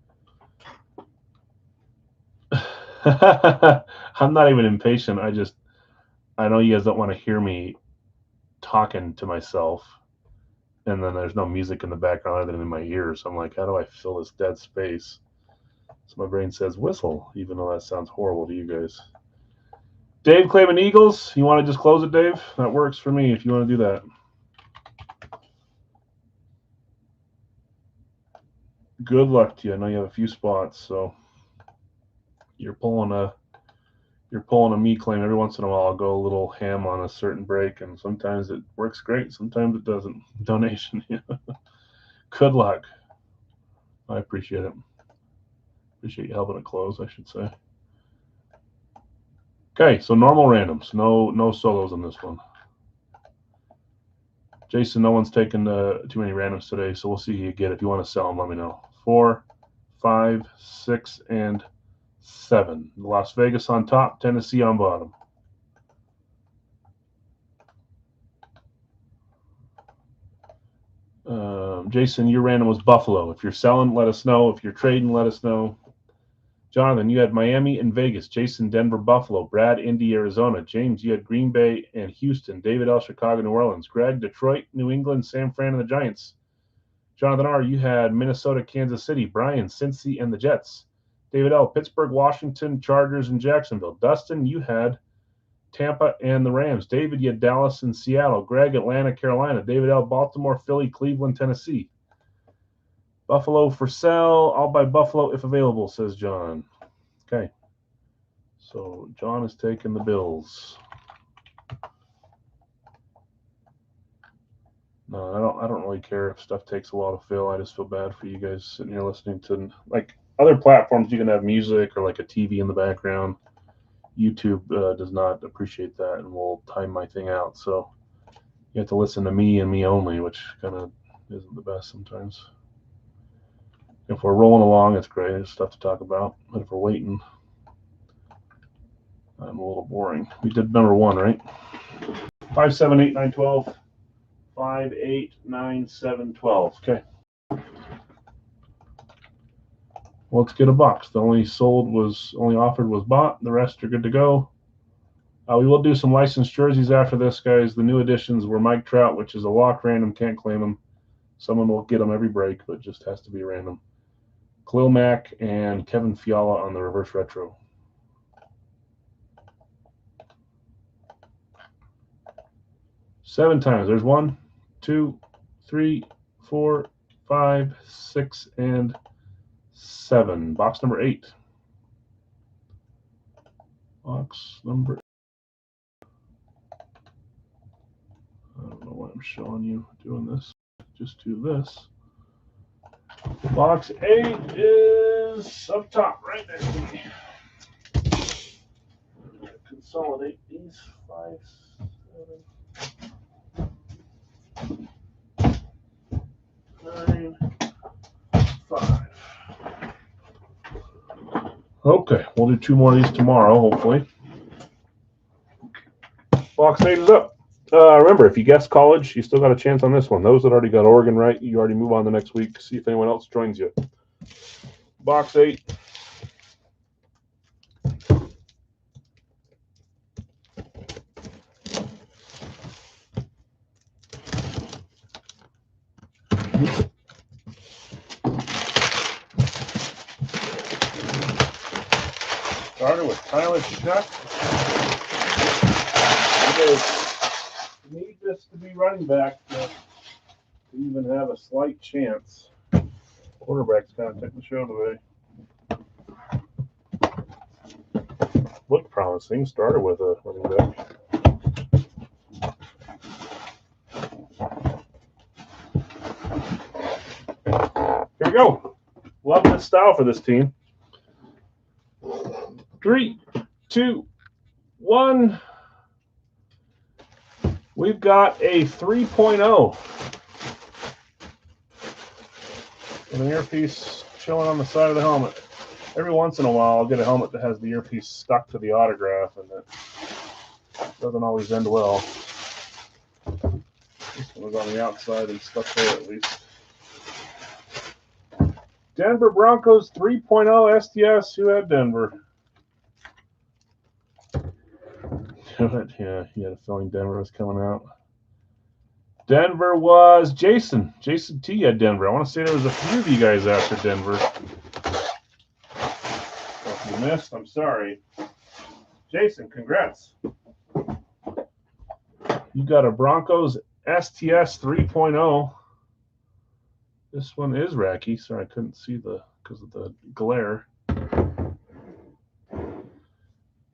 I'm not even impatient. I know you guys don't want to hear me talking to myself, and then there's no music in the background other than in my ears. So I'm like, how do I fill this dead space? So my brain says whistle, even though that sounds horrible to you guys. Dave claiming Eagles. You want to just close it, Dave? That works for me if you want to do that. Good luck to you. I know you have a few spots, so you're pulling a me claim. Every once in a while I'll go a little ham on a certain break, and sometimes it works great, sometimes it doesn't. Donation. Good luck. I appreciate it. Appreciate you helping it close, I should say. Okay, so normal randoms. No solos in this one. Jason, no one's taken too many randoms today, so we'll see who you get. If you want to sell them, let me know. 4, 5, 6, and 7. Las Vegas on top, Tennessee on bottom. Jason, your random was Buffalo. If you're selling, let us know. If you're trading, let us know. Jonathan, you had Miami and Vegas. Jason, Denver, Buffalo. Brad, Indy, Arizona. James, you had Green Bay and Houston. David L, Chicago, New Orleans. Greg, Detroit, New England, San Fran, and the Giants. Jonathan R, you had Minnesota, Kansas City. Brian, Cincy, and the Jets. David L, Pittsburgh, Washington, Chargers, and Jacksonville. Dustin, you had Tampa and the Rams. David, you had Dallas and Seattle. Greg, Atlanta, Carolina. David L, Baltimore, Philly, Cleveland, Tennessee. Buffalo for sale. I'll buy Buffalo if available, says John. Okay. So John is taking the Bills. No, I don't really care if stuff takes a while to fill. I just feel bad for you guys sitting here listening to, like, other platforms. You can have music or like a TV in the background. YouTube does not appreciate that and will time my thing out. So you have to listen to me and me only, which kind of isn't the best sometimes. If we're rolling along, it's great. There's stuff to talk about. But if we're waiting, I'm a little boring. We did number 1, right? 5, 7, 8, 9, 12. 5, 8, 9, 7, 12. Okay. Well, let's get a box. The only offered was bought. The rest are good to go. We will do some licensed jerseys after this, guys. The new additions were Mike Trout, which is a lock random, can't claim them. Someone will get them every break, but just has to be random. Khalil Mack and Kevin Fiala on the reverse retro. Seven times. There's 1, 2, 3, 4, 5, 6, and 7. Box number 8. Box number. I don't know why I'm showing you doing this. Just do this. Box 8 is up top, right next to me. Consolidate these 5, 7, 9, 5. Okay, we'll do 2 more of these tomorrow, hopefully. Box 8 is up. Remember, if you guessed college, you still got a chance on this one. Those that already got Oregon right, you already move on the next week to see if anyone else joins you. Box 8. Started with Tyler Shuck. You need this to be running back to even have a slight chance. Quarterback's kind of taking the show today. Looked promising. Started with a running back. Here we go. Love this style for this team. 3, 2, 1. We've got a 3.0. With an earpiece chilling on the side of the helmet. Every once in a while, I'll get a helmet that has the earpiece stuck to the autograph, and it doesn't always end well. This one was on the outside and stuck there at least. Denver Broncos 3.0 STS. Who had Denver? Yeah, he had a feeling Denver was coming out. Denver was Jason. Jason T had Denver. I want to say there was a few of you guys after Denver. If you missed, I'm sorry. Jason, congrats. You got a Broncos STS 3.0. This one is Racky. Sorry, I couldn't see because of the glare. Here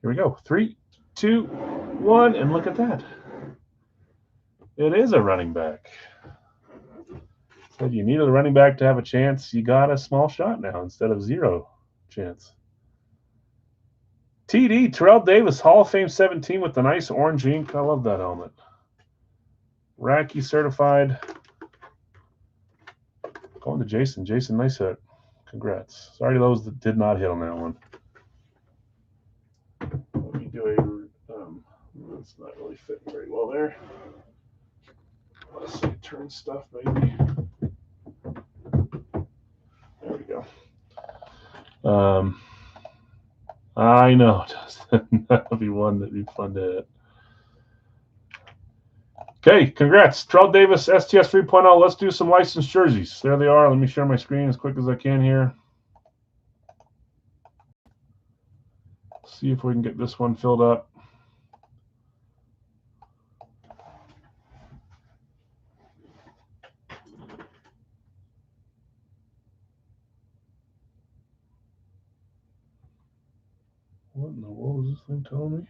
we go. 3, 2, 1, and look at that. It is a running back. Said you needed a running back to have a chance. You got a small shot now instead of 0 chance. TD, Terrell Davis, Hall of Fame 17 with the nice orange ink. I love that helmet. Racky certified. Going to Jason. Jason, nice hit. Congrats. Sorry to those that did not hit on that one. Let me do a. That's not really fitting very well there. Let's see, turn stuff maybe. There we go. I know, Dustin. That'll be one that'd be fun to hit. Okay, congrats. Terrell Davis, STS 3.0. Let's do some licensed jerseys. There they are. Let me share my screen as quick as I can here. See if we can get this one filled up. What in the world is telling me?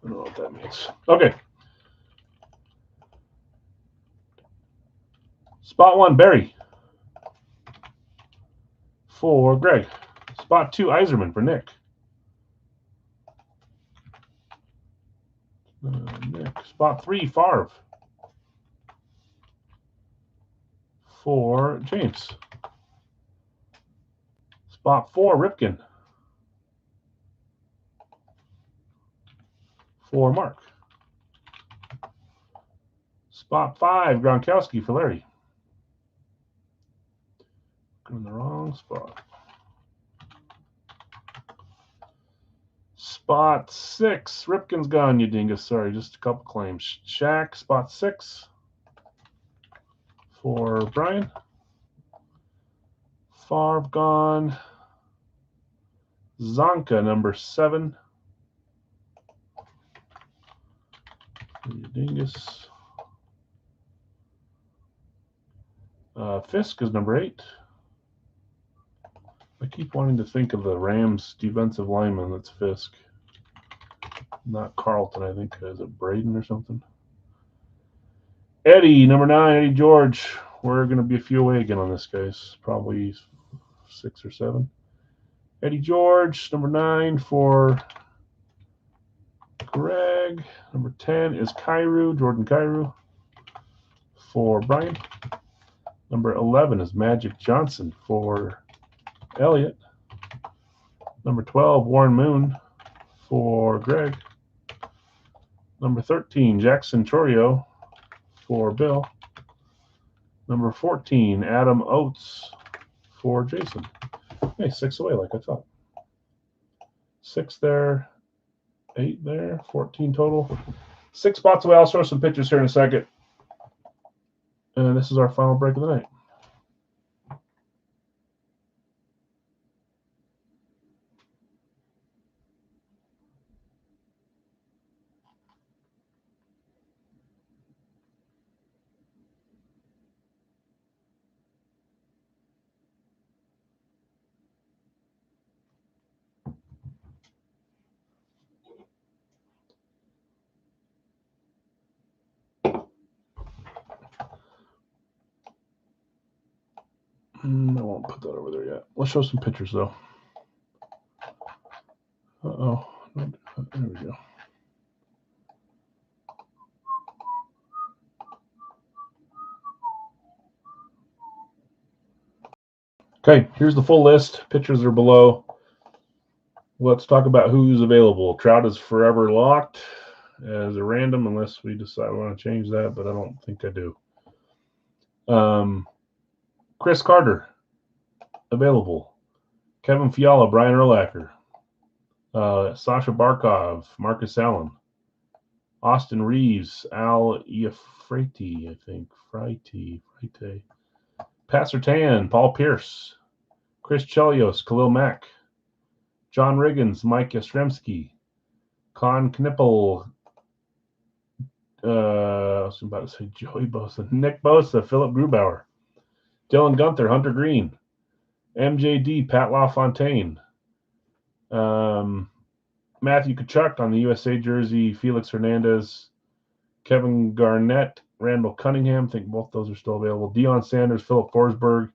I don't know what that means. Okay. Spot 1, Barry. For Greg. Spot 2, Iserman for Nick. Nick. Spot 3, Favre. For James. Spot 4, Ripken. For Mark. Spot 5, Gronkowski for Larry. In the wrong spot. Spot 6, Ripken's gone, you dingus. Sorry, just a couple claims. Shaq, spot 6 for Brian. Favre gone. Zonka, number 7. You dingus. Fisk is number 8. I keep wanting to think of the Rams defensive lineman that's Fisk. Not Carlton, I think. Is it Braden or something? Eddie, number 9, Eddie George. We're going to be a few away again on this, guys. Probably 6 or 7. Eddie George, number 9 for Greg. Number 10 is Cairo, Jordan Cairo for Brian. Number 11 is Magic Johnson for Elliot. Number 12, Warren Moon for Greg. Number 13, Jackson Chorio for Bill. Number 14, Adam Oates for Jason. Hey, 6 away like I thought. 6 there, 8 there, 14 total. 6 spots away. I'll show some pictures here in a second. And this is our final break of the night. I won't put that over there yet. Let's show some pictures, though. Uh-oh. There we go. Okay, here's the full list. Pictures are below. Let's talk about who's available. Trout is forever locked as a random unless we decide we want to change that, but I don't think I do. Chris Carter, available. Kevin Fiala, Brian Urlacher. Sasha Barkov, Marcus Allen. Austin Reeves, Al Iafrate, I think. Frite. Pat Surtain, Paul Pierce. Chris Chelios, Khalil Mack. John Riggins, Mike Yastrzemski. Con Knippel. I was about to say Joey Bosa. Nick Bosa, Philip Grubauer. Dylan Gunther, Hunter Green. MJD, Pat LaFontaine. Matthew Tkachuk on the USA jersey. Felix Hernandez. Kevin Garnett. Randall Cunningham. I think both those are still available. Deion Sanders, Philip Forsberg.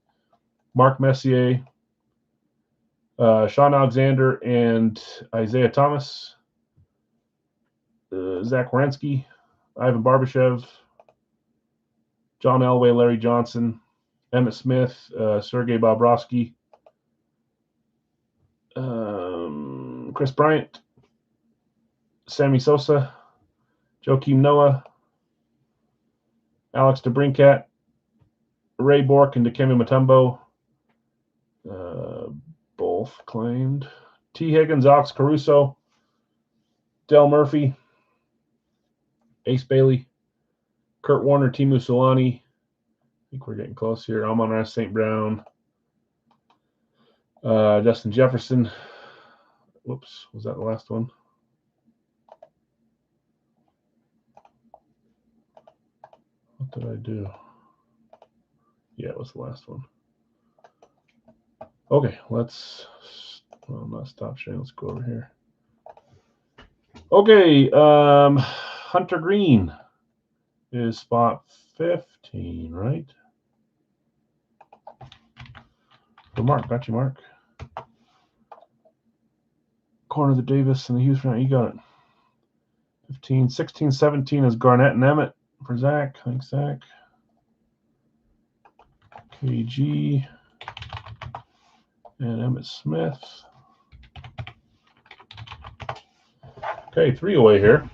Mark Messier. Sean Alexander and Isaiah Thomas. Zach Wierenski. Ivan Barbashev. John Elway, Larry Johnson. Emmett Smith, Sergei Bobrovsky, Chris Bryant, Sammy Sosa, Joakim Noah, Alex DeBrincat, Ray Bourque, and Dikembe Mutombo, both claimed. T. Higgins, Alex Caruso, Del Murphy, Ace Bailey, Kurt Warner, Timu Solani. I think we're getting close here. Amon-Ra St. Brown. Justin Jefferson. Whoops, was that the last one? What did I do? Yeah, it was the last one. Okay, let's, well, not stop sharing. Let's go over here. Okay, Hunter Green is spot 15, right? So Mark, got you, Mark. Corner of the Davis and the Houston, you got it. 15, 16, 17 is Garnett and Emmett for Zach. Thanks, Zach. KG and Emmett Smith. Okay, 3 away here.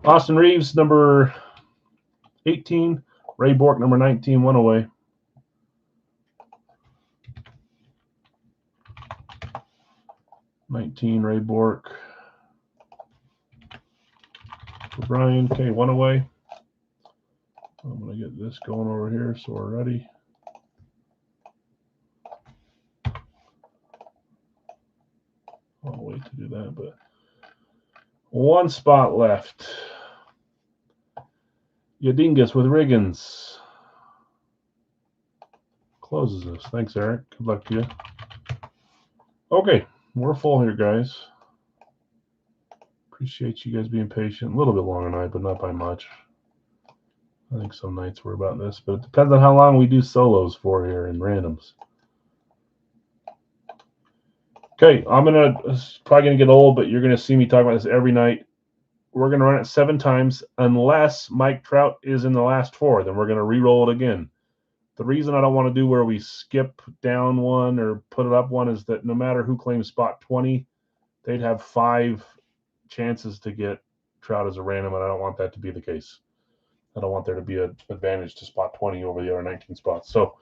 Austin Reeves, number 18. Ray Bork, number 19, 1 away. Ray Bork. For Brian, okay, 1 away. I'm going to get this going over here so we're ready. I'll wait to do that, but 1 spot left. Yadingas with Riggins. Closes this. Thanks, Eric. Good luck to you. Okay, we're full here, guys. Appreciate you guys being patient. A little bit longer tonight, but not by much. I think some nights we're about this, but it depends on how long we do solos for here and randoms. Okay, it's probably gonna get old, but you're gonna see me talk about this every night. We're gonna run it 7 times unless Mike Trout is in the last 4. Then we're gonna re-roll it again. The reason I don't want to do where we skip down 1 or put it up 1 is that no matter who claims spot 20, they'd have 5 chances to get Trout as a random, and I don't want that to be the case. I don't want there to be an advantage to spot 20 over the other 19 spots. So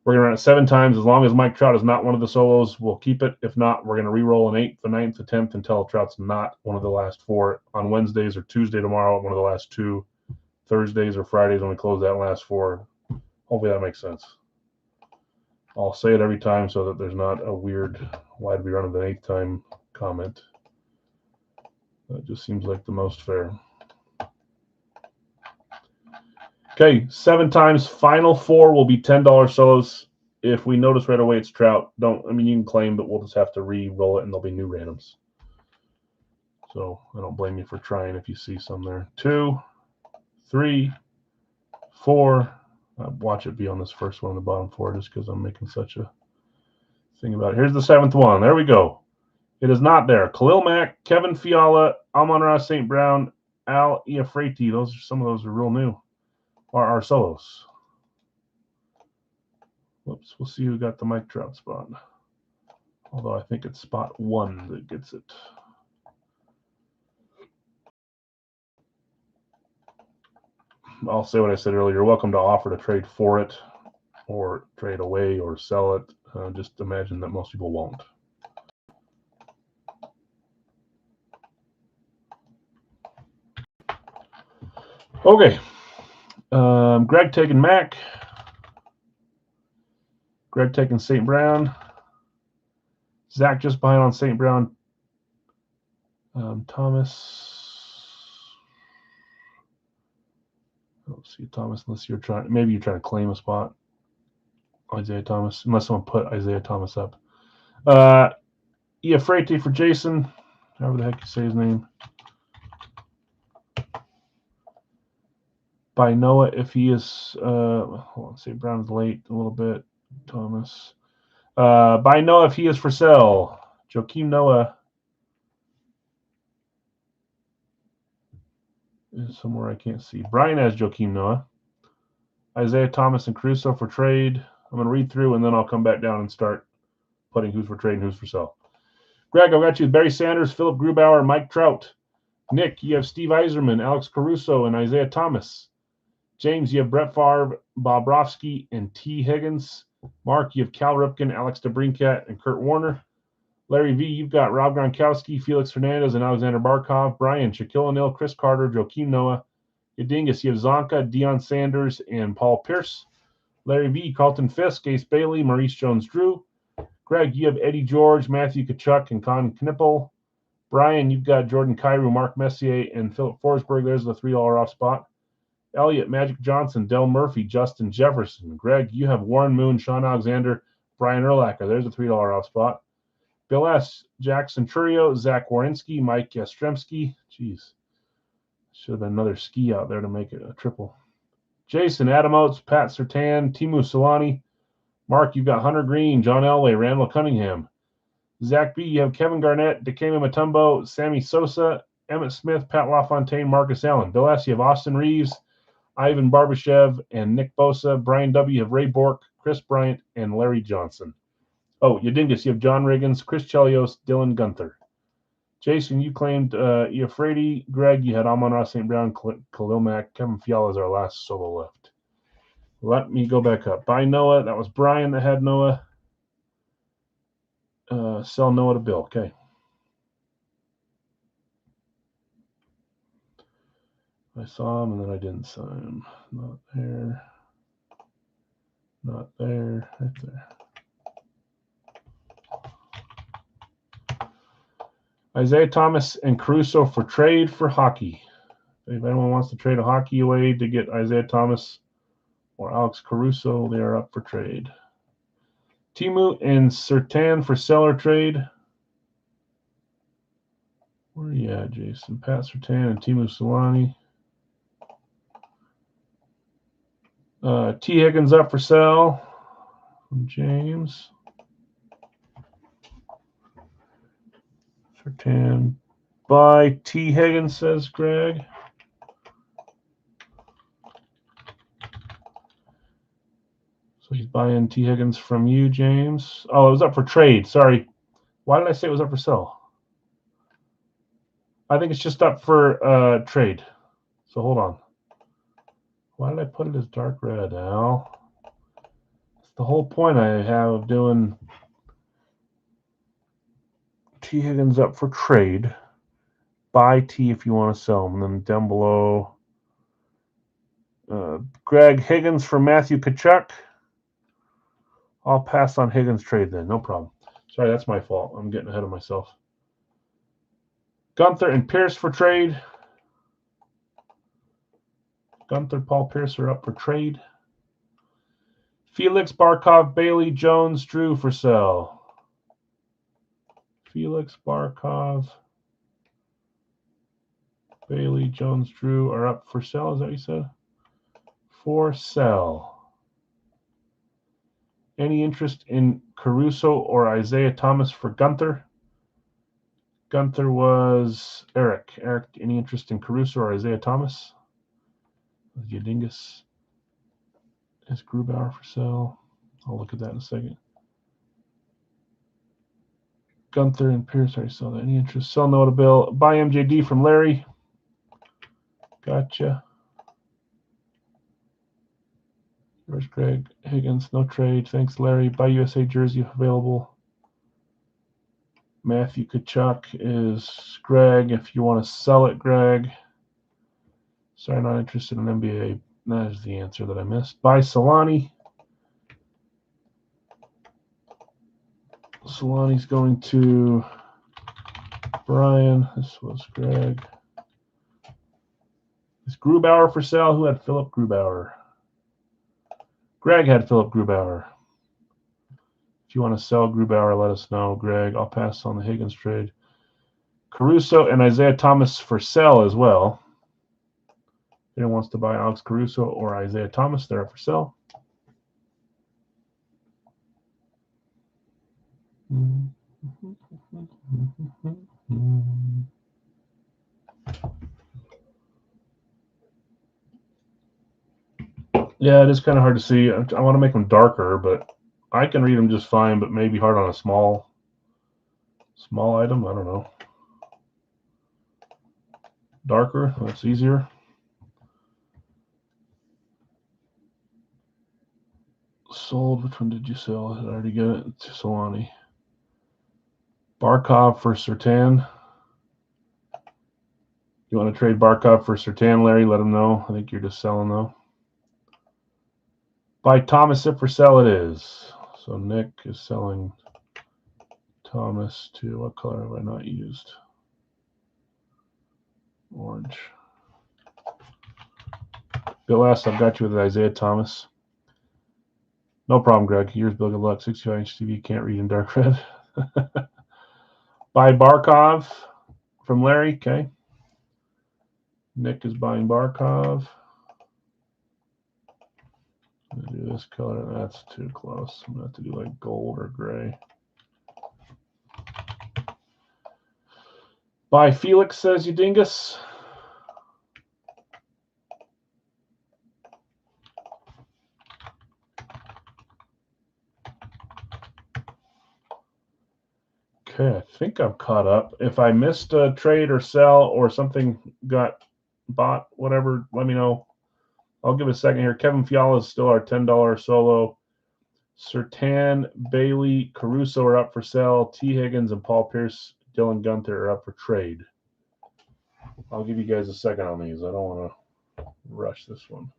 we're going to run it 7 times. As long as Mike Trout is not one of the solos, we'll keep it. If not, we're going to re-roll an 8th, the 9th, the 10th until Trout's not one of the last 4 on Wednesdays or Tuesday tomorrow, one of the last 2 Thursdays or Fridays when we close that last 4. Hopefully that makes sense. I'll say it every time so that there's not a weird why did we run it the 8th time comment. That just seems like the most fair. Okay, 7 times. Final 4 will be $10 solos. If we notice right away it's Trout, you can claim, but we'll just have to re-roll it and there'll be new randoms. So I don't blame you for trying if you see some there. 2, 3, 4. Watch it be on this first one on the bottom 4 just because I'm making such a thing about it. Here's the 7th one. There we go. It is not there. Khalil Mack, Kevin Fiala, Amon-Ra St. Brown, Al Iafrate. Some of those are real new. Are our solos. Whoops, we'll see who got the Mike Trout spot. Although I think it's spot 1 that gets it. I'll say what I said earlier. You're welcome to offer to trade for it or trade away or sell it. Just imagine that most people won't. Okay. Greg taking Mac. Greg taking St. Brown. Zach just behind on St. Brown. Thomas. I don't see Thomas unless maybe you're trying to claim a spot. Isaiah Thomas, unless someone put Isaiah Thomas up. Iafrate for Jason. However the heck you say his name. By Noah, if he is, hold on, St. Brown's late a little bit. Thomas. By Noah, if he is for sale. Joakim Noah is somewhere I can't see. Brian has Joakim Noah. Isaiah Thomas and Caruso for trade. I'm going to read through and then I'll come back down and start putting who's for trade and who's for sale. Greg, I've got you Barry Sanders, Philip Grubauer, Mike Trout. Nick, you have Steve Yzerman, Alex Caruso, and Isaiah Thomas. James, you have Brett Favre, Bobrovsky, and T. Higgins. Mark, you have Cal Ripken, Alex DeBrincat, and Kurt Warner. Larry V, you've got Rob Gronkowski, Felix Hernandez, and Alexander Barkov. Brian, Shaquille O'Neal, Chris Carter, Joakim Noah. Yadingus, you have Zonka, Deion Sanders, and Paul Pierce. Larry V, Carlton Fisk, Ace Bailey, Maurice Jones-Drew. Greg, you have Eddie George, Matthew Tkachuk, and Con Knippel. Brian, you've got Jordan Kyrou, Mark Messier, and Philip Forsberg. There's the $3 off spot. Elliot, Magic Johnson, Del Murphy, Justin Jefferson. Greg, you have Warren Moon, Sean Alexander, Brian Urlacher. There's a $3 off spot. Bill S., Jackson Trurio, Zach Warinsky, Mike Yastrzemski. Jeez. Should have been another ski out there to make it a triple. Jason, Adam Oates, Pat Surtain, Timu Solani. Mark, you've got Hunter Green, John Elway, Randall Cunningham. Zach B., you have Kevin Garnett, Dikembe Mutombo, Sammy Sosa, Emmett Smith, Pat LaFontaine, Marcus Allen. Bill S., you have Austin Reeves, Ivan Barbashev, and Nick Bosa. Brian W., you have Ray Bork, Chris Bryant, and Larry Johnson. Oh, Yadingus, you have John Riggins, Chris Chelios, Dylan Gunther. Jason, you claimed Euphrates. Greg, you had Amon-Ra St. Brown, Khalil Mack. Kevin Fiala is our last solo left. Let me go back up. Buy Noah. That was Brian that had Noah. Sell Noah to Bill. Okay. I saw him and then I didn't sign him. Not there. Not there. Right there. Isaiah Thomas and Caruso for trade for hockey. If anyone wants to trade a hockey away to get Isaiah Thomas or Alex Caruso, they are up for trade. Timu and Surtain for seller trade. Where are you at, Jason? Pat Surtain and Timu Solani. T. Higgins up for sale from James. Surtain by T. Higgins, says Greg. So he's buying T. Higgins from you, James. Oh, it was up for trade. Sorry. Why did I say it was up for sale? I think it's just up for trade. So hold on. Why did I put it as dark red, Al? That's the whole point I have of doing T. Higgins up for trade. Buy T if you want to sell him. And then down below, Greg Higgins for Matthew Tkachuk. I'll pass on Higgins trade then. No problem. Sorry, that's my fault. I'm getting ahead of myself. Gunther and Pierce for trade. Gunther, Paul Pierce are up for trade. Felix, Barkov, Bailey, Jones, Drew for sale. Felix, Barkov, Bailey, Jones, Drew are up for sale. Is that what you said? For sale. Any interest in Caruso or Isaiah Thomas for Gunther? Gunther was Eric. Eric, any interest in Caruso or Isaiah Thomas? Yadingus. Is Grubauer for sale? I'll look at that in a second. Gunther and Pierce, I saw that. Any interest? Sell Noah to Bill. Buy MJD from Larry. Gotcha. Where's Greg Higgins? No trade. Thanks, Larry. Buy USA jersey available. Matthew Tkachuk is Greg. If you want to sell it, Greg. Sorry, not interested in NBA. That is the answer that I missed. Buy Solani. Solani's going to Brian. This was Greg. Is Grubauer for sale? Who had Philip Grubauer? Greg had Philip Grubauer. If you want to sell Grubauer, let us know, Greg. I'll pass on the Higgins trade. Caruso and Isaiah Thomas for sale as well. If anyone wants to buy Alex Caruso or Isaiah Thomas, they're up for sale. Yeah, it is kind of hard to see. I want to make them darker, but I can read them just fine, but maybe hard on a small item. I don't know. Darker, that's easier. Sold. Which one did you sell? Did I already get it? It's Solani. Barkov for Surtain. You want to trade Barkov for Surtain, Larry? Let him know. I think you're just selling, though. Buy Thomas it for sell it is. So Nick is selling Thomas to, what color have I not used? Orange. Bill S., I've got you with Isaiah Thomas. No problem, Greg. Here's Bill. Good luck. 65-inch TV, can't read in dark red. Buy Barkov from Larry. Okay. Nick is buying Barkov. I'm going to do this color. That's too close. I'm going to have to do like gold or gray. Buy Felix, says you dingus. Okay, I think I'm caught up. If I missed a trade or sell or something got bought, whatever, let me know. I'll give it a second here. Kevin Fiala is still our $10 solo. Surtain, Bailey, Caruso are up for sale. T. Higgins and Paul Pierce, Dylan Gunther are up for trade. I'll give you guys a second on these. I don't want to rush this one.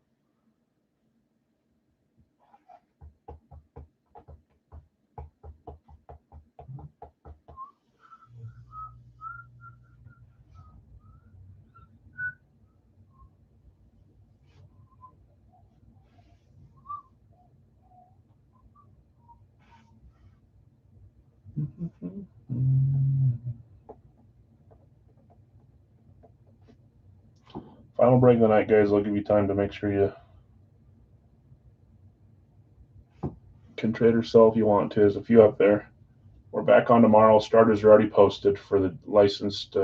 Final break of the night, guys. I'll give you time to make sure you can trade or sell if you want to. There's a few up there. We're back on tomorrow. Starters are already posted for the licensed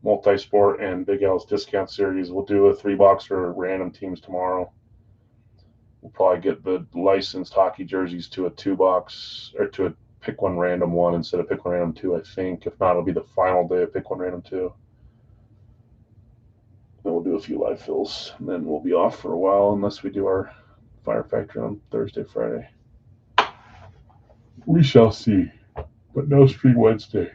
multi-sport and Big L's discount series. We'll do a 3-box for random teams tomorrow. We'll probably get the licensed hockey jerseys to a 2-box or to a pick one random one instead of pick one random 2, I think. If not, it'll be the final day of pick one random 2. Then we'll do a few live fills, and then we'll be off for a while unless we do our Fire Factory on Thursday, Friday. We shall see, but no stream Wednesday.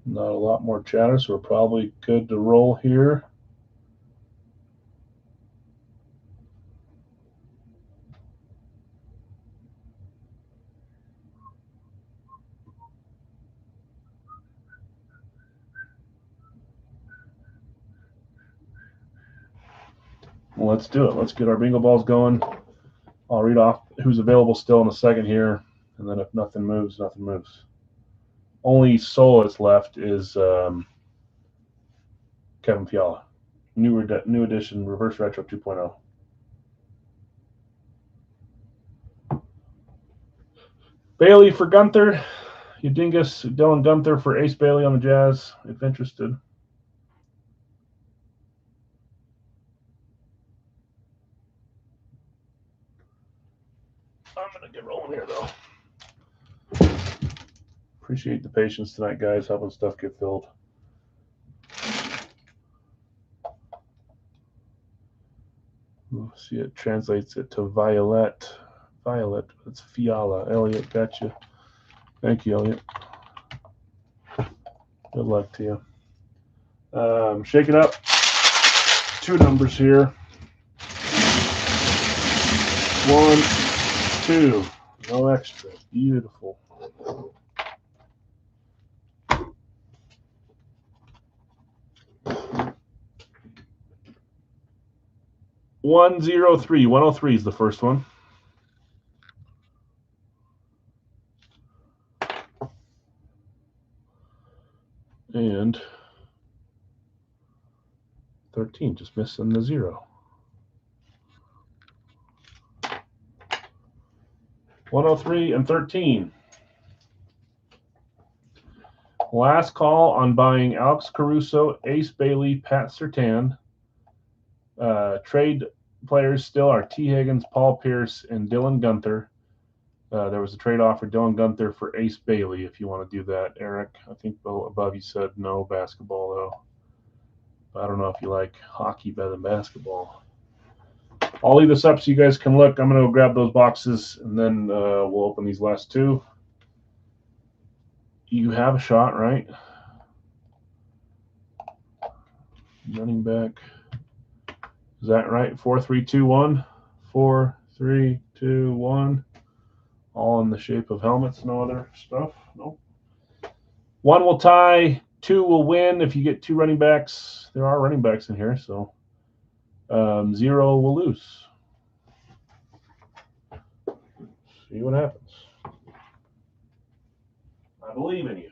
Not a lot more chatter, so we're probably good to roll here. Well, let's do it. Let's get our bingo balls going. I'll read off who's available still in a second here, and then if nothing moves, nothing moves. Only Solis left is Kevin Fiala. New edition, reverse retro 2.0. Bailey for Gunther. You dingus. Dylan Gunther for Ace Bailey on the Jazz, if interested. I'm going to get rolling here, though. Appreciate the patience tonight, guys, helping stuff get filled. We'll see, it translates it to Violet. Violet, it's Fiala. Elliot, gotcha. Thank you, Elliot. Good luck to you. Shake it up. 2 numbers here. 1, 2. No extra. Beautiful. $103. 103 is the first one. And 13, just missing the 0. 103 and 13. Last call on buying Alex Caruso, Ace Bailey, Pat Surtain. Trade players still are T. Higgins, Paul Pierce, and Dylan Gunther. There was a trade-off for Dylan Gunther for Ace Bailey, if you want to do that, Eric. I think above you said no basketball, though. But I don't know if you like hockey better than basketball. I'll leave this up so you guys can look. I'm going to go grab those boxes, and then we'll open these last two. You have a shot, right? Running back. Is that right? 4, 3, 2, 1. 4, 3, 2, 1. All in the shape of helmets. No other stuff. Nope. 1 will tie. 2 will win if you get 2 running backs. There are running backs in here, so 0 will lose. See what happens. I believe in you.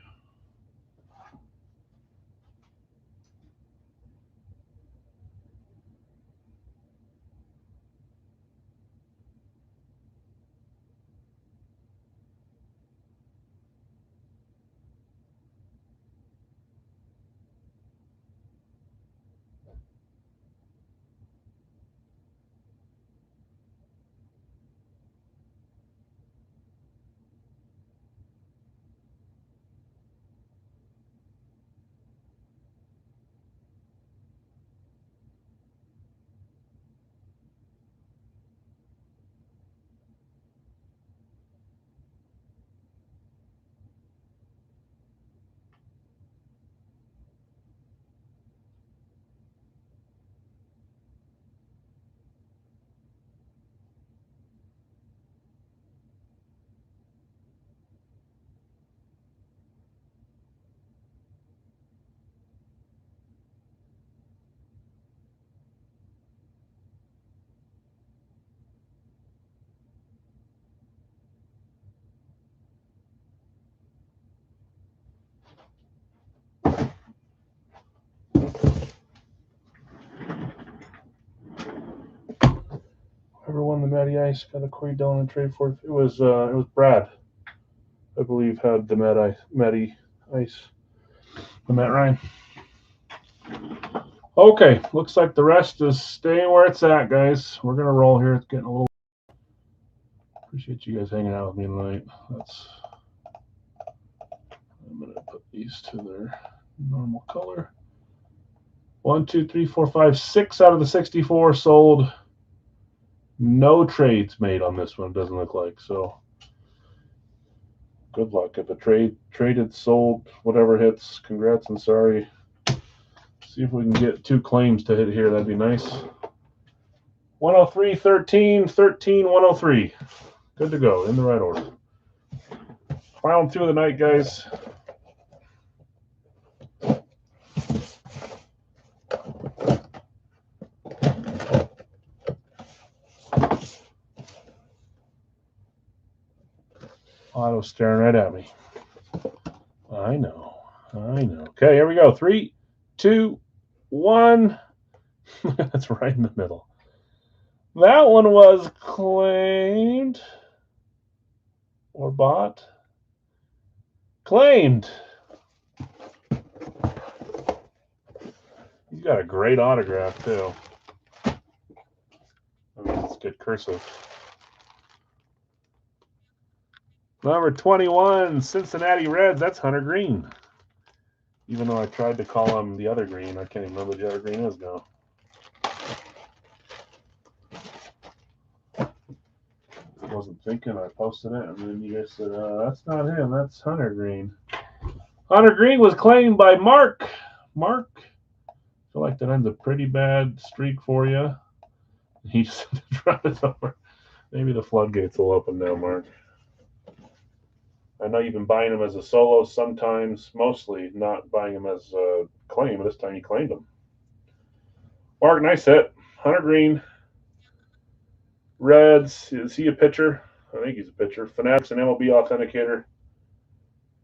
Whoever won the Matty Ice got a Corey Dillon and trade for it. It was Brad, I believe, had the Matty Ice. The Matt Ryan. Okay, looks like the rest is staying where it's at, guys. We're gonna roll here. It's getting a little. Appreciate you guys hanging out with me tonight. I'm gonna put these to their normal color. 1, 2, 3, 4, 5, 6 out of the 64 sold. No trades made on this one, doesn't look like. So good luck. If a traded, sold, whatever hits, congrats and sorry. See if we can get 2 claims to hit here. That'd be nice. 103, 13, 13, 103. Good to go, in the right order. Final 2 of the night, guys. Otto's staring right at me. I know. Okay, here we go. 3, 2, 1. That's right in the middle. That one was claimed or bought. Claimed. He's got a great autograph, too. I mean, it's good cursive. Number 21, Cincinnati Reds. That's Hunter Green. Even though I tried to call him the other green, I can't even remember what the other green is now. I wasn't thinking. I posted it, and then you guys said, that's not him. That's Hunter Green. Hunter Green was claimed by Mark. Mark, I feel like that ends a pretty bad streak for you. He just dropped it over. Maybe the floodgates will open now, Mark. I know you've been buying him as a solo sometimes, mostly not buying him as a claim, but this time you claimed him. Mark, nice hit. Hunter Green. Reds, is he a pitcher? I think he's a pitcher. Fanatics and MLB Authenticator.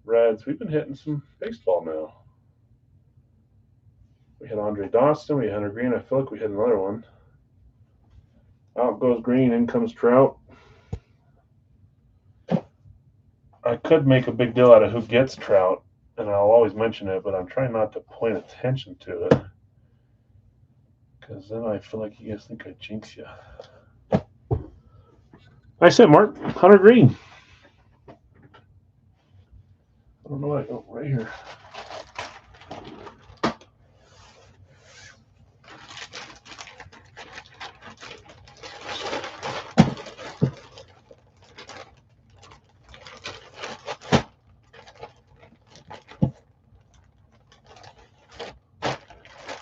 Reds, we've been hitting some baseball now. We hit Andre Dawson, we hit Hunter Green. I feel like we hit another one. Out goes Green, in comes Trout. I could make a big deal out of who gets Trout, and I'll always mention it, but I'm trying not to point attention to it. Because then I feel like you guys think I jinx you. Nice hit, Mark. Hunter Green. I don't know what. Oh, right here.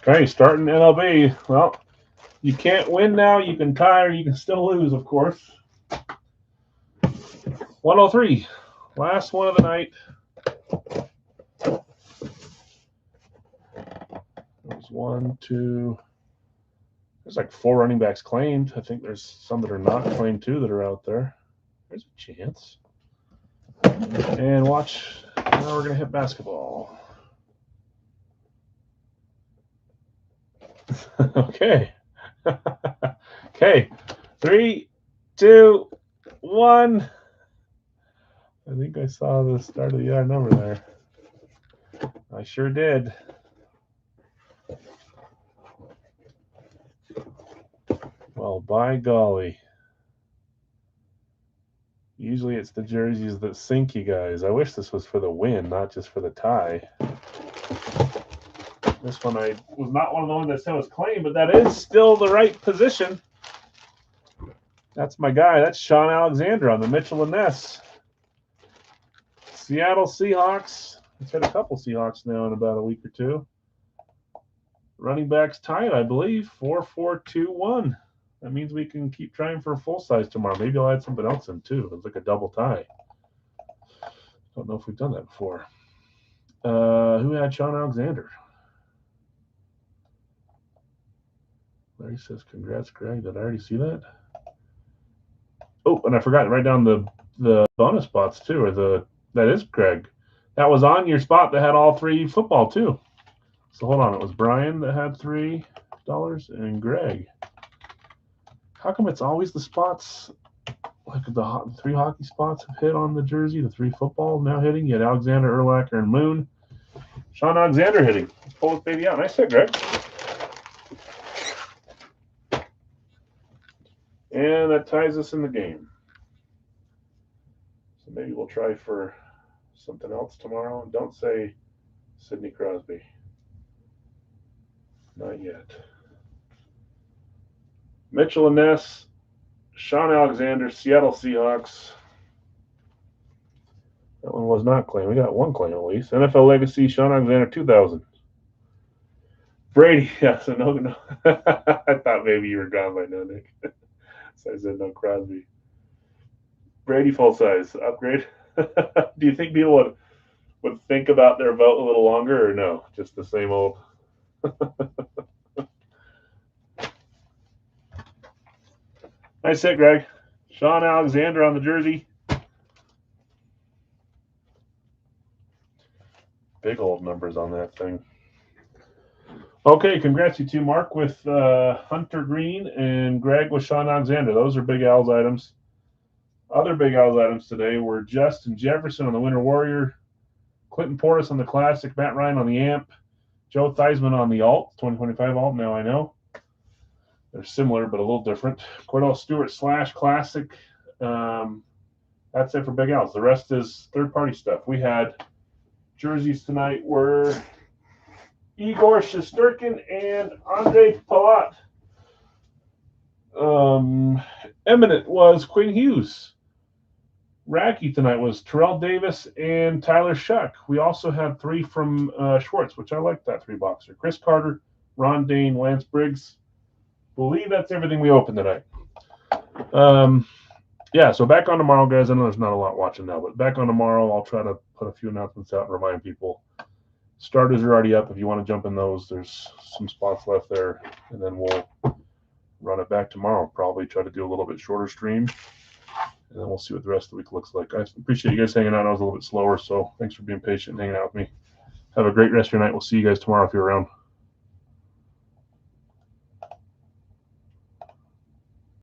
Okay, starting MLB. Well, you can't win now. You can tie or you can still lose, of course. 103. Last one of the night. There's 1, 2. There's like 4 running backs claimed. I think there's some that are not claimed too that are out there. There's a chance. And watch. Now we're going to hit basketball. Okay. Okay. 3, 2, 1. I think I saw the start of the odd number there. I sure did. Well, by golly. Usually it's the jerseys that sink you guys. I wish this was for the win, not just for the tie. This one I was not one of the ones that said was claimed, but that is still the right position. That's my guy. That's Sean Alexander on the Mitchell and Ness. Seattle Seahawks. We've had a couple Seahawks now in about a week or two. Running backs tied, I believe. 4-4-2-1. That means we can keep trying for a full size tomorrow. Maybe I'll add something else in too. It's like a double tie. Don't know if we've done that before. Who had Sean Alexander? Larry says, congrats, Greg. Did I already see that? Oh, and I forgot to write down the bonus spots too, or that is Greg. That was on your spot that had all 3 football too. So hold on, it was Brian that had $3 and Greg. How come it's always the spots, like the 3 hockey spots have hit on the jersey, the 3 football now hitting? You had Alexander, Urlacher, and Moon. Sean Alexander hitting. Let's pull this baby out. Nice hit, Greg. And that ties us in the game. So maybe we'll try for something else tomorrow. And don't say Sidney Crosby. Not yet. Mitchell and Ness, Sean Alexander, Seattle Seahawks. That one was not claimed. We got one claim at least. NFL Legacy, Sean Alexander, 2000. Brady, yeah, so no. I thought maybe you were gone by now, Nick. So I said no Crosby. Brady full size upgrade. Do you think people would think about their vote a little longer, or no? Just the same old. Nice hit, Greg. Sean Alexander on the jersey. Big old numbers on that thing. Okay, congrats you two, Mark, with Hunter Green and Greg with Sean Alexander. Those are Big Al's items. Other Big Al's items today were Justin Jefferson on the Winter Warrior, Clinton Portis on the Classic, Matt Ryan on the Amp, Joe Theismann on the Alt, 2025 Alt, now I know. They're similar, but a little different. Cordell Stewart / Classic. That's it for Big Al's. The rest is third-party stuff. We had jerseys tonight were Igor Shesterkin and Andre Palat. Eminent was Quinn Hughes. Racky tonight was Terrell Davis and Tyler Shuck. We also had 3 from Schwartz, which I like that 3-boxer. Chris Carter, Ron Dane, Lance Briggs. Believe that's everything we opened tonight. Yeah, so back on tomorrow, guys. I know there's not a lot watching now, but back on tomorrow, I'll try to put a few announcements out and remind people. Starters are already up. If you want to jump in those, there's some spots left there, and then we'll run it back tomorrow. Probably try to do a little bit shorter stream, and then we'll see what the rest of the week looks like. I appreciate you guys hanging out. I was a little bit slower, so thanks for being patient and hanging out with me. Have a great rest of your night. We'll see you guys tomorrow if you're around.